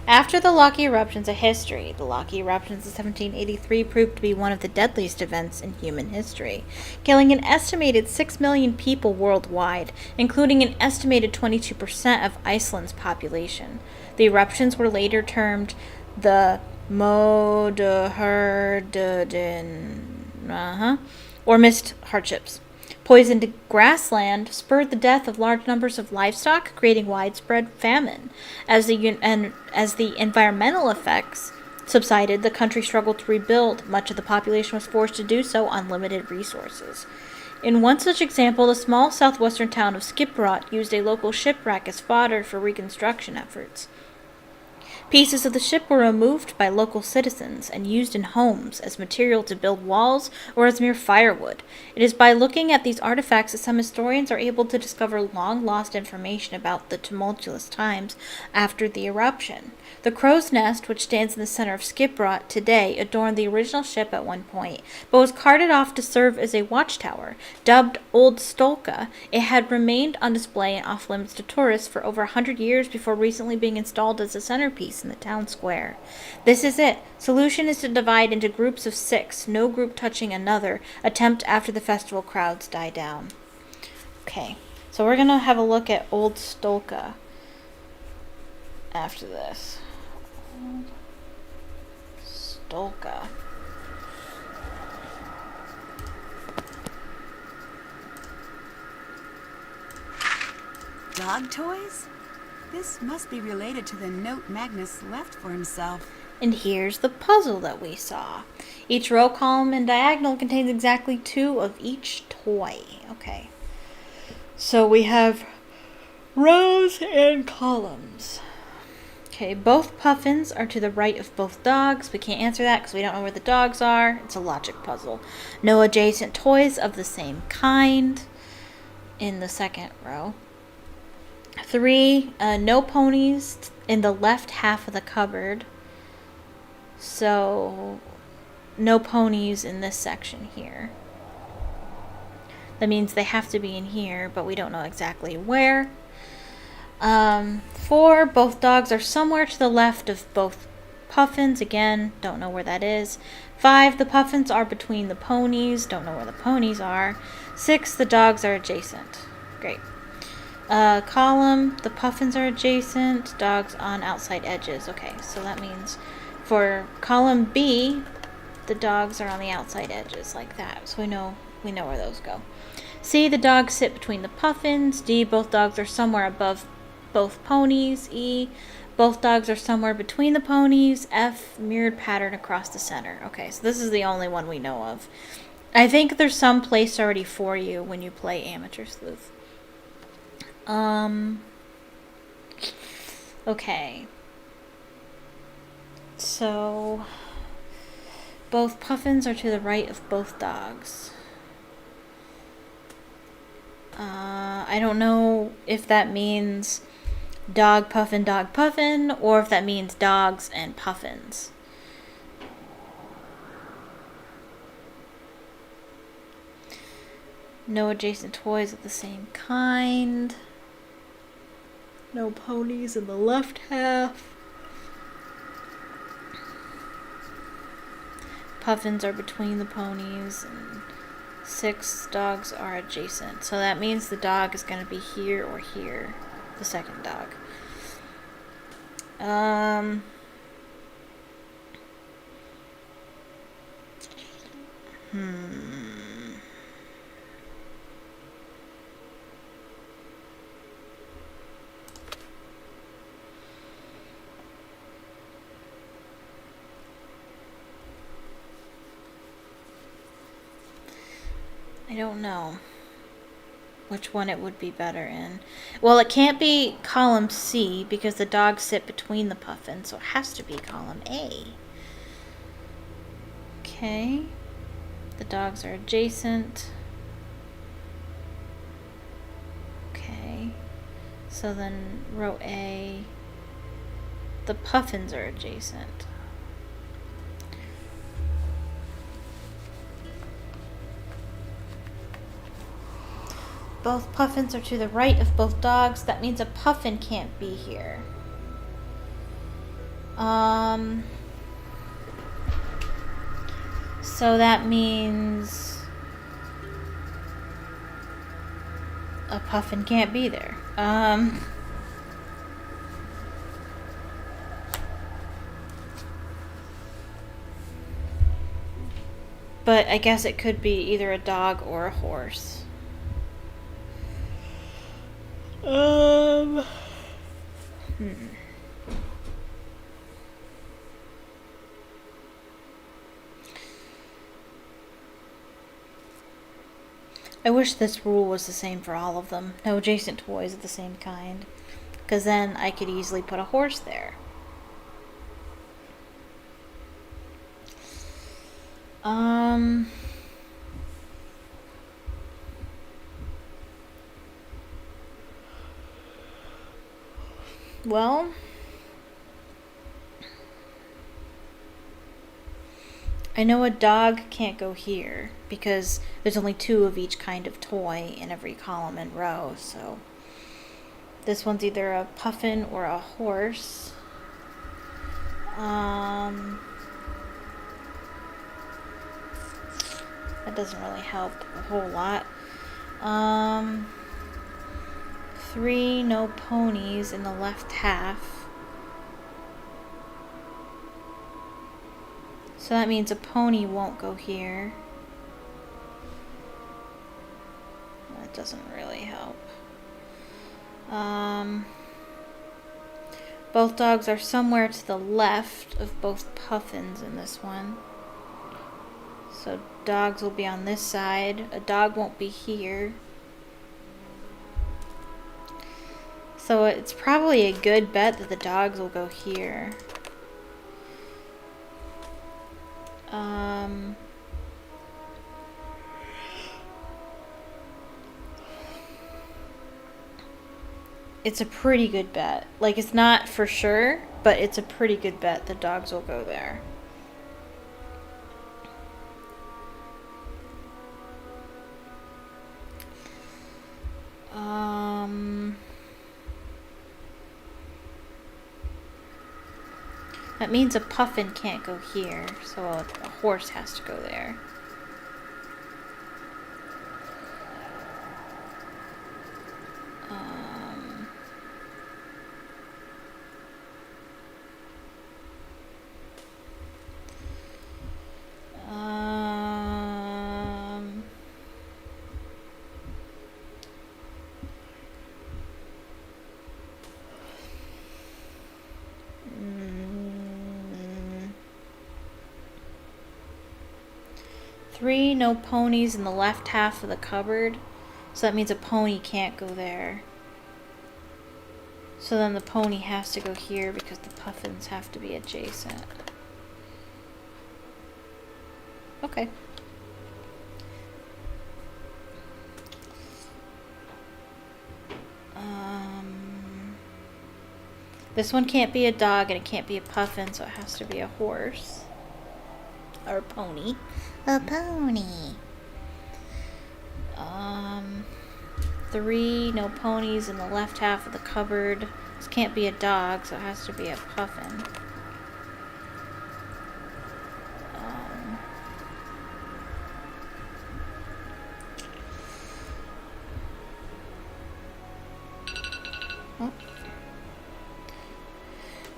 Speaker 1: After the Lucky Eruptions, a history. The Lucky Eruptions of 1783 proved to be one of the deadliest events in human history, killing an estimated 6 million people worldwide, including an estimated 22% of Iceland's population. The eruptions were later termed the Moðuharðardin, or mist hardships. Poisoned grassland spurred the death of large numbers of livestock, creating widespread famine. As the environmental effects subsided, the country struggled to rebuild. Much of the population was forced to do so on limited resources. In one such example, the small southwestern town of Skipbrot used a local shipwreck as fodder for reconstruction efforts. Pieces of the ship were removed by local citizens and used in homes as material to build walls or as mere firewood. It is by looking at these artifacts that some historians are able to discover long-lost information about the tumultuous times after the eruption. The crow's nest, which stands in the center of Skipbrot today, adorned the original ship at one point, but was carted off to serve as a watchtower. Dubbed Old Stolka, it had remained on display and off-limits to tourists for over 100 years before recently being installed as a centerpiece in the town square. This is it. Solution is to divide into groups of 6, no group touching another. Attempt after the festival crowds die down. Okay, so we're going to have a look at Old Stolka after this. Old Stolka.
Speaker 3: Dog toys? This must be related to the note Magnus left for himself.
Speaker 1: And here's the puzzle that we saw. Each row, column, and diagonal contains exactly 2 of each toy. Okay. So we have rows and columns. Okay, both puffins are to the right of both dogs. We can't answer that because we don't know where the dogs are. It's a logic puzzle. No adjacent toys of the same kind in the second row. 3, no ponies in the left half of the cupboard. So, no ponies in this section here. That means they have to be in here, but we don't know exactly where. 4, both dogs are somewhere to the left of both puffins. Again, don't know where that is. 5, the puffins are between the ponies. Don't know where the ponies are. 6, the dogs are adjacent. Great. Column, the puffins are adjacent, dogs on outside edges. Okay, so that means for column B, the dogs are on the outside edges like that. So we know where those go. C, the dogs sit between the puffins. D, both dogs are somewhere above both ponies. E, both dogs are somewhere between the ponies. F, mirrored pattern across the center. Okay, so this is the only one we know of. I think there's some place already for you when you play Amateur Sleuth. Okay. So, both puffins are to the right of both dogs. I don't know if that means dog puffin, or if that means dogs and puffins. No adjacent toys of the same kind. No ponies in the left half. Puffins are between the ponies, and 6 dogs are adjacent. So that means the dog is going to be here or here. The second dog. I don't know which one it would be better in. Well, it can't be column C because the dogs sit between the puffins, so it has to be column A. Okay. The dogs are adjacent. Okay. So then row A, the puffins are adjacent. Both puffins are to the right of both dogs. That means a puffin can't be here. So that means a puffin can't be there. But I guess it could be either a dog or a horse. I wish this rule was the same for all of them. No adjacent toys of the same kind. Because then I could easily put a horse there. Well, I know a dog can't go here because there's only 2 of each kind of toy in every column and row, so this one's either a puffin or a horse. That doesn't really help a whole lot. 3 no ponies in the left half. So that means a pony won't go here. That doesn't really help. Both dogs are somewhere to the left of both puffins in this one. So dogs will be on this side. A dog won't be here. So it's probably a good bet that the dogs will go here. It's a pretty good bet. Like, it's not for sure, but it's a pretty good bet the dogs will go there. That means a puffin can't go here, so a horse has to go there. Three no ponies in the left half of the cupboard. So that means a pony can't go there. So then the pony has to go here because the puffins have to be adjacent. Okay. This one can't be a dog and it can't be a puffin, so it has to be a horse. Or a pony. A pony. 3, no ponies in the left half of the cupboard. This can't be a dog, so it has to be a puffin.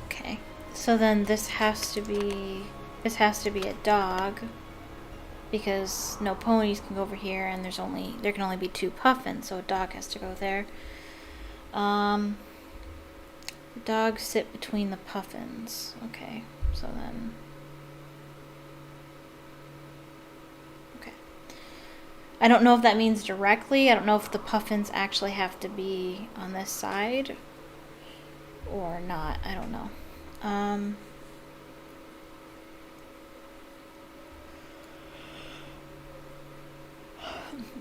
Speaker 1: Okay, so then this has to be a dog, because no ponies can go over here, and there can only be 2 puffins, so a dog has to go there. Dogs sit between the puffins. Okay, so then. Okay. I don't know if that means directly. I don't know if the puffins actually have to be on this side or not. I don't know.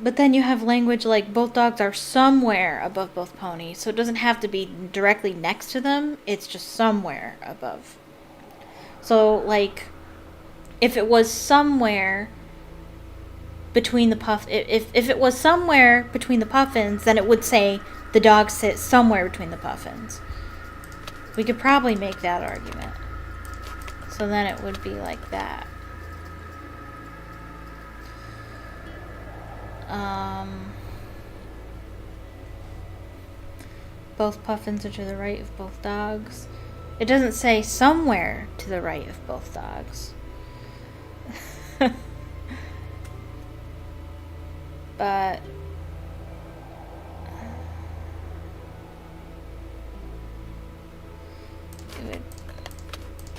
Speaker 1: But then you have language like both dogs are somewhere above both ponies. So it doesn't have to be directly next to them. It's just somewhere above. So, like, if it was somewhere between the if it was somewhere between the puffins, then it would say the dogs sit somewhere between the puffins. We could probably make that argument. So then it would be like that. Both puffins are to the right of both dogs. It doesn't say somewhere to the right of both dogs. But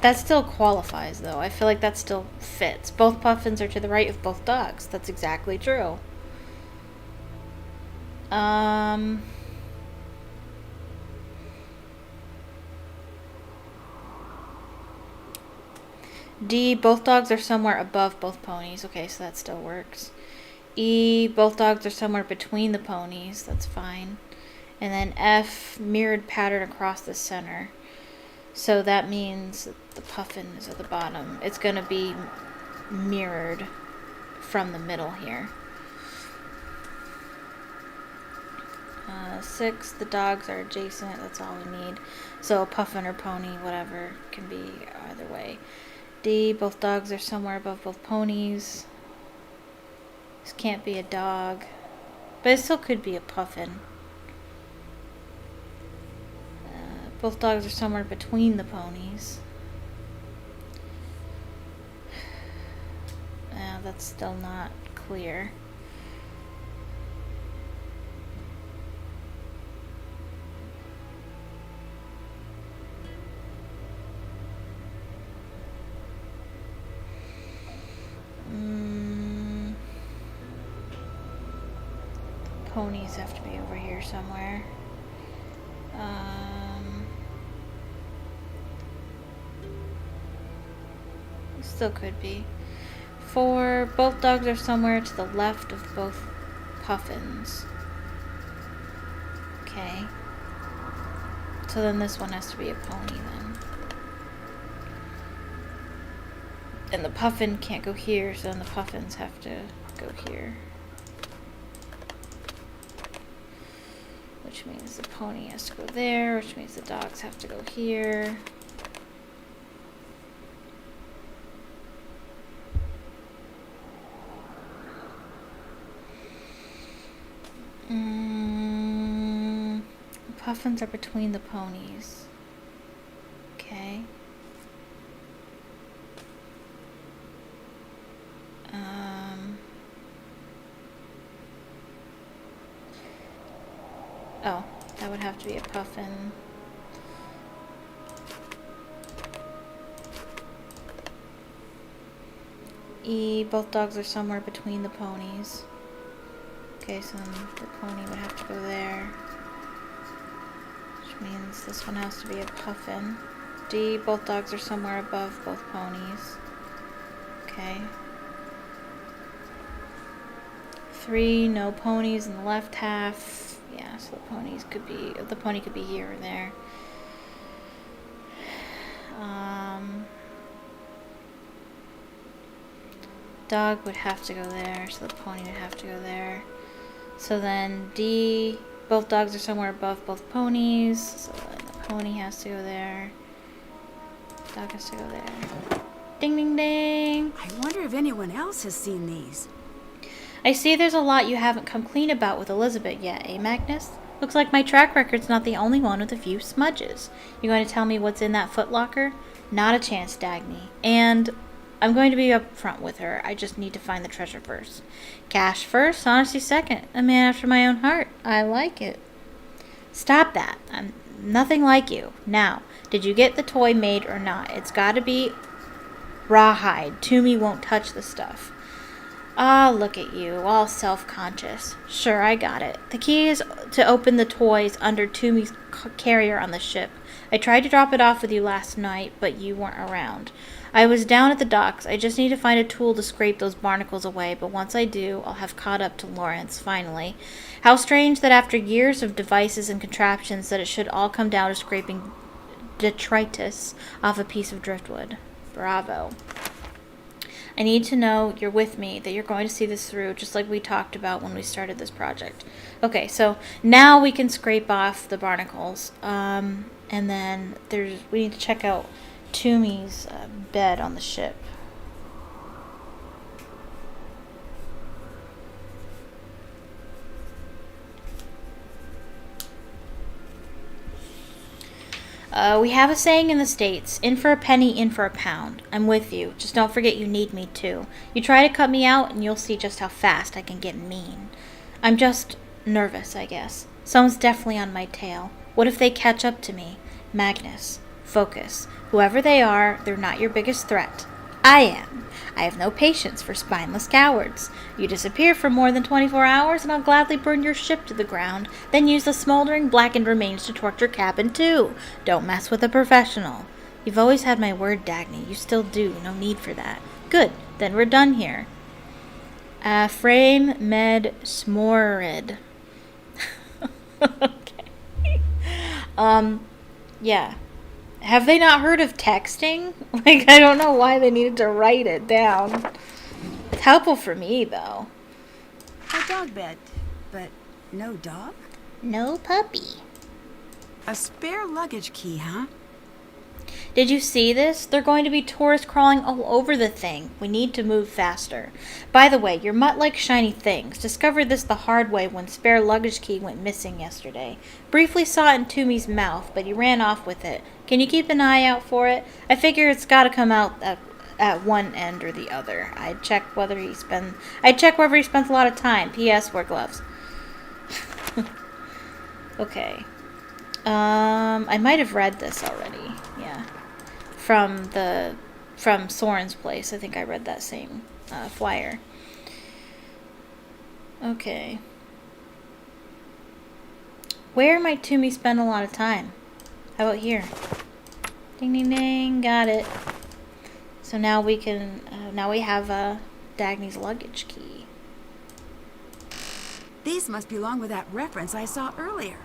Speaker 1: that still qualifies, though. I feel like that still fits. Both puffins are to the right of both dogs. That's exactly true. D, both dogs are somewhere above both ponies. Okay, so that still works. E, both dogs are somewhere between the ponies. That's fine. And then F, mirrored pattern across the center. So that means the puffin is at the bottom. It's going to be mirrored from the middle here. 6, the dogs are adjacent. That's all we need. So a puffin or pony, whatever, can be either way. D, both dogs are somewhere above both ponies. This can't be a dog, but it still could be a puffin. Both dogs are somewhere between the ponies. That's still not clear. Ponies have to be over here somewhere. Still could be. 4, both dogs are somewhere to the left of both puffins. Okay. So then this one has to be a pony then. And the puffin can't go here, so then the puffins have to go here. Which means the pony has to go there, which means the dogs have to go here. Puffins are between the ponies. Okay. Oh, that would have to be a puffin. E, both dogs are somewhere between the ponies. Okay, so then the pony would have to go there. Which means this one has to be a puffin. D, both dogs are somewhere above both ponies. Okay. 3, no ponies in the left half. Yeah, so the pony could be here or there. Dog would have to go there, so the pony would have to go there. So then D, both dogs are somewhere above both ponies. So then the pony has to go there. Dog has to go there. Ding, ding, ding.
Speaker 9: I wonder if anyone else has seen these.
Speaker 1: I see there's a lot you haven't come clean about with Elizabeth yet, eh, Magnus? Looks like my track record's not the only one with a few smudges. You going to tell me what's in that footlocker? Not a chance, Dagny. And I'm going to be upfront with her. I just need to find the treasure first. Cash first, honesty second. A man after my own heart. I like it. Stop that. I'm nothing like you. Now, did you get the toy made or not? It's got to be rawhide. Toomey won't touch the stuff. Ah, look at you, all self-conscious. Sure, I got it. The key is to open the toys under Toomey's carrier on the ship. I tried to drop it off with you last night, but you weren't around. I was down at the docks. I just need to find a tool to scrape those barnacles away, but once I do, I'll have caught up to Lawrence, finally. How strange that after years of devices and contraptions that it should all come down to scraping detritus off a piece of driftwood. Bravo. I need to know you're with me, that you're going to see this through, just like we talked about when we started this project. Okay, so now we can scrape off the barnacles, and then we need to check out Toomey's bed on the ship. We have a saying in the States, in for a penny, in for a pound. I'm with you. Just don't forget you need me too. You try to cut me out and you'll see just how fast I can get mean. I'm just nervous, I guess. Someone's definitely on my tail. What if they catch up to me? Magnus, focus. Whoever they are, they're not your biggest threat. I am. I have no patience for spineless cowards. You disappear for more than 24 hours, and I'll gladly burn your ship to the ground, then use the smoldering, blackened remains to torture cabin too. Don't mess with a professional. You've always had my word, Dagny. You still do. No need for that. Good. Then we're done here. Frame med smorid. Okay. Yeah. Have they not heard of texting? Like, I don't know why they needed to write it down. It's helpful for me, though.
Speaker 9: A dog bed, but no dog?
Speaker 1: No puppy.
Speaker 9: A spare luggage key, huh?
Speaker 1: Did you see this? They're going to be tourists crawling all over the thing. We need to move faster. By the way, your mutt-like shiny things. Discovered this the hard way when spare luggage key went missing yesterday. Briefly saw it in Toomey's mouth, but he ran off with it. Can you keep an eye out for it? I figure it's got to come out at one end or the other. I'd check whether he spends a lot of time. P.S. Wear gloves. Okay. I might have read this already. Yeah. From Soren's place. I think I read that same flyer. Okay. Where might Toomey spend a lot of time? How about here? Ding, ding, ding. Got it. So now we can, now we have Dagny's luggage key.
Speaker 9: These must belong with that reference I saw earlier.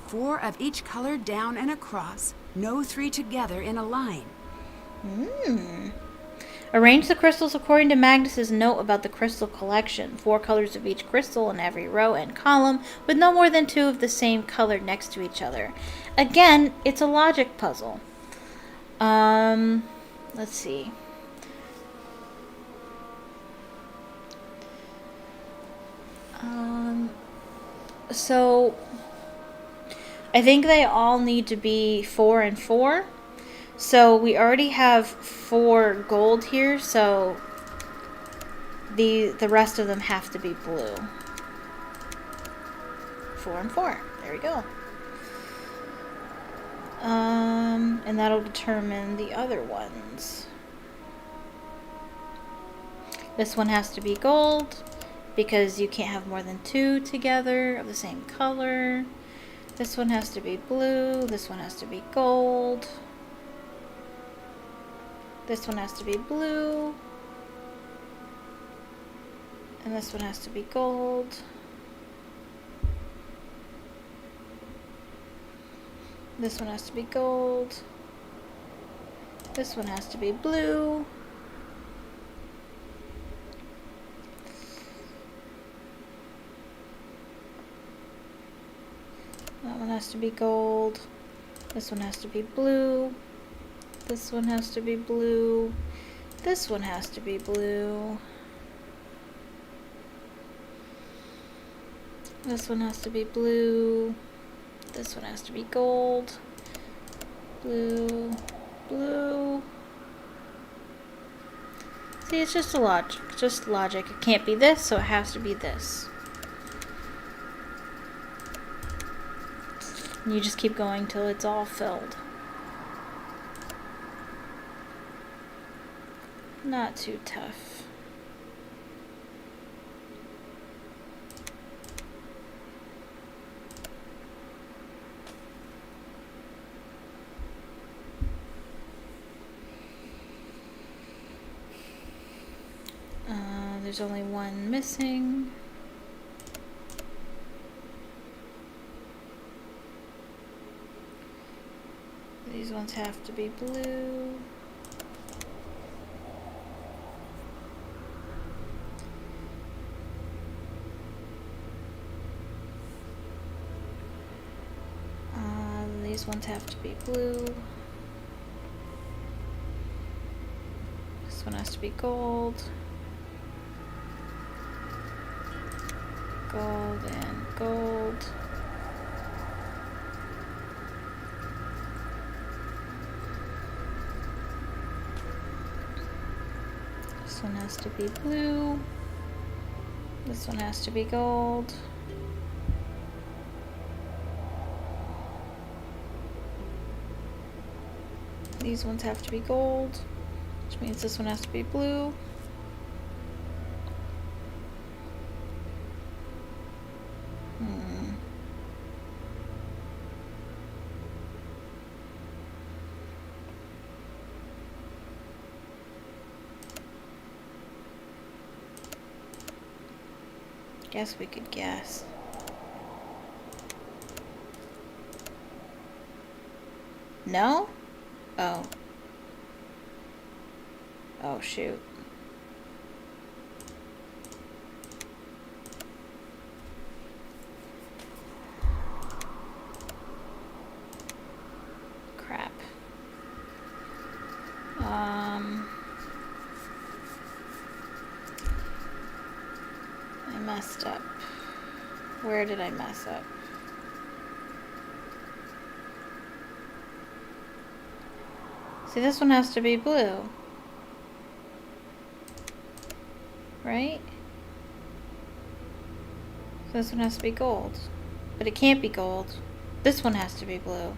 Speaker 9: 4 of each color down and across. No 3 together in a line.
Speaker 1: Arrange the crystals according to Magnus's note about the crystal collection. 4 colors of each crystal in every row and column, with no more than 2 of the same color next to each other. Again, it's a logic puzzle. Let's see. So I think they all need to be 4 and 4. So we already have 4 gold here, so the rest of them have to be blue. 4 and 4. There we go. And that'll determine the other ones. This one has to be gold, because you can't have more than 2 together of the same color. This one has to be blue. This one has to be gold. This one has to be blue. And this one has to be gold. This one has to be gold. This one has to be blue. That one has to be gold. This one has to be blue. This one has to be blue. This one has to be blue. This one has to be blue. This one has to be gold. Blue. Blue. See, it's just logic. It can't be this, so it has to be this. And you just keep going till it's all filled. Not too tough. There's only one missing. These ones have to be blue. These ones have to be blue. This one has to be gold. Gold and gold. This one has to be blue. This one has to be gold. These ones have to be gold, which means this one has to be blue. Guess we could guess. No? Oh. Oh, shoot. Crap. I messed up. Where did I mess up? See, this one has to be blue. Right? So this one has to be gold. But it can't be gold. This one has to be blue.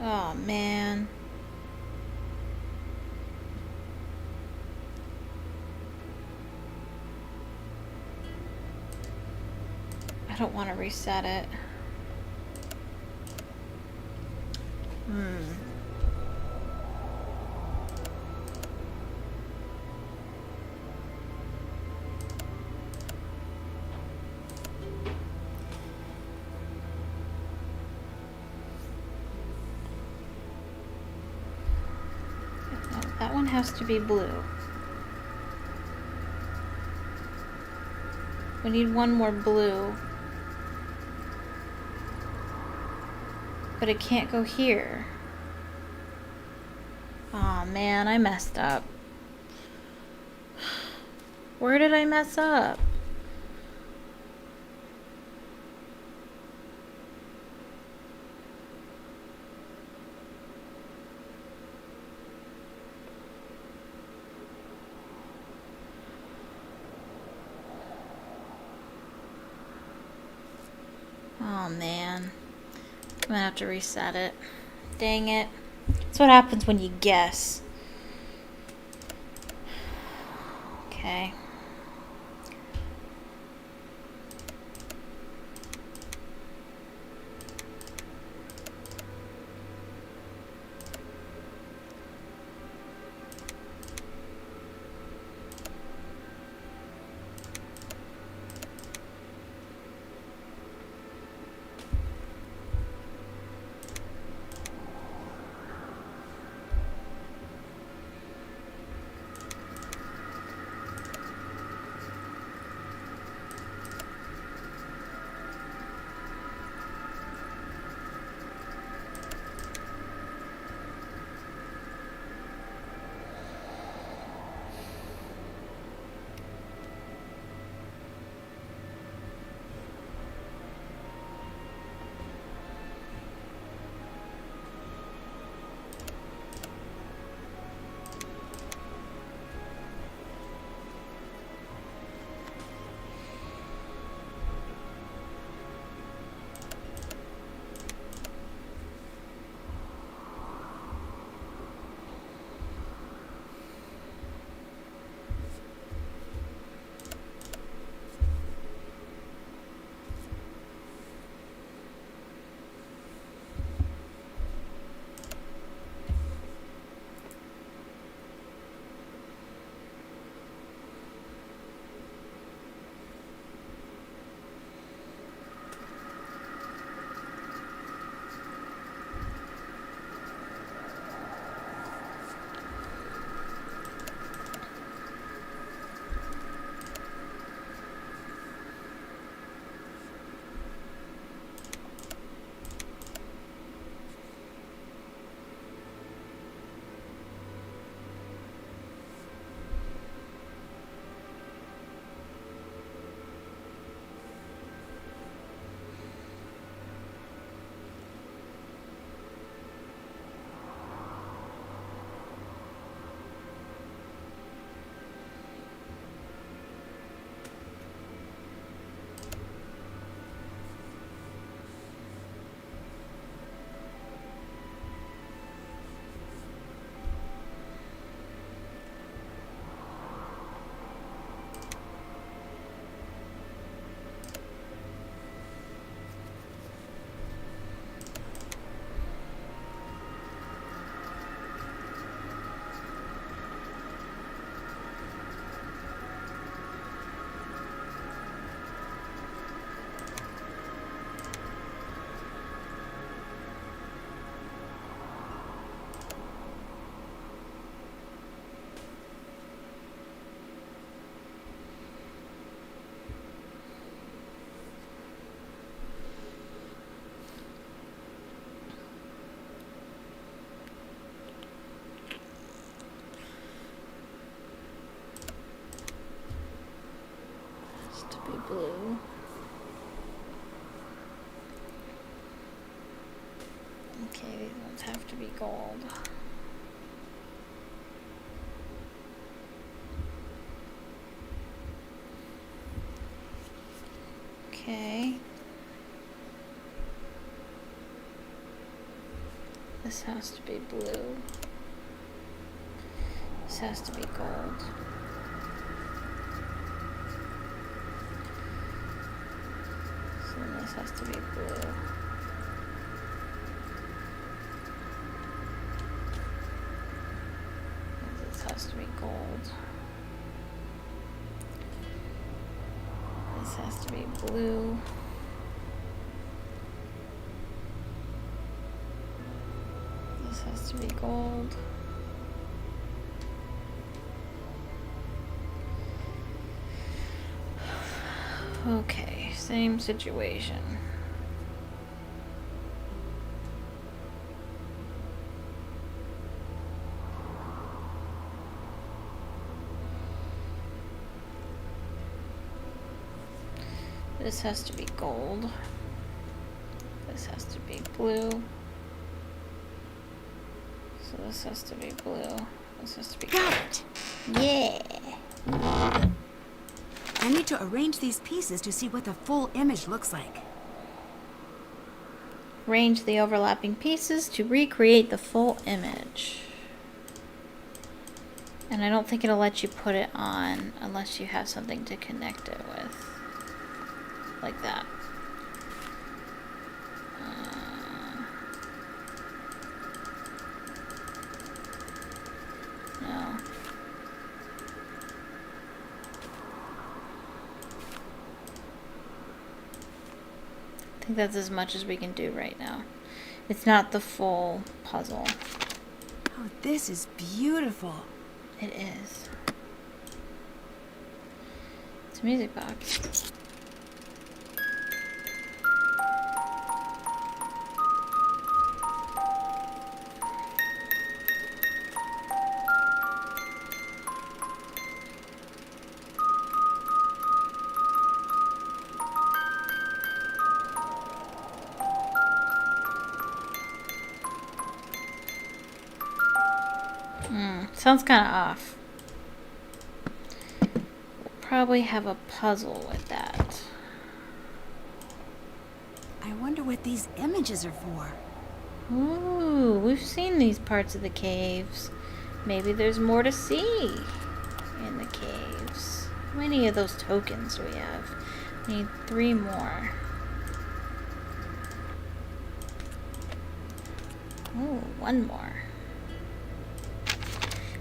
Speaker 1: Oh, man. I don't want to reset it. That one has to be blue. We need one more blue. But it can't go here. Aw, man, I messed up. Where did I mess up? Oh, man. I'm gonna have to reset it. Dang it. That's what happens when you guess. Okay. blue. Okay, these ones have to be gold. Okay. This has to be blue. This has to be gold. So then this has to be blue. This has to be gold. This has to be blue. This has to be gold. Okay, same situation. This has to be gold. This has to be blue. So this has to be blue. This has to be gold.
Speaker 9: Got it!
Speaker 1: Yeah!
Speaker 9: I need to arrange these pieces to see what the full image looks like.
Speaker 1: Arrange the overlapping pieces to recreate the full image. And I don't think it'll let you put it on unless you have something to connect it with. Like that. No. I think that's as much as we can do right now. It's not the full puzzle.
Speaker 9: Oh, this is beautiful.
Speaker 1: It is. It's a music box. Sounds kind of off. We'll probably have a puzzle with that.
Speaker 9: I wonder what these images are for.
Speaker 1: Ooh, we've seen these parts of the caves. Maybe there's more to see in the caves. How many of those tokens do we have? We need 3 more. Ooh, 1 more.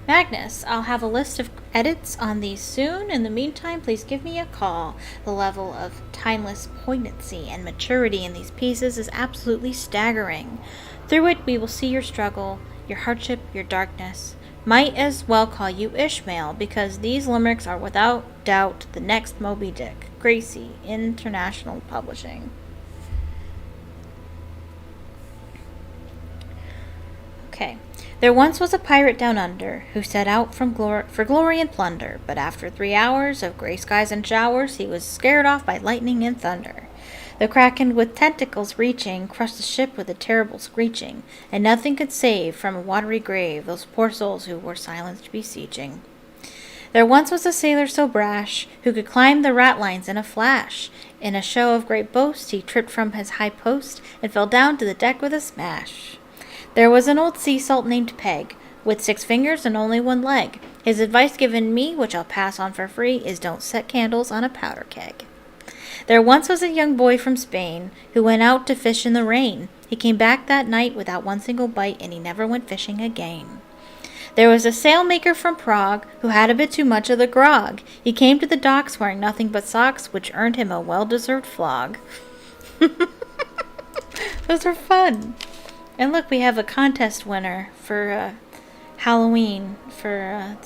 Speaker 1: Magnus, I'll have a list of edits on these soon. In the meantime, please give me a call. The level of timeless poignancy and maturity in these pieces is absolutely staggering. Through it, we will see your struggle, your hardship, your darkness. Might as well call you Ishmael, because these limericks are without doubt the next Moby Dick. Gracie, International Publishing. Okay. There once was a pirate down under who set out for glory and plunder, but after 3 hours of gray skies and showers, he was scared off by lightning and thunder. The kraken with tentacles reaching crushed the ship with a terrible screeching, and nothing could save from a watery grave those poor souls who were silenced beseeching. There once was a sailor so brash who could climb the ratlines in a flash. In a show of great boast, he tripped from his high post and fell down to the deck with a smash. There was an old sea salt named Peg, with 6 fingers and only 1 leg. His advice given me, which I'll pass on for free, is don't set candles on a powder keg. There once was a young boy from Spain who went out to fish in the rain. He came back that night without 1 single bite, and he never went fishing again. There was a sailmaker from Prague who had a bit too much of the grog. He came to the docks wearing nothing but socks, which earned him a well-deserved flog. Those are fun. And look, we have a contest winner for Halloween for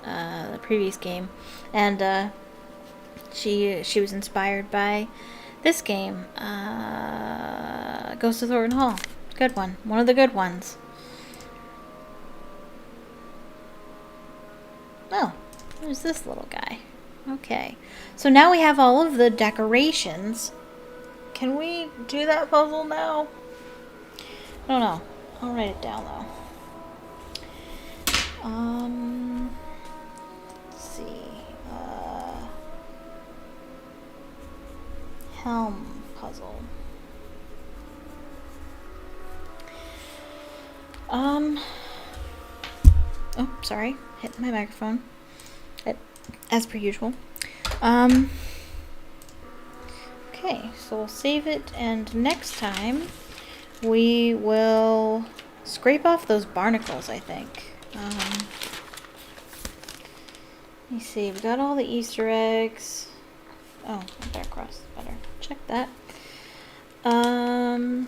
Speaker 1: the previous game, and she was inspired by this game, Ghost of Thornton Hall. Good one of the good ones. Oh, who's this little guy? Okay. So now we have all of the decorations. Can we do that puzzle now? I don't know. I'll write it down though. Let's see. Helm puzzle. Oh, sorry. Hit my microphone. As per usual. Okay, so we'll save it, and next time we will scrape off those barnacles, I think. Let me see, we got all the Easter eggs. Oh, I better check that. The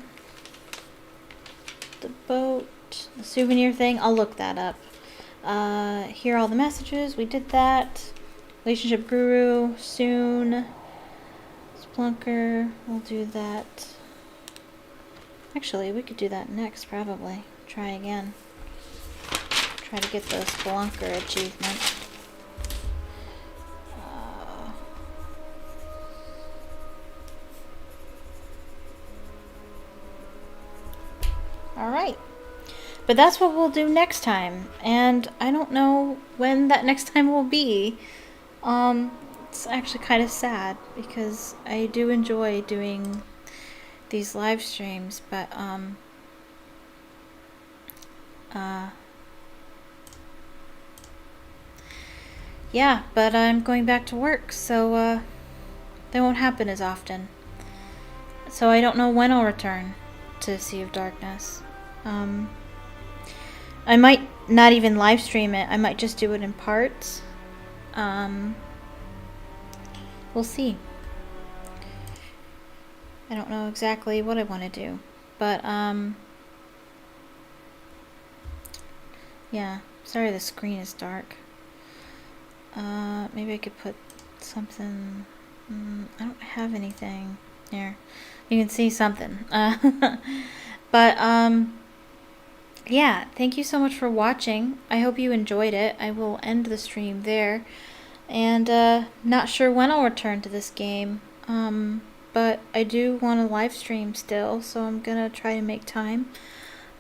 Speaker 1: boat, the souvenir thing, I'll look that up. Here are all the messages, we did that. Relationship Guru, soon. Splunker, we'll do that. Actually, we could do that next, probably. Try again. Try to get the Splunker achievement. Alright. But that's what we'll do next time. And I don't know when that next time will be. It's actually kind of sad because I do enjoy doing these live streams, but yeah, but I'm going back to work, so they won't happen as often. So I don't know when I'll return to Sea of Darkness. I might not even live stream it. I might just do it in parts. We'll see. I don't know exactly what I want to do, but yeah. Sorry, the screen is dark. Maybe I could put something. I don't have anything here. You can see something. But yeah, thank you so much for watching. I hope you enjoyed it. I will end the stream there. And not sure when I'll return to this game. But I do want to live stream still, so I'm gonna try to make time.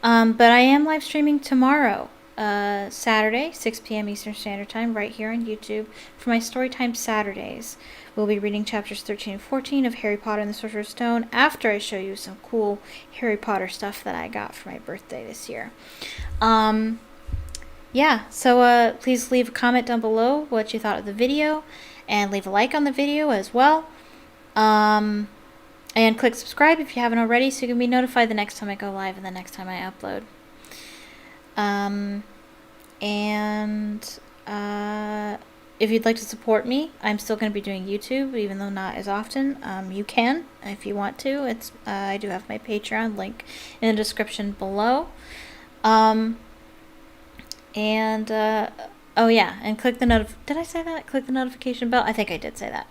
Speaker 1: But I am live streaming tomorrow, Saturday, 6 p.m. Eastern Standard Time, right here on YouTube for my Storytime Saturdays. We'll be reading chapters 13 and 14 of Harry Potter and the Sorcerer's Stone after I show you some cool Harry Potter stuff that I got for my birthday this year. Yeah, so please leave a comment down below what you thought of the video, and leave a like on the video as well. And click subscribe if you haven't already, so you can be notified the next time I go live and the next time I upload. If you'd like to support me, I'm still going to be doing YouTube, even though not as often. You can, if you want to. I do have my Patreon link in the description below. Oh yeah, and click the did I say that? Click the notification bell? I think I did say that.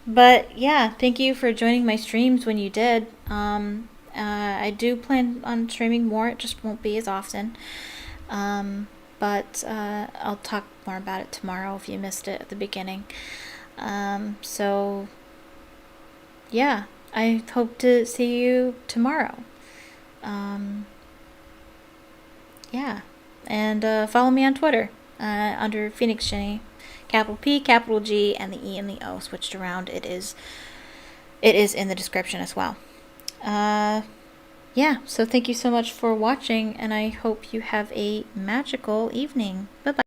Speaker 1: But yeah, thank you for joining my streams when you did. I do plan on streaming more, it just won't be as often. But I'll talk more about it tomorrow if you missed it at the beginning. So yeah, I hope to see you tomorrow. Yeah, and follow me on Twitter under PhoenixGinny, capital P, capital G, and the E and the O switched around. It is in the description as well. Yeah, so thank you so much for watching, and I hope you have a magical evening. Bye-bye.